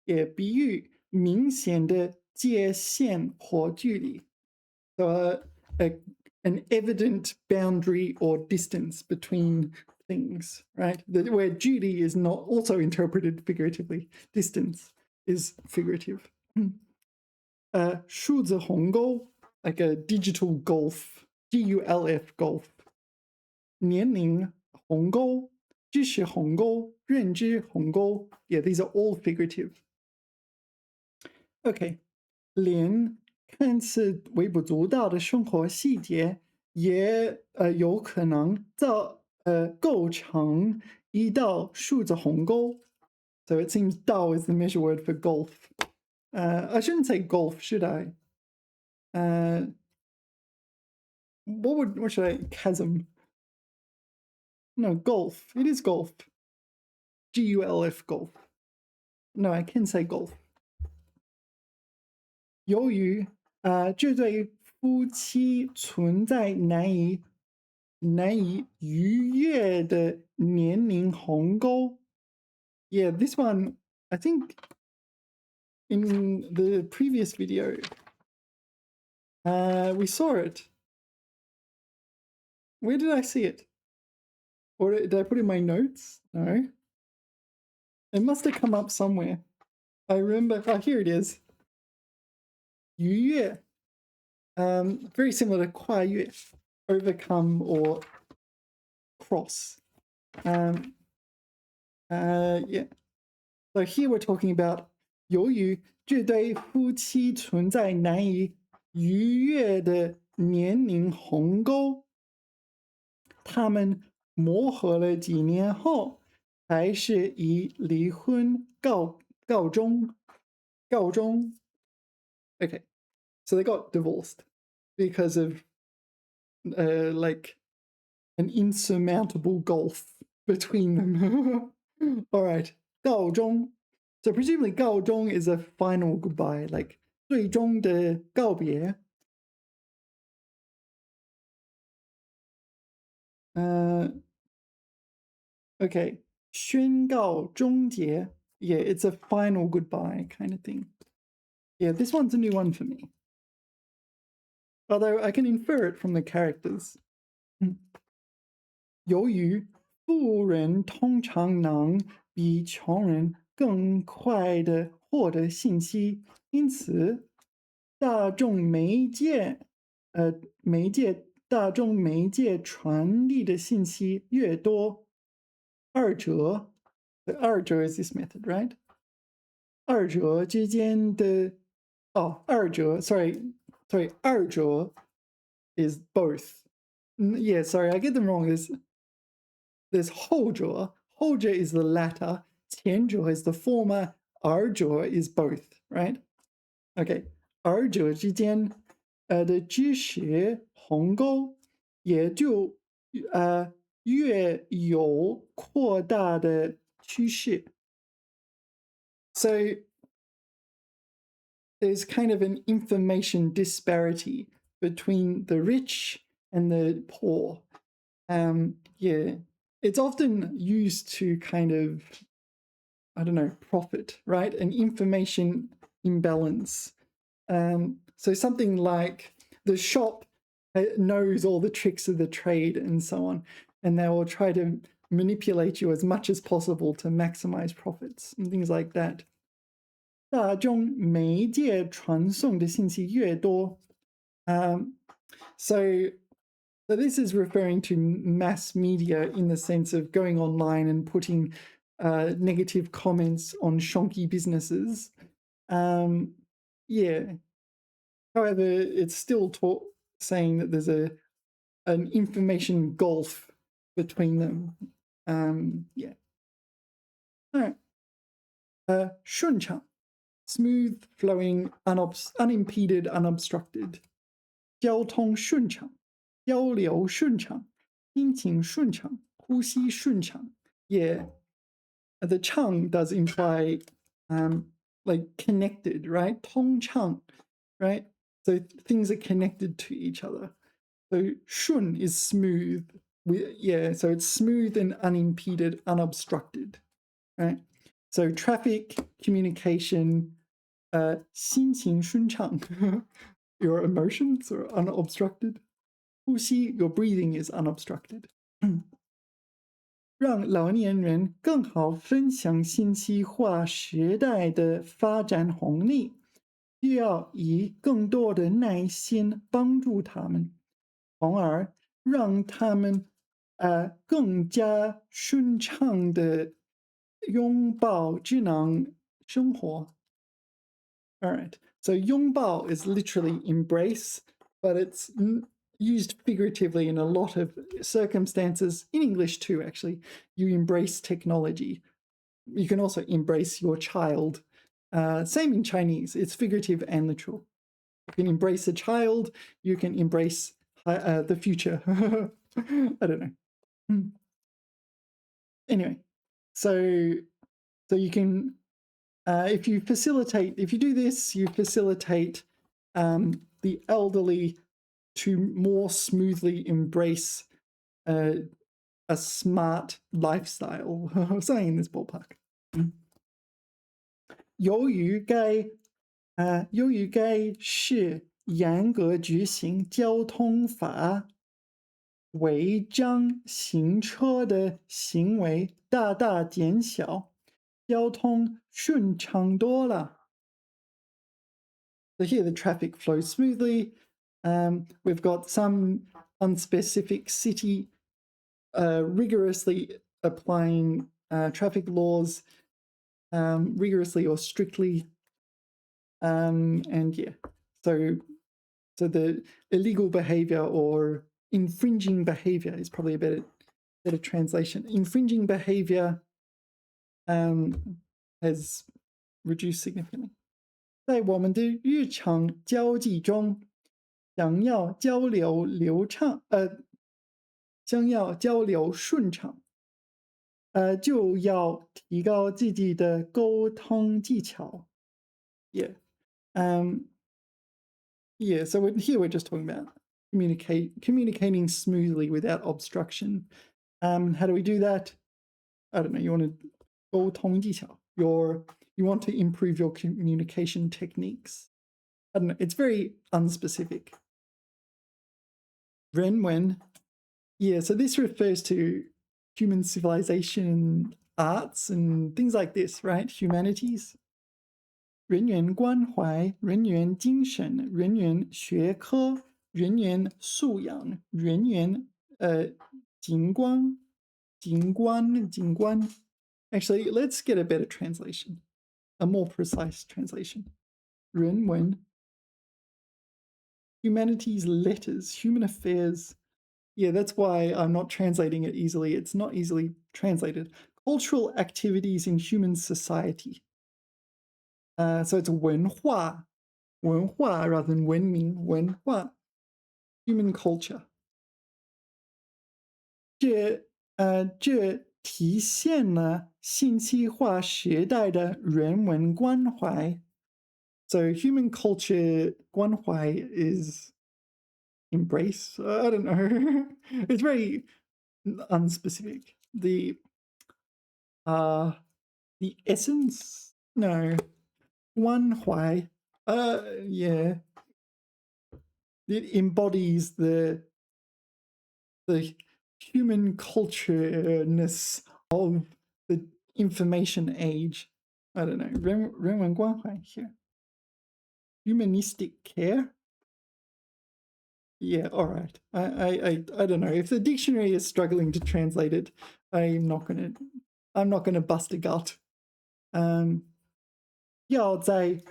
Yeah, 比喻明显的界限或距离. So an evident boundary or distance between things, right? Where duty is not also interpreted figuratively. Distance is figurative. 数字鸿沟, like a digital gulf, GULF gulf. 年龄鸿沟, 知识鸿沟, 认知鸿沟. Yeah, these are all figurative. Okay. 连看似微不足道的生活细节也有可能构成一道数字鸿沟. So it seems Dao is the measure word for gulf. I shouldn't say gulf, should I? What should I? Chasm. No, gulf. It is gulf. GULF gulf. No, I can say gulf. 由于这对夫妻存在难以逾越的年龄鸿沟. Yeah, this one, I think in the previous video, we saw it. Where did I see it? Or did I put it in my notes? No. It must have come up somewhere. I remember, oh, here it is. 逾越. Very similar to 跨越, overcome or cross. Yeah. So here we're talking about 由于这对夫妻存在难以逾越的年龄鸿沟，他们磨合了几年后，还是以离婚告终。Okay, so they got divorced because of like an insurmountable gulf between them. All right, 告终. So presumably 告终 is a final goodbye, like 最终的告别. Okay, 宣告终结. Yeah, it's a final goodbye kind of thing. Yeah, this one's a new one for me. Although I can infer it from the characters. 由于富人通常能比穷人更快地获得信息，因此大众媒介传递的信息越多，二者 is this method, right? 二者之间的二者 sorry, 二者 is both. Yeah, sorry, I get them wrong. There's 后者 is the latter, 前者 is the former, 二者 is both, right? Okay, 二者之间的知识鸿沟也就越有扩大的趋势. So there's kind of an information disparity between the rich and the poor. Yeah, it's often used to kind of, I don't know, profit, right? And information imbalance. So something like the shop knows all the tricks of the trade and so on, and they will try to manipulate you as much as possible to maximize profits and things like that. 大众媒介传送的信息越多, so this is referring to mass media in the sense of going online and putting negative comments on shonky businesses. Yeah. However, it's still saying that there's an information gulf between them. Yeah. All right. 顺畅, smooth, flowing, unimpeded, unobstructed. 交通顺畅, 交流顺畅, 心情顺畅, 呼吸顺畅. Yeah. The chang does imply like connected, right? 通畅, right? So things are connected to each other. So 顺 is smooth. Yeah, so it's smooth and unimpeded, unobstructed, right? So traffic, communication, 心情顺畅, your emotions are unobstructed. 呼吸, your breathing is unobstructed. 让老年人更好分享信息化时代的发展红利，需要以更多的耐心帮助他们，从而让他们更加顺畅的拥抱智能生活。All right, so 拥抱 is literally embrace, but it's used figuratively in a lot of circumstances, in English too, actually. You embrace technology. You can also embrace your child. Same in Chinese, it's figurative and literal. You can embrace a child, you can embrace the future. I don't know. Anyway, so you can, if you do this, you facilitate the elderly to more smoothly embrace a smart lifestyle. Something in this ballpark. 由于该市严格执行交通法，违章行车的行为大大减小，交通顺畅多了。So here the traffic flows smoothly. We've got some unspecific city rigorously applying traffic laws, rigorously or strictly. And yeah, so the illegal behavior or infringing behavior is probably a better translation. Infringing behavior has reduced significantly. 在我们的日常交际中，想要交流顺畅，就要提高自己的沟通技巧。Yeah. Yeah, so here we're just talking about communicating smoothly without obstruction. How do we do that? I don't know, you want to 沟通技巧. You want to improve your communication techniques. I don't know, it's very unspecific. 人文, yeah, so this refers to human civilization, arts, and things like this, right? Humanities. 人员关怀, 人员精神, 人员学科, 人员素养, 人员景观. Actually, let's get a better translation, a more precise translation. 人文, humanities, letters, human affairs. Yeah, that's why I'm not translating it easily. It's not easily translated. Cultural activities in human society. So it's 文化 rather than 文明, 文化, human culture. 这体现了信息化时代的人文关怀. So human culture 关怀 is embrace. I don't know. It's very unspecific. The essence? No. 关怀. Yeah, it embodies the human cultureness of the information age. I don't know. 人文关怀 here. Humanistic care. Yeah, all right. I don't know. If the dictionary is struggling to translate it, I'm not gonna bust a gut. 要在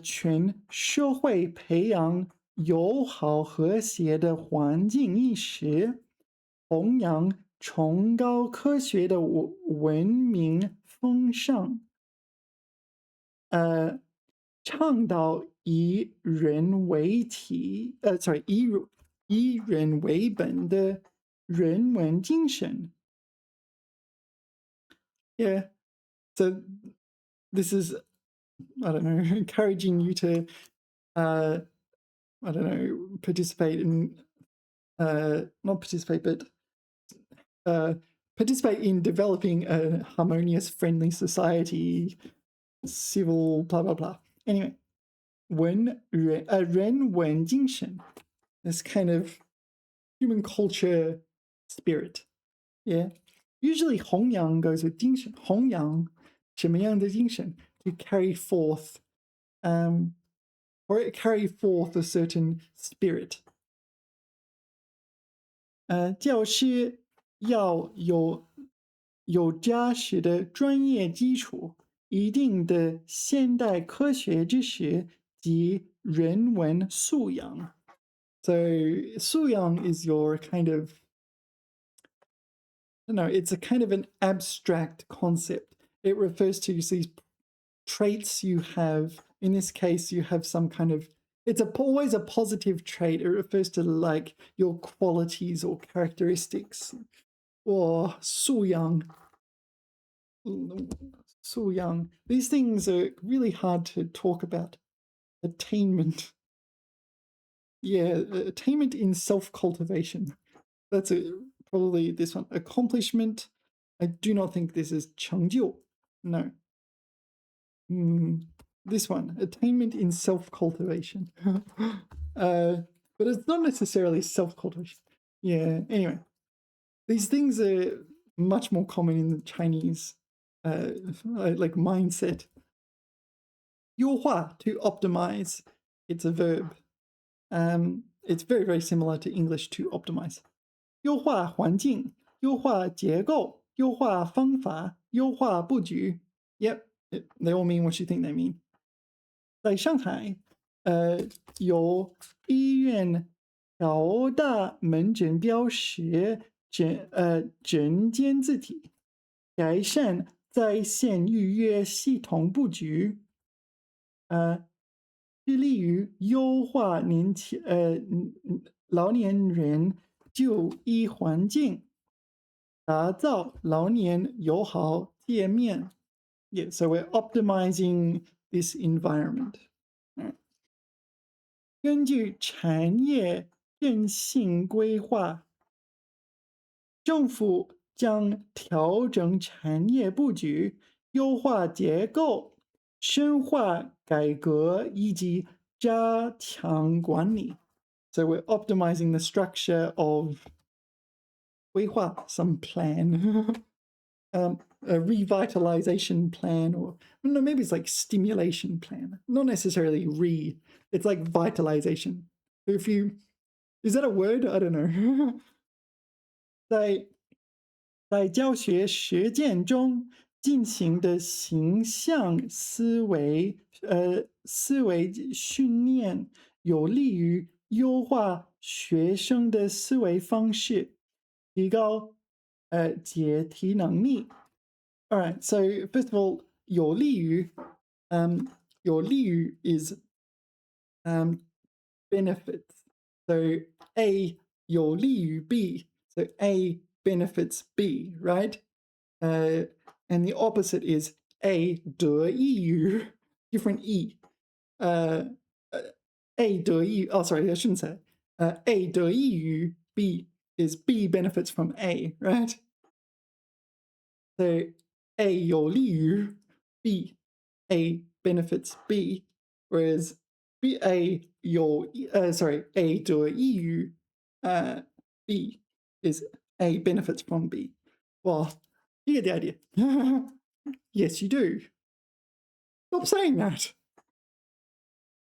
全社会培养友好和谐的环境意识，弘扬崇高科学的文明风尚，倡导以人为体，sorry，以人为本的人文精神。Yeah, so this is, I don't know, encouraging you to, I don't know, participate in, not participate, but participate in developing a harmonious, friendly society, civil, blah, blah, blah. Anyway, 人文精神, this kind of human culture spirit. Yeah. Usually 弘扬 goes with 精神. 弘扬什么样的精神? To carry forth, or carry forth a certain spirit. 教师要有扎实的专业基础，一定的现代科学知识及人文素养。So 素养 is your kind of, I don't know, it's a kind of an abstract concept. It refers to these traits you have. In this case, you have some kind of, it's always a positive trait. It refers to like your qualities or characteristics. Or 素养. These things are really hard to talk about. Attainment. Yeah, attainment in self-cultivation. That's probably this one. Accomplishment. I do not think this is 成就. No. This one. Attainment in self-cultivation. But it's not necessarily self-cultivation. Yeah, anyway. These things are much more common in the Chinese, like mindset. 优化, to optimize. It's a verb. It's very, very similar to English, to optimize. 优化环境, 优化结构, 优化方法, 优化布局. Yep, they all mean what you think they mean. 在上海，有医院调大门诊标识诊间字体，改善在线预约系统布局，致力于优化老年人就医环境，打造老年友好界面。Yeah, so we're optimizing this environment. 根据产业振兴规划，政府将调整产业布局，优化结构，深化改革以及加强管理。So we're optimizing the structure of 规划 some plan. A revitalization plan, or no, maybe it's like stimulation plan. Not necessarily it's like vitalization. If you, is that a word? I don't know. 在教学实践中进行的形象思维训练，有利于优化学生的思维方式，提高解题能力。All right, so first of all, 有利于is benefits. So A 有利于 B. So A benefits B, right? And the opposite is A 得益于 different E. A 得益, oh sorry, I shouldn't say. A 得益于 B is B benefits from A, right? So A 有利于 B, A benefits B, whereas A 有A 的益于B is A benefits from B. Well, you get the idea. Yes, you do. Stop saying that.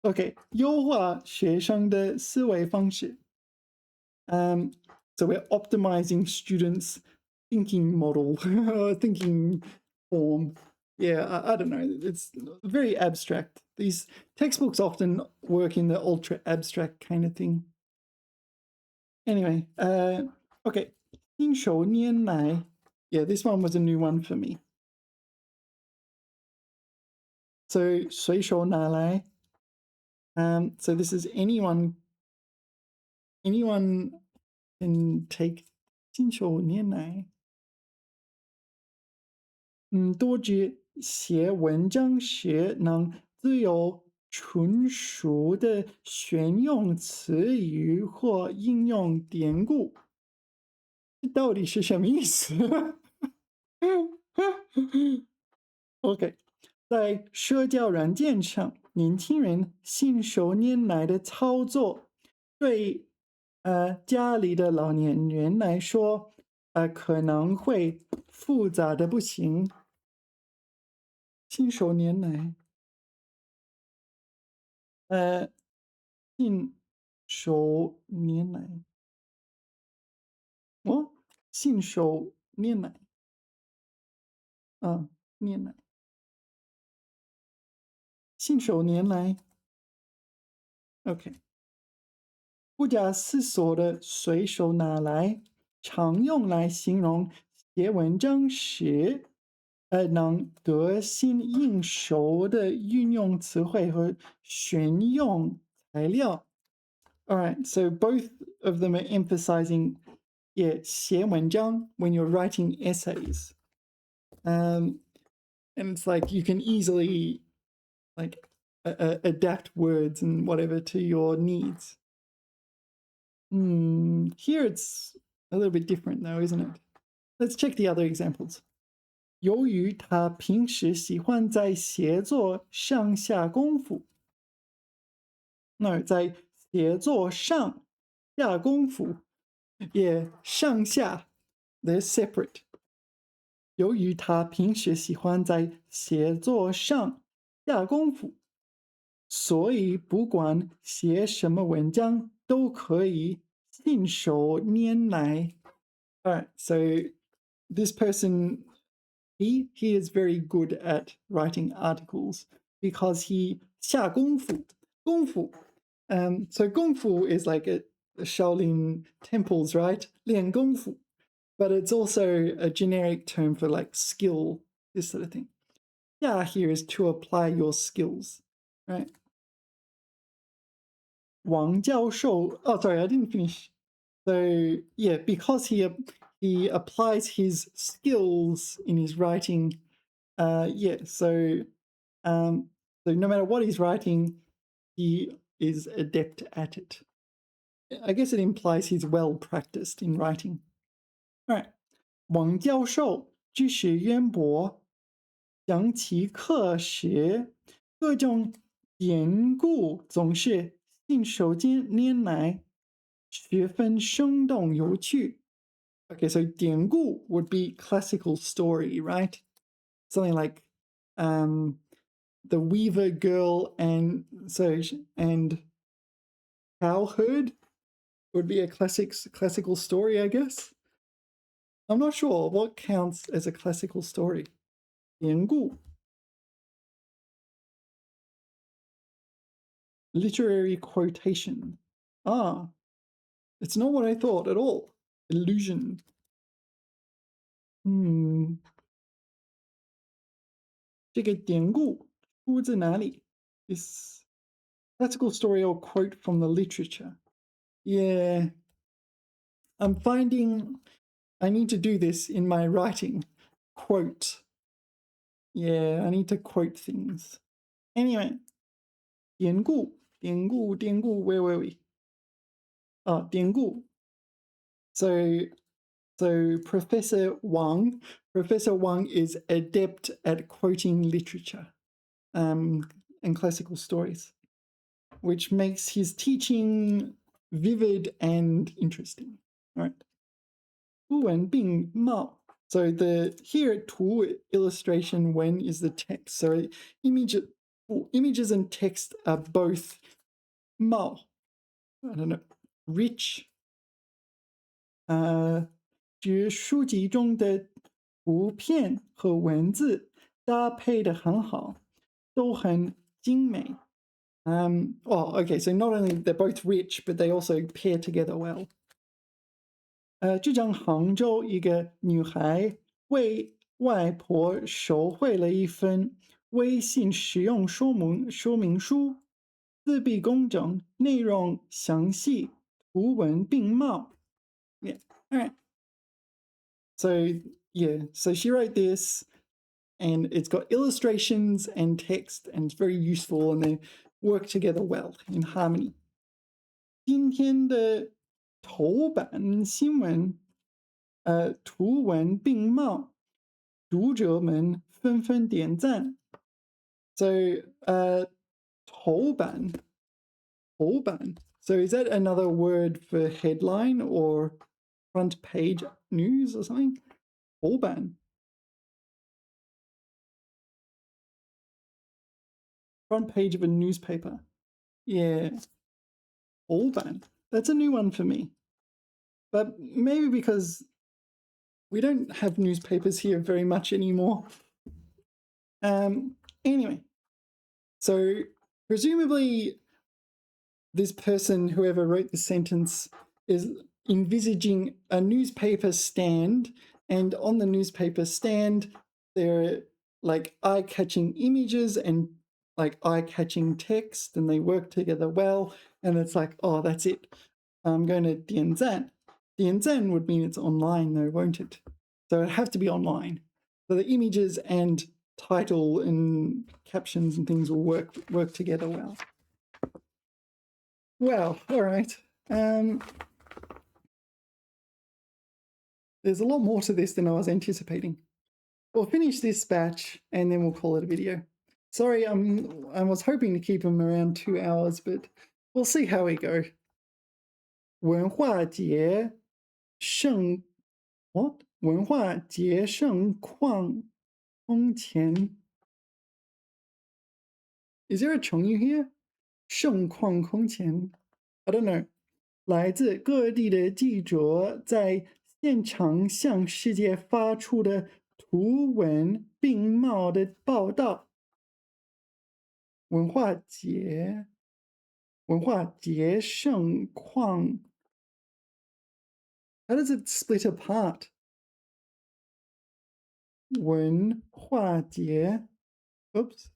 Okay, 优化学生的思维方式. So we're optimizing students' thinking model, thinking form. Yeah, I don't know. It's very abstract. These textbooks often work in the ultra abstract kind of thing. Anyway, okay. 信手拈来. Yeah, this one was a new one for me. So 随手拿来. So this is anyone can take 信手拈来. 多指写文章时能自由纯熟的选用词语或应用典故。这到底是什么意思？OK， 在社交软件上，年轻人信手拈来的操作，对家里的老年人来说，可能会复杂的不行。信手拈来，信手拈来，信手拈来，拈来，信手拈来 ，OK， 不假思索的随手拿来，常用来形容写文章时，能得心应手的运用词汇和选用材料。All right, so both of them are emphasizing,写文章 when you're writing essays. And it's like you can easily like adapt words and whatever to your needs. Here it's a little bit different though, isn't it? Let's check the other examples. 由于他平时喜欢在写作上下功夫，那在写作上下功夫，也上下 they're separate. 由于他平时喜欢在写作上下功夫，所以不管写什么文章都可以信手拈来。All right, so this person, he is very good at writing articles because he 下功夫. So 功夫 is like a Shaolin temples, right? 练功夫. But it's also a generic term for like skill, this sort of thing. Yeah, here is to apply your skills, right? Wang Jiao oh, sorry, I didn't finish. So yeah, because he applies his skills in his writing, so no matter what he's writing, he is adept at it. I guess it implies he's well practiced in writing. All right. 王教授知识渊博，讲其课时，各种典故总是信手拈来，十分生动有趣。Okay, so 典故 would be classical story, right? Something like the Weaver Girl and Cowherd would be a classical story, I guess. I'm not sure what counts as a classical story. 典故 literary quotation. It's not what I thought at all. Illusion. 这个典故出自哪里? This classical story or quote from the literature. Yeah. I'm finding I need to do this in my writing. Quote. Yeah, I need to quote things. Anyway. 典故, where were we? 典故. So Professor Wang is adept at quoting literature. and classical stories, which makes his teaching vivid and interesting. All right. 图文并茂. So here图 illustration, when is the text. So images and text are both 茂. I don't know, rich. 指书籍中的图片和文字搭配得很好，都很精美。Okay, so not only they're both rich, but they also pair together well. 就讲杭州一个女孩为外婆手绘了一份微信使用说明书，字笔工整，内容详细，图文并茂。Yeah, all right. So she wrote this, and it's got illustrations and text, and it's very useful, and they work together well in harmony. 今天的头版新闻，图文并茂，读者们纷纷点赞。So, 头版. So is that another word for headline or front page news or something? 头版. Front page of a newspaper. Yeah. 头版. That's a new one for me. But maybe because we don't have newspapers here very much anymore. Anyway, so presumably this person, whoever wrote the sentence, is envisaging a newspaper stand, and on the newspaper stand there are like eye-catching images and like eye-catching text, and they work together well, and it's like, oh, that's it. I'm going to 点赞. 点赞 would mean it's online though, won't it? So it'd have to be online. So the images and title and captions and things will work together well. Well, all right. There's a lot more to this than I was anticipating. We'll finish this batch and then we'll call it a video. Sorry, I was hoping to keep them around 2 hours, but we'll see how we go. 文化节盛 what? 文化节盛况空前. Is there a 成语 here? 盛况空前. I don't know. 来自各地的记者在现场向世界发出的图文并茂的报道。文化节盛况. How does it split apart? 文化节 Oops.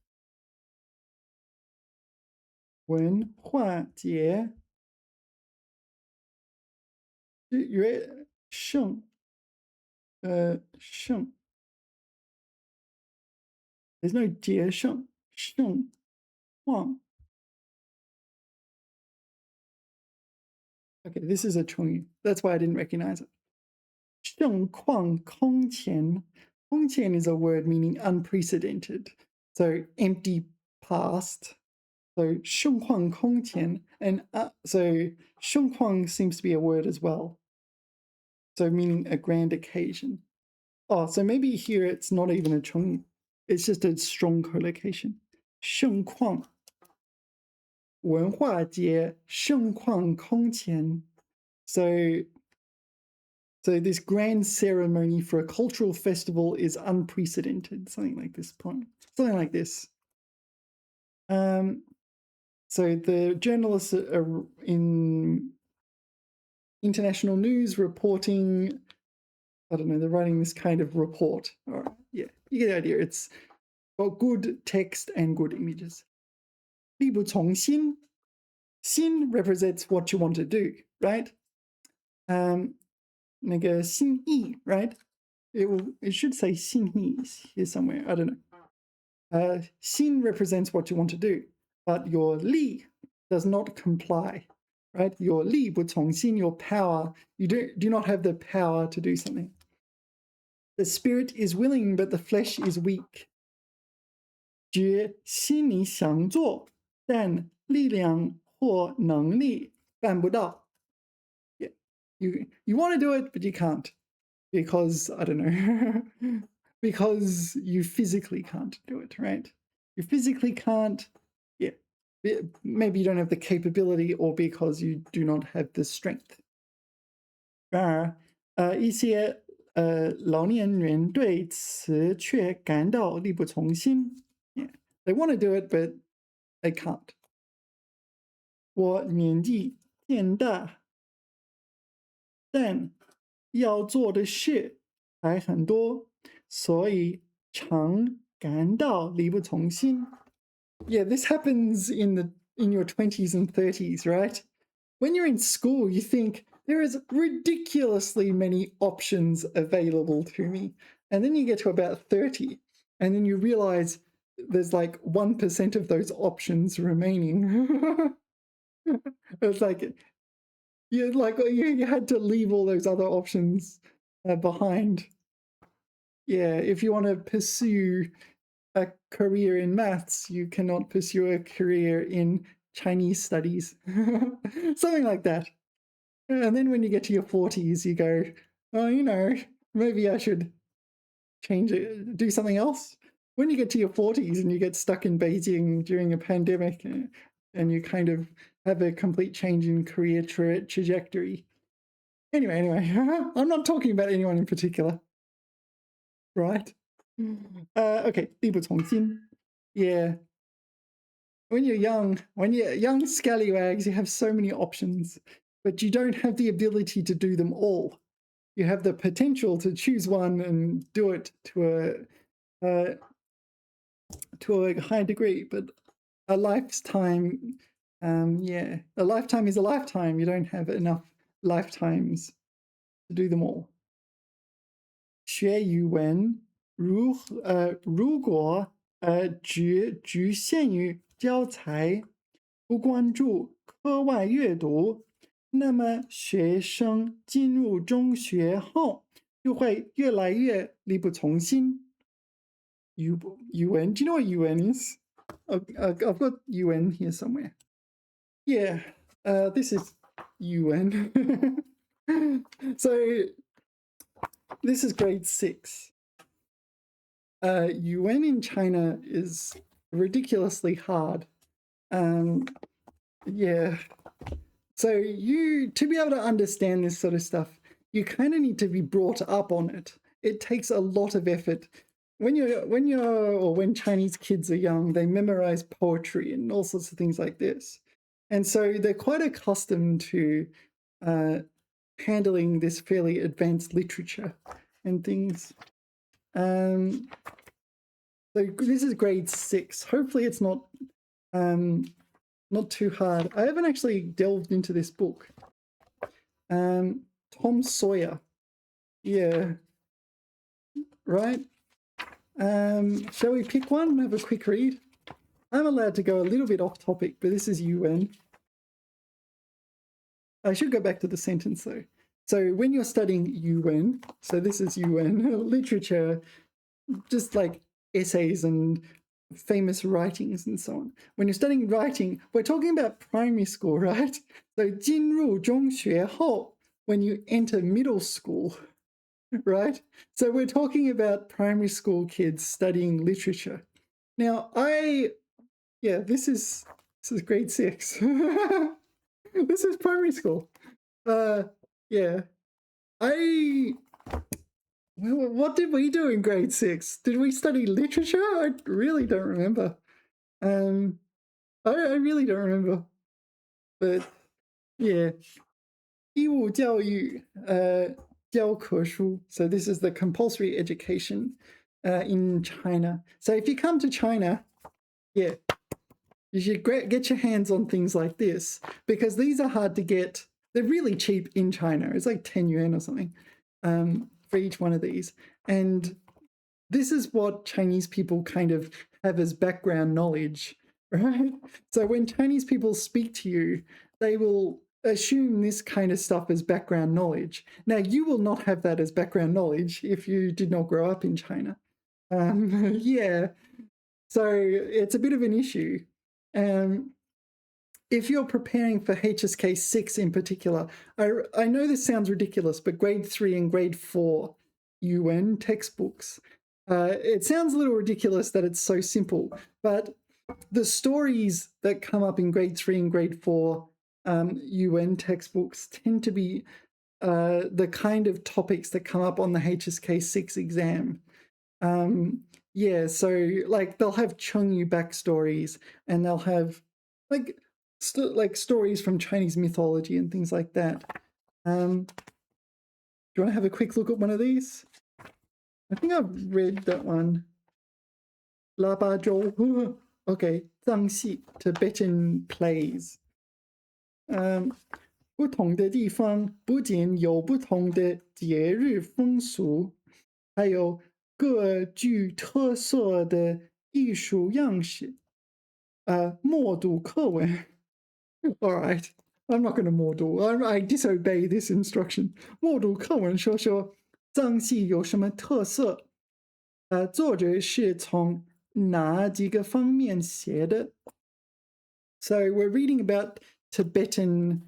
文化节盛盛 There's no 节盛 盛况. Okay, this is a 成语. That's why I didn't recognize it. 盛况空前. 空前 is a word meaning unprecedented. So empty past. So 盛况空前, and so 盛况 seems to be a word as well. So meaning a grand occasion. Oh, so maybe here it's not even a 成语. It's just a strong collocation. 盛况. 文化节盛况空前. So this grand ceremony for a cultural festival is unprecedented. Something like this point. Something like this. So the journalists are in international news reporting, I don't know, they're writing this kind of report. All right, yeah, you get the idea. It's got good text and good images. 力不从心. Xin represents what you want to do, right? 那个心意, right? It should say 心意 here somewhere. I don't know. 心 represents what you want to do, but your 力 does not comply, right? Your 力不从心, your power, you do not have the power to do something. The spirit is willing, but the flesh is weak. 指心里想做，但力量或能力办不到。Yeah. You want to do it, but you can't because I don't know, because you physically can't do it, right? You physically can't. Yeah. Maybe you don't have the capability, or because you do not have the strength. 然而，一些老年人对此却感到力不从心。Yeah, they want to do it, but they can't. 我年纪渐大，但要做的事还很多，所以常感到力不从心。Yeah, this happens in your 20s and 30s, right? When you're in school, you think there is ridiculously many options available to me. And then you get to about 30, and then you realize there's like 1% of those options remaining. It's like you had to leave all those other options behind. Yeah, if you want to pursue a career in maths, you cannot pursue a career in Chinese studies. Something like that. And then when you get to your 40s, you go, oh, maybe I should change it, do something else. When you get to your 40s and you get stuck in Beijing during a pandemic and you kind of have a complete change in career trajectory. Anyway, I'm not talking about anyone in particular. Right? Okay, 力不从心. Yeah. When you're young scallywags, you have so many options, but you don't have the ability to do them all. You have the potential to choose one and do it to a high degree, but a lifetime, a lifetime is a lifetime. You don't have enough lifetimes to do them all. 学语文如果只局限于教材，不关注课外阅读，那么学生进入中学后就会越来越力不从心。UN, do you know what UN is? I've got UN here somewhere. Yeah, this is UN. So this is grade 6. UN in China is ridiculously hard. Yeah. So to be able to understand this sort of stuff, you kind of need to be brought up on it. It takes a lot of effort. When Chinese kids are young, they memorize poetry and all sorts of things like this. And so they're quite accustomed to handling this fairly advanced literature and things. So this is grade 6. Hopefully it's not too hard. I haven't actually delved into this book. Tom Sawyer. Yeah. Right? Shall we pick one and have a quick read? I'm allowed to go a little bit off topic, but this is UN. I should go back to the sentence though. So when you're studying UN, so this is UN, literature, just like essays and famous writings and so on. When you're studying writing, we're talking about primary school, right? So 进入中学后, when you enter middle school, right? So we're talking about primary school kids studying literature. Now, this is grade 6. This is primary school. What did we do in grade 6? Did we study literature? I really don't remember. I really don't remember. But yeah. 义务教育, 教科书. So this is the compulsory education in China. So if you come to China, you should get your hands on things like this, because these are hard to get. They're really cheap in China. It's like 10 yuan or something for each one of these. And this is what Chinese people kind of have as background knowledge, right? So when Chinese people speak to you, they will assume this kind of stuff as background knowledge. Now, you will not have that as background knowledge if you did not grow up in China. Yeah. So it's a bit of an issue. If you're preparing for HSK 6 in particular, I know this sounds ridiculous, but grade 3 and grade 4 UN textbooks, it sounds a little ridiculous that it's so simple, but the stories that come up in grade 3 and grade 4 UN textbooks tend to be the kind of topics that come up on the HSK 6 exam. Yeah, so like they'll have Chengyu backstories, and they'll have like stories from Chinese mythology and things like that. Do you want to have a quick look at one of these? I think I've read that one. Laba Zhou. Okay, 藏戏 Tibetan plays. 不同的地方不仅有不同的节日风俗，还有各具特色的艺术样式。默读课文。All right, I'm not going to 默读。I disobey this instruction. 默读课文说说藏戏有什么特色？作者是从哪几个方面写的？ So we're reading about Tibetan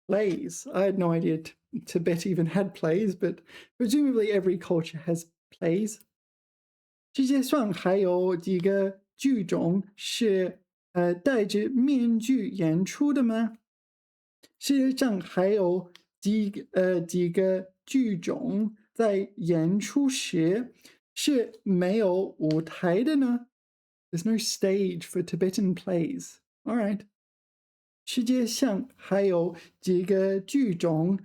plays. I had no idea Tibet even had plays, but presumably every culture has plays. 世界上还有几个剧种是戴着面具演出的吗？世界上还有几个剧种在演出时是没有舞台的呢？ There's no stage for Tibetan plays. All right. 世界上还有几个剧种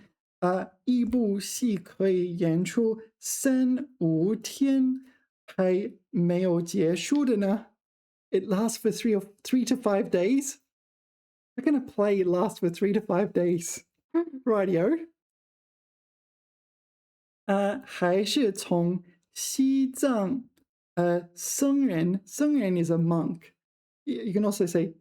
一部戏可以演出3-5天还没有结束的呢？ It lasts for 3 to 5 days. How can a play last for 3 to 5 days? Rightio. 还是从西藏僧人 is a monk. You can also say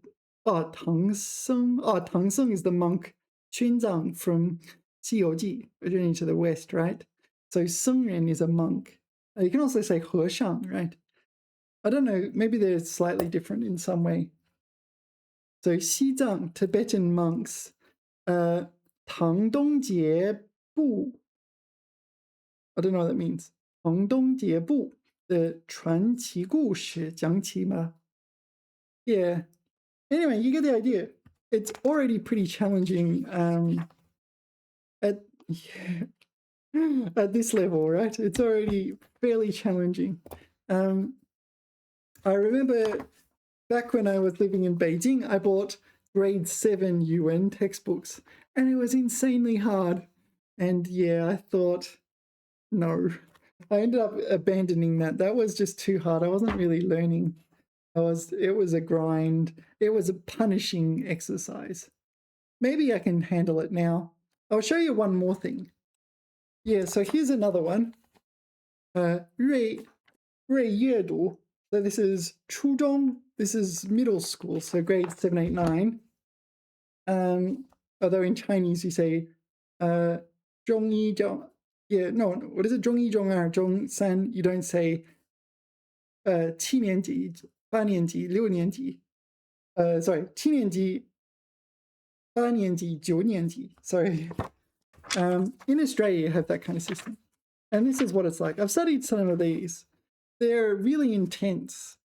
唐僧 唐僧 is the monk 玄奘 from 西游记, A Journey to the West, right? So 僧人 is a monk. You can also say 和尚, right? I don't know, maybe they're slightly different in some way. So 西藏 Tibetan monks, 唐东节部, I don't know what that means. 唐东节部的传奇故事讲起吗? Yeah. Anyway, you get the idea. It's already pretty challenging at this level, right? It's already fairly challenging. I remember back when I was living in Beijing, I bought grade 7 UN textbooks, and it was insanely hard. And yeah, I thought, no. I ended up abandoning that. That was just too hard. I wasn't really learning. It was a grind. It was a punishing exercise. Maybe I can handle it now. I'll show you one more thing. Yeah, so here's another one. 瑞阅读. So this is 初中. This is middle school, so grades 7, 8, 9. Although in Chinese you say 中一中. Yeah, no, what is it? 中一中二中三. You don't say 七年级8年级6年级 sorry 7年级8年级9年级 sorry. In Australia you have that kind of system, and this is what it's like. I've studied some of these. They're really intense.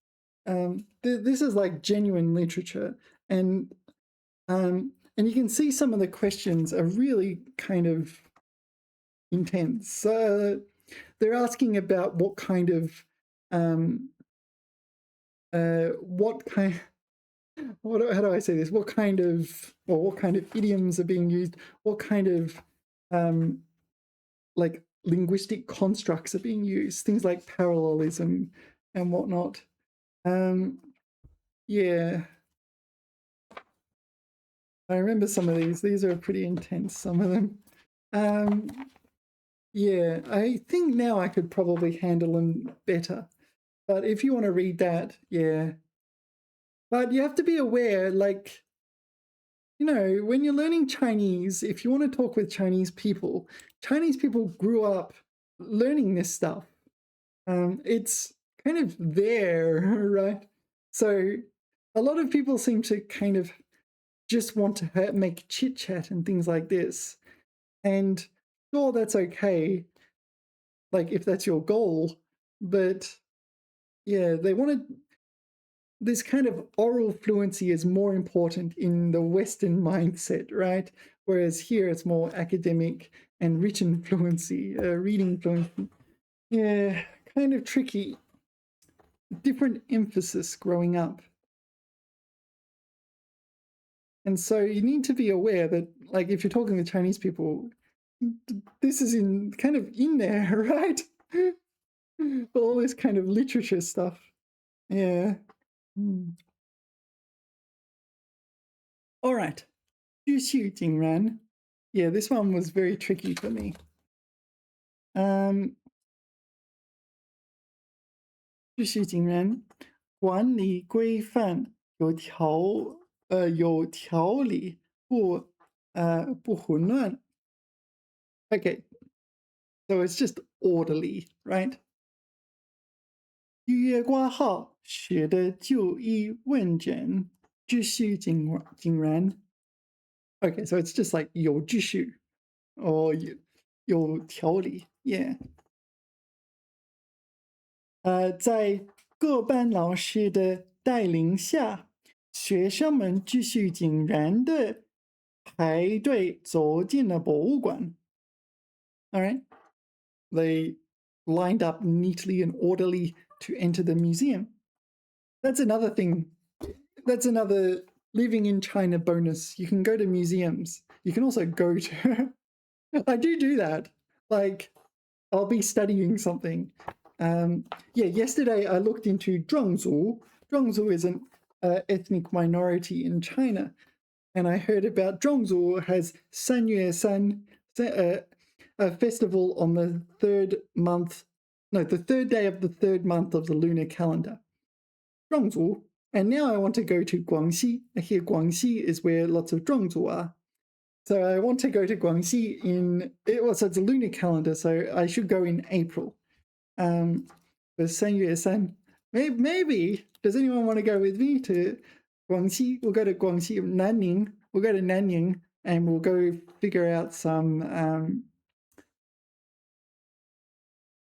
This is like genuine literature, and you can see some of the questions are really kind of intense. They're asking about what kind of how do I say this? What kind of idioms are being used? What kind of like linguistic constructs are being used? Things like parallelism and whatnot. Yeah. I remember some of these. These are pretty intense, some of them. Yeah, I think now I could probably handle them better. But if you want to read that, yeah. But you have to be aware, like, you know, when you're learning Chinese, if you want to talk with Chinese people grew up learning this stuff. It's kind of there, right? So a lot of people seem to kind of just want to make chit chat and things like this. And sure, that's okay, like if that's your goal. But yeah, they want to, this kind of oral fluency is more important in the Western mindset, right? Whereas here it's more academic and written fluency, reading fluency. Yeah, kind of tricky. Different emphasis growing up. And so you need to be aware that, like, if you're talking with Chinese people, this is in kind of in there, right? All this kind of literature stuff. Yeah. All right. 继续井然. Yeah, this one was very tricky for me. 继续井然，管理规范，有条理，不混乱. Okay, so it's just orderly, right? 预约挂号，写的就医问诊，秩序井然. Okay, so it's just like 有秩序 or 有条理. Yeah. 在各班老师的带领下，学生们秩序井然的排队走进了博物馆. All right. They lined up neatly and orderly to enter the museum. That's another thing. That's another living in China bonus. You can go to museums. You can also go to. I do that. Like, I'll be studying something. Yeah, yesterday I looked into Zhuangzu. Zhuangzu is an ethnic minority in China. And I heard about Zhuangzu has Sanyue-san, a festival on the third day of the third month of the lunar calendar. Zhuangzu. And now I want to go to Guangxi. I hear Guangxi is where lots of Zhuangzu are. So I want to go to Guangxi so it's a lunar calendar, so I should go in April. With Sanyue-san. Maybe, does anyone want to go with me to Guangxi? We'll go to Guangxi, Nanning. We'll go to Nanning and we'll go figure out some,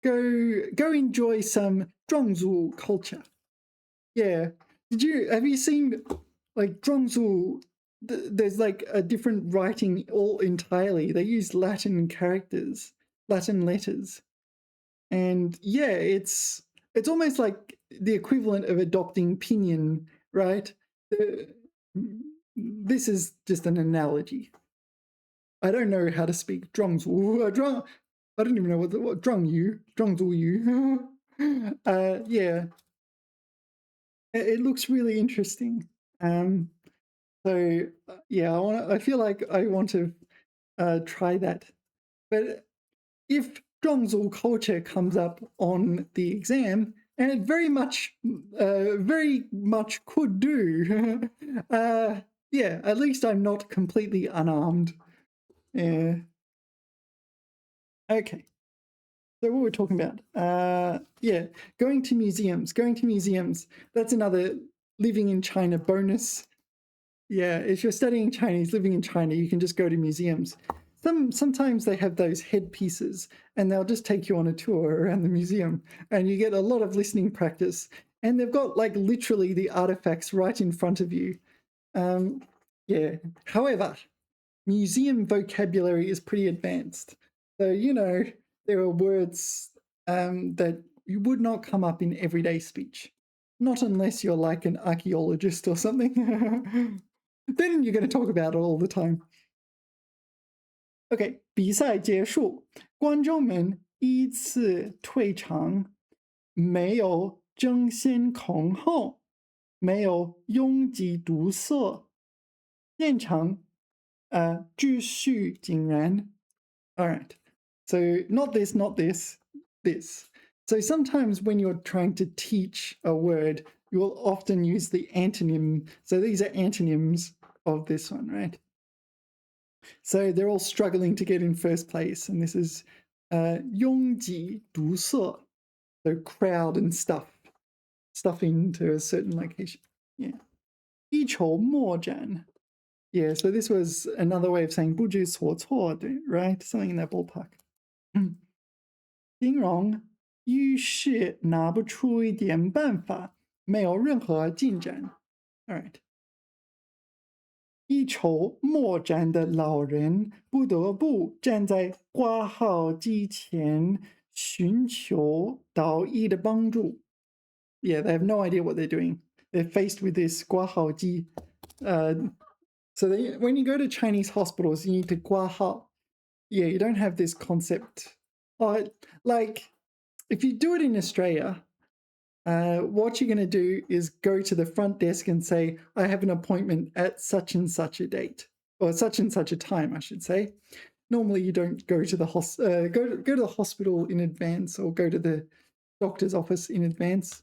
go enjoy some Zhuangzu culture. Yeah. Have you seen, like, Zhuangzu? There's like a different writing all entirely. They use Latin characters, Latin letters. And yeah, it's almost like the equivalent of adopting pinyin, right? This is just an analogy. I don't know how to speak Zhuangzu. I don't even know what Zhuangzu. Yeah, it looks really interesting. So yeah, I feel like I want to try that. But if Zhuangzu culture comes up on the exam, and it very much could do, yeah, at least I'm not completely unarmed. Yeah. Okay. So what we're talking about? Yeah, going to museums. That's another living in China bonus. Yeah, if you're studying Chinese, living in China, you can just go to museums. Sometimes they have those headpieces and they'll just take you on a tour around the museum and you get a lot of listening practice. And they've got like literally the artifacts right in front of you. Yeah. However, museum vocabulary is pretty advanced. So, there are words that you would not come up in everyday speech. Not unless you're like an archaeologist or something. Then you're going to talk about it all the time. OK， 比赛结束，观众们依次退场，没有争先恐后，没有拥挤堵塞，现场秩序井然. All right, so not this, this. So sometimes when you're trying to teach a word, you will often use the antonym. So these are antonyms of this one, right? So they're all struggling to get in first place. And this is 拥挤堵塞, so crowd and stuff. stuff into a certain location. Yeah. 一筹莫展. Yeah, so this was another way of saying 不知所措, right? Something in that ballpark. 金融一时拿不出一点办法，没有任何进展。All right. 一筹莫展的老人不得不站在挂号机前寻求导医的帮助。Yeah, they have no idea what they're doing. They're faced with this 挂号机. So when you go to Chinese hospitals, you need to 挂号. Yeah, you don't have this concept. Like, if you do it in Australia, what you're going to do is go to the front desk and say, I have an appointment at such and such a date, or such and such a time, I should say. Normally, you don't go to the go to the hospital in advance or go to the doctor's office in advance.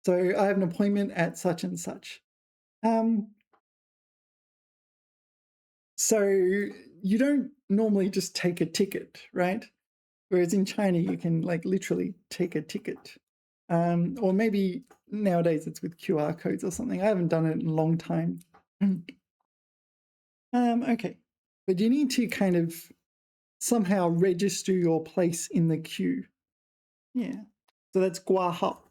So I have an appointment at such and such. So you don't normally just take a ticket, right? Whereas in China, you can like literally take a ticket. Or maybe nowadays it's with QR codes or something. I haven't done it in a long time. Okay, but you need to kind of somehow register your place in the queue. Yeah, so that's 挂号.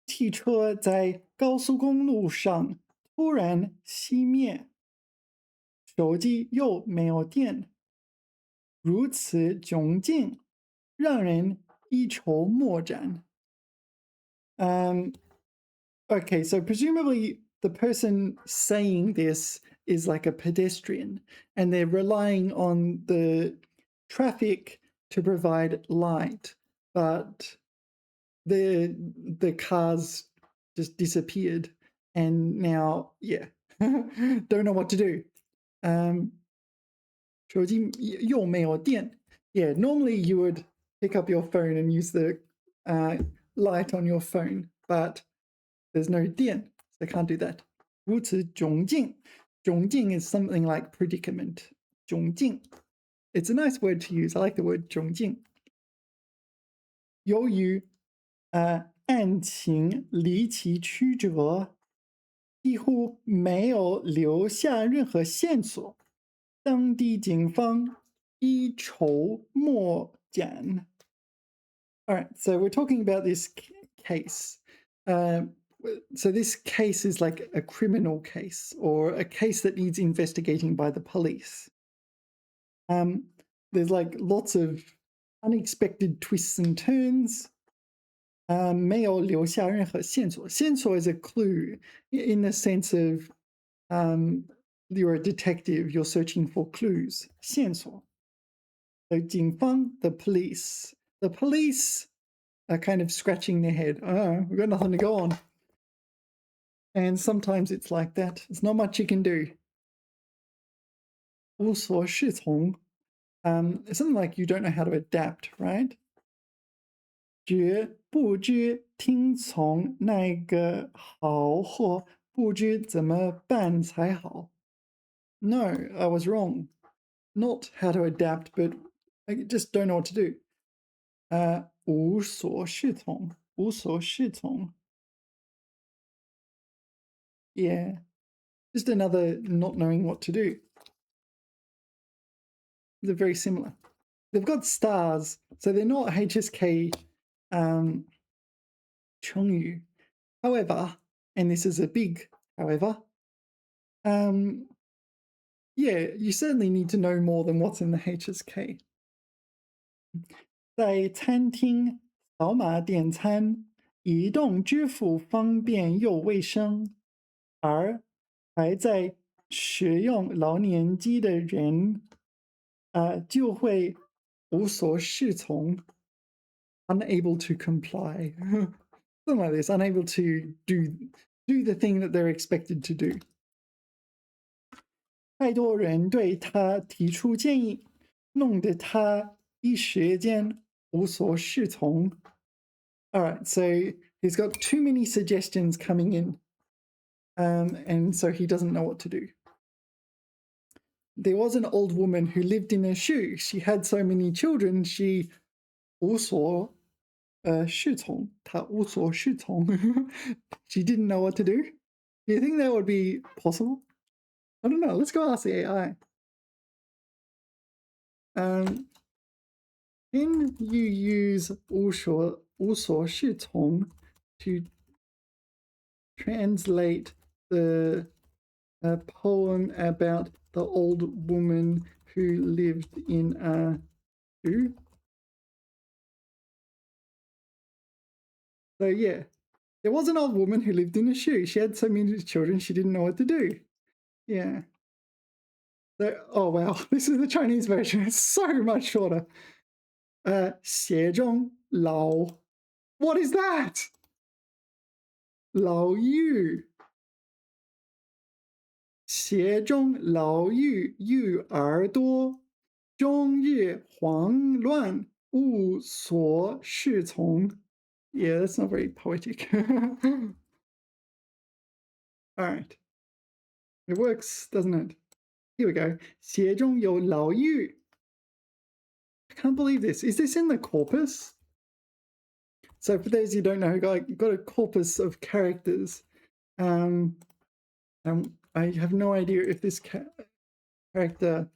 汽车在高速公路上突然熄灭，手机又没有电，如此窘境，让人一筹莫展。Okay, so presumably the person saying this is like a pedestrian, and they're relying on the traffic to provide light, but the cars just disappeared, and now, yeah, don't know what to do. 手机又没有电. Yeah, normally you would pick up your phone and use the light on your phone, but there's no 电, so I can't do that. 如此窘境. 窘境 is something like predicament. 窘境. It's a nice word to use. I like the word 窘境. 由于案情离奇曲折，几乎没有留下任何线索，当地警方一筹莫展. All right, so we're talking about this case. So this case is like a criminal case or a case that needs investigating by the police. There's like lots of unexpected twists and turns. 没有留下任何线索. 线索 is a clue in the sense of you're a detective, you're searching for clues. 线索. So 警方, the police. The police are kind of scratching their head. Oh, we've got nothing to go on. And sometimes it's like that. There's not much you can do. 无所适从. Something like you don't know how to adapt, right? 绝不知听从那个好或不知怎么办才好. No, I was wrong. Not how to adapt, but I just don't know what to do. 无所适从. 无所适从. Yeah, just another not knowing what to do. They're very similar. They've got stars, so they're not HSK 成语. However, and this is a big however, yeah, you certainly need to know more than what's in the HSK. 在餐厅扫码点餐，移动支付方便又卫生，而还在使用老年机的人，就会无所适从 unable to comply. Something like this, unable to do the thing that they're expected to do. 太多人对他提出建议，弄得他一时间无所适从. All right, so he's got too many suggestions coming in, and so he doesn't know what to do. There was an old woman who lived in a shoe. She had so many children, she 无所侍从，她无所适从。She didn't know what to do. Do you think that would be possible? I don't know. Let's go ask the AI. Can you use 无所适从 to translate the poem about the old woman who lived in a shoe? So yeah, there was an old woman who lived in a shoe. She had so many children she didn't know what to do. Yeah. So, oh wow, this is the Chinese version. It's so much shorter. 写中老 What is that? 老妪鞋中老妪育儿多，终日慌乱无所适从。Yeah, that's not very poetic. All right. It works, doesn't it? Here we go. 鞋中有老妪. I can't believe this. Is this in the corpus? So for those who don't know, got a corpus of characters. I have no idea if this character,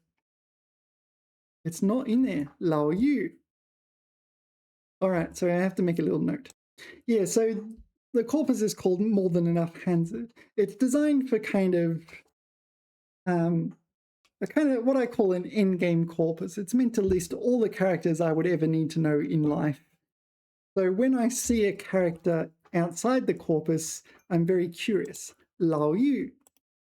it's not in there. 老妪. All right, so I have to make a little note. Yeah, so the corpus is called More Than Enough Hands. It's designed for kind of what I call an endgame corpus. It's meant to list all the characters I would ever need to know in life. So when I see a character outside the corpus, I'm very curious. 老妪.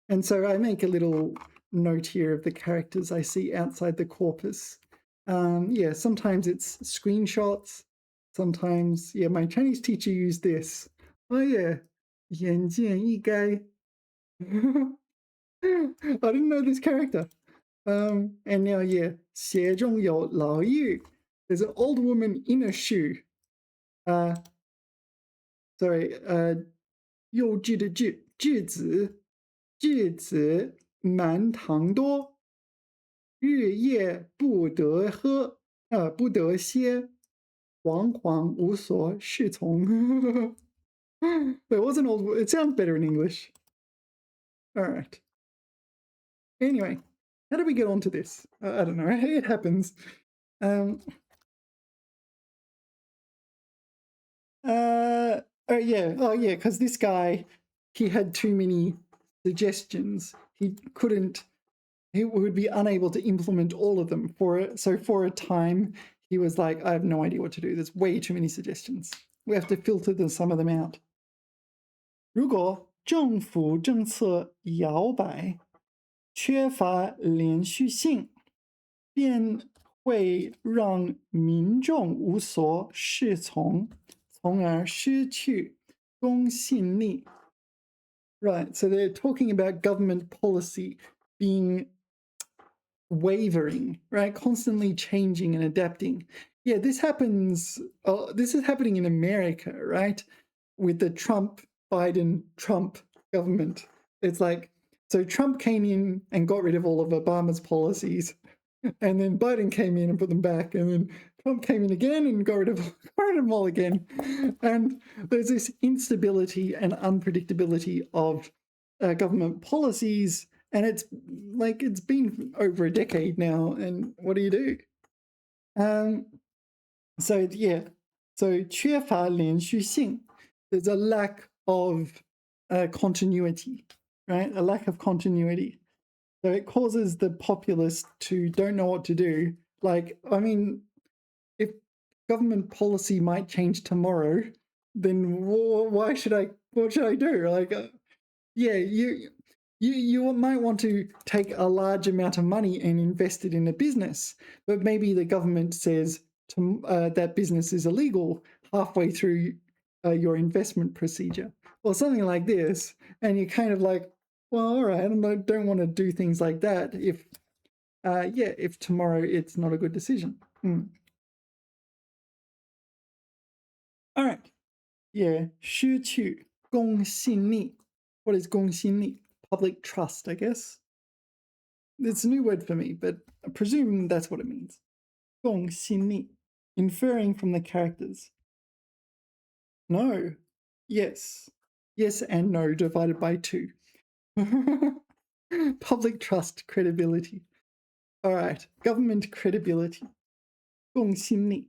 And so I make a little note here of the characters I see outside the corpus. Yeah, sometimes it's screenshots. Sometimes, yeah, my Chinese teacher used this. Oh yeah, 眼见一该. I didn't know this character. And now, yeah, 鞋中有老妪. There's an old woman in a shoe. Sorry, 幼稚的稚，稚子，稚子满堂多，日夜不得喝，不得歇，惶惶无所适从。It wasn't old. It sounds better in English. All right. Anyway, how did we get onto this? I don't know. It happens. Oh yeah, because this guy, he had too many suggestions. He would be unable to implement all of them. So for a time, he was like, I have no idea what to do. There's way too many suggestions. We have to filter some of them out. 如果政府政策摇摆，缺乏连续性，便会让民众无所适从，从而失去公信力. Right, so they're talking about government policy being wavering, right? Constantly changing and adapting. Yeah, this happens. This is happening in America, right? With the Biden-Trump government. It's like, so Trump came in and got rid of all of Obama's policies. And then Biden came in and put them back. And then Trump came in again and got rid of them all again. And there's this instability and unpredictability of government policies. And it's been over a decade now. And what do you do? So yeah, so 缺乏连续性. There's a lack of continuity, right? A lack of continuity. So it causes the populace to don't know what to do. Like, I mean, if government policy might change tomorrow, then what should I do? Like, yeah, you might want to take a large amount of money and invest it in a business, but maybe the government says that business is illegal halfway through your investment procedure or something like this, and you're kind of like, well, all right, I don't want to do things like that if tomorrow it's not a good decision. All right. Yeah, 失去公信力. What is 公信力? Public trust, I guess. It's a new word for me, but I presume that's what it means. 公信力, inferring from the characters. No. Yes. Yes and no divided by 2. Public trust, credibility. All right. Government credibility. 公信力.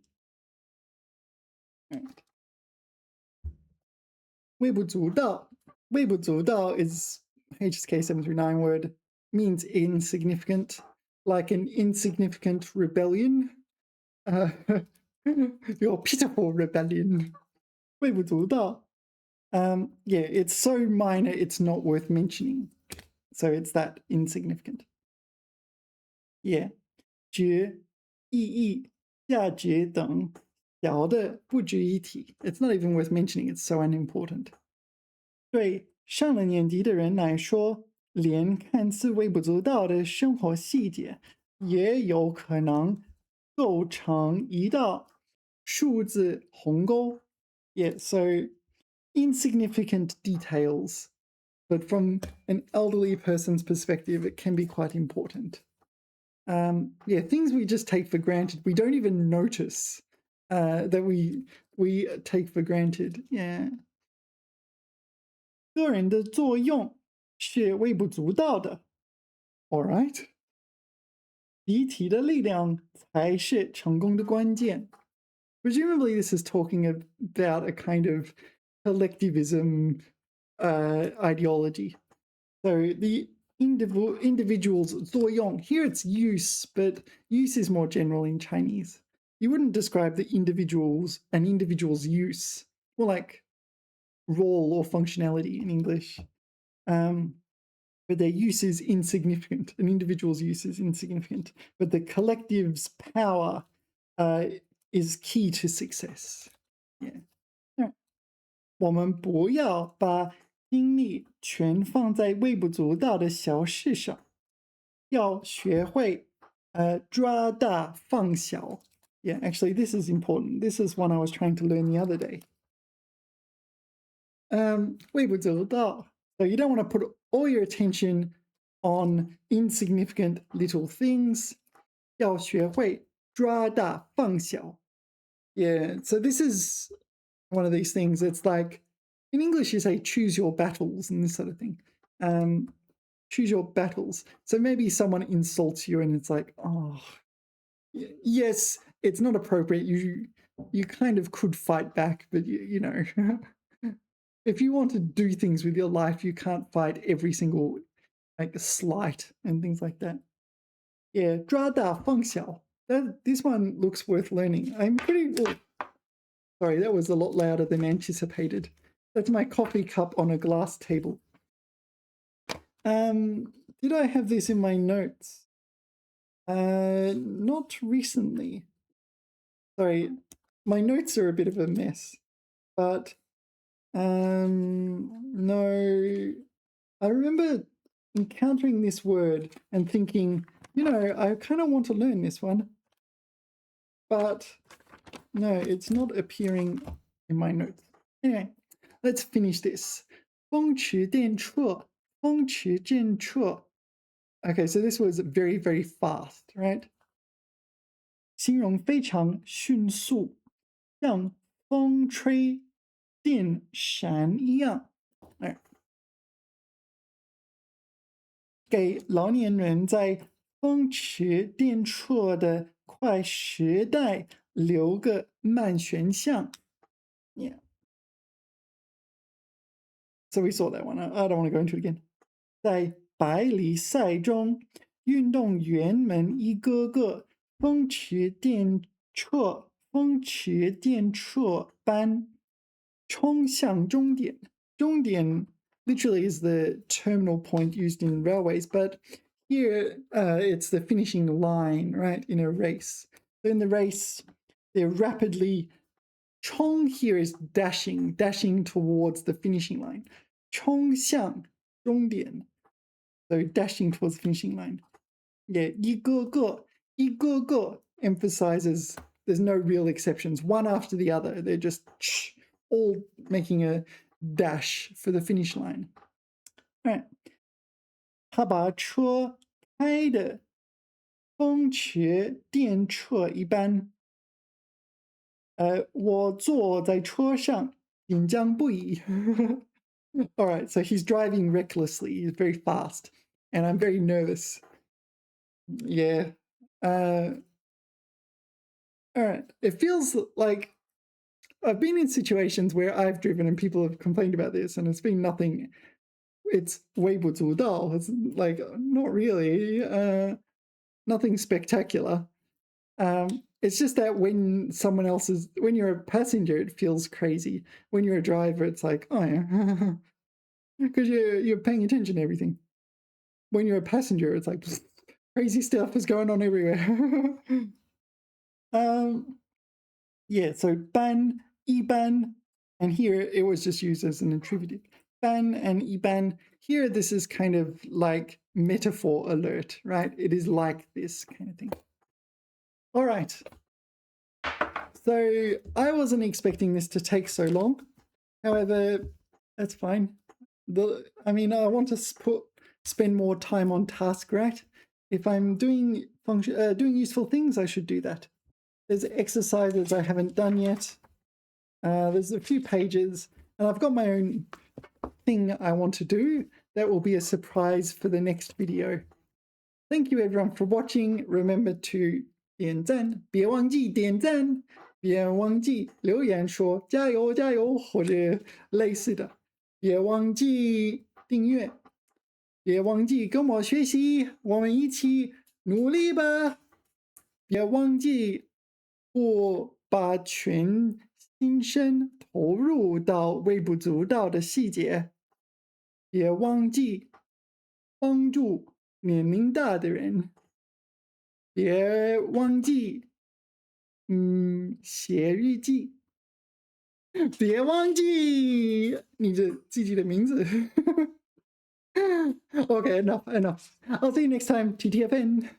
Right. 微不足道. 微不足道 is HSK 739 word, means insignificant, like an insignificant rebellion. Your pitiful rebellion. 微不足道. Yeah, it's so minor, it's not worth mentioning. So it's that insignificant. Yeah. 觉、意义、价值等小的不值一提. It's not even worth mentioning, it's so unimportant. 对上了年纪的人来说，连看似微不足道的生活细节也有可能构成一道数字鸿沟. Yeah, so insignificant details, but from an elderly person's perspective, it can be quite important. Yeah, things we just take for granted. We don't even notice that we take for granted. Yeah. 个人的作用是微不足道的. All right. 集体的力量才是成功的关键. Presumably, this is talking about a kind of collectivism ideology. So the individual's 作用, here it's use, but use is more general in Chinese. You wouldn't describe an individual's use, more like role or functionality in English. But their use is insignificant. An individual's use is insignificant, but the collective's power is key to success. Yeah. 我们不要把精力全放在微不足道的小事上，要学会抓大放小. Yeah, actually, this is important. This is one I was trying to learn the other day. 微不足道. So you don't want to put all your attention on insignificant little things. 要学会抓大放小. Yeah, so this is one of these things. It's like, in English, you say choose your battles and this sort of thing. Choose your battles. So maybe someone insults you and it's like, oh, yes, it's not appropriate. You kind of could fight back, but you know, if you want to do things with your life, you can't fight every single like slight and things like that. Yeah, 抓大放小. This one looks worth learning. I'm pretty... Sorry, that was a lot louder than anticipated. That's my coffee cup on a glass table. Did I have this in my notes? Not recently. Sorry, my notes are a bit of a mess. But no, I remember encountering this word and thinking, you know, I kind of want to learn this one. But no, it's not appearing in my notes. Anyway, let's finish this. 风驰电掣, 风驰电掣. Okay, so this was very, very fast, right? 形容非常迅速, 像风吹电闪一样. Right. 给老年人在风驰电掣的快时代留个慢选项. Yeah. So we saw that one. I don't want to go into it again. 在百里赛中，运动员们一个个风驰电掣般冲向终点. 终点 literally is the terminal point used in railways, but here it's the finishing line, right, in a race. So in the race, they're rapidly... 冲 here is dashing towards the finishing line. 冲向终点. So dashing towards the finishing line. Yeah, 一个个 emphasizes there's no real exceptions. One after the other. They're just all making a dash for the finish line. All right. 他把车开得风驰电掣一般. 我坐在车上紧张不已. All right, so he's driving recklessly. He's very fast, and I'm very nervous. Yeah. All right. It feels like I've been in situations where I've driven and people have complained about this, and it's been nothing. It's 微不足道. It's like not really. Nothing spectacular. It's just that when you're a passenger, it feels crazy. When you're a driver, it's like, oh yeah, because you're paying attention to everything. When you're a passenger, it's like crazy stuff is going on everywhere. Yeah, so ban, iban, and here it was just used as an attributive. Ban and iban. Here, this is kind of like metaphor alert, right? It is like this kind of thing. All right. So I wasn't expecting this to take so long. However, that's fine. I want to spend more time on task, right? If I'm doing useful things, I should do that. There's exercises I haven't done yet. There's a few pages, and I've got my own thing I want to do. That will be a surprise for the next video. Thank you everyone for watching. Remember to 点赞，别忘记点赞，别忘记留言说加油加油或者类似的，别忘记订阅，别忘记跟我学习，我们一起努力吧！别忘记不把全心身投入到微不足道的细节，别忘记帮助年龄大的人。别忘记，写日记。别忘记你自己的名字。Okay, enough. I'll see you next time, TTFN.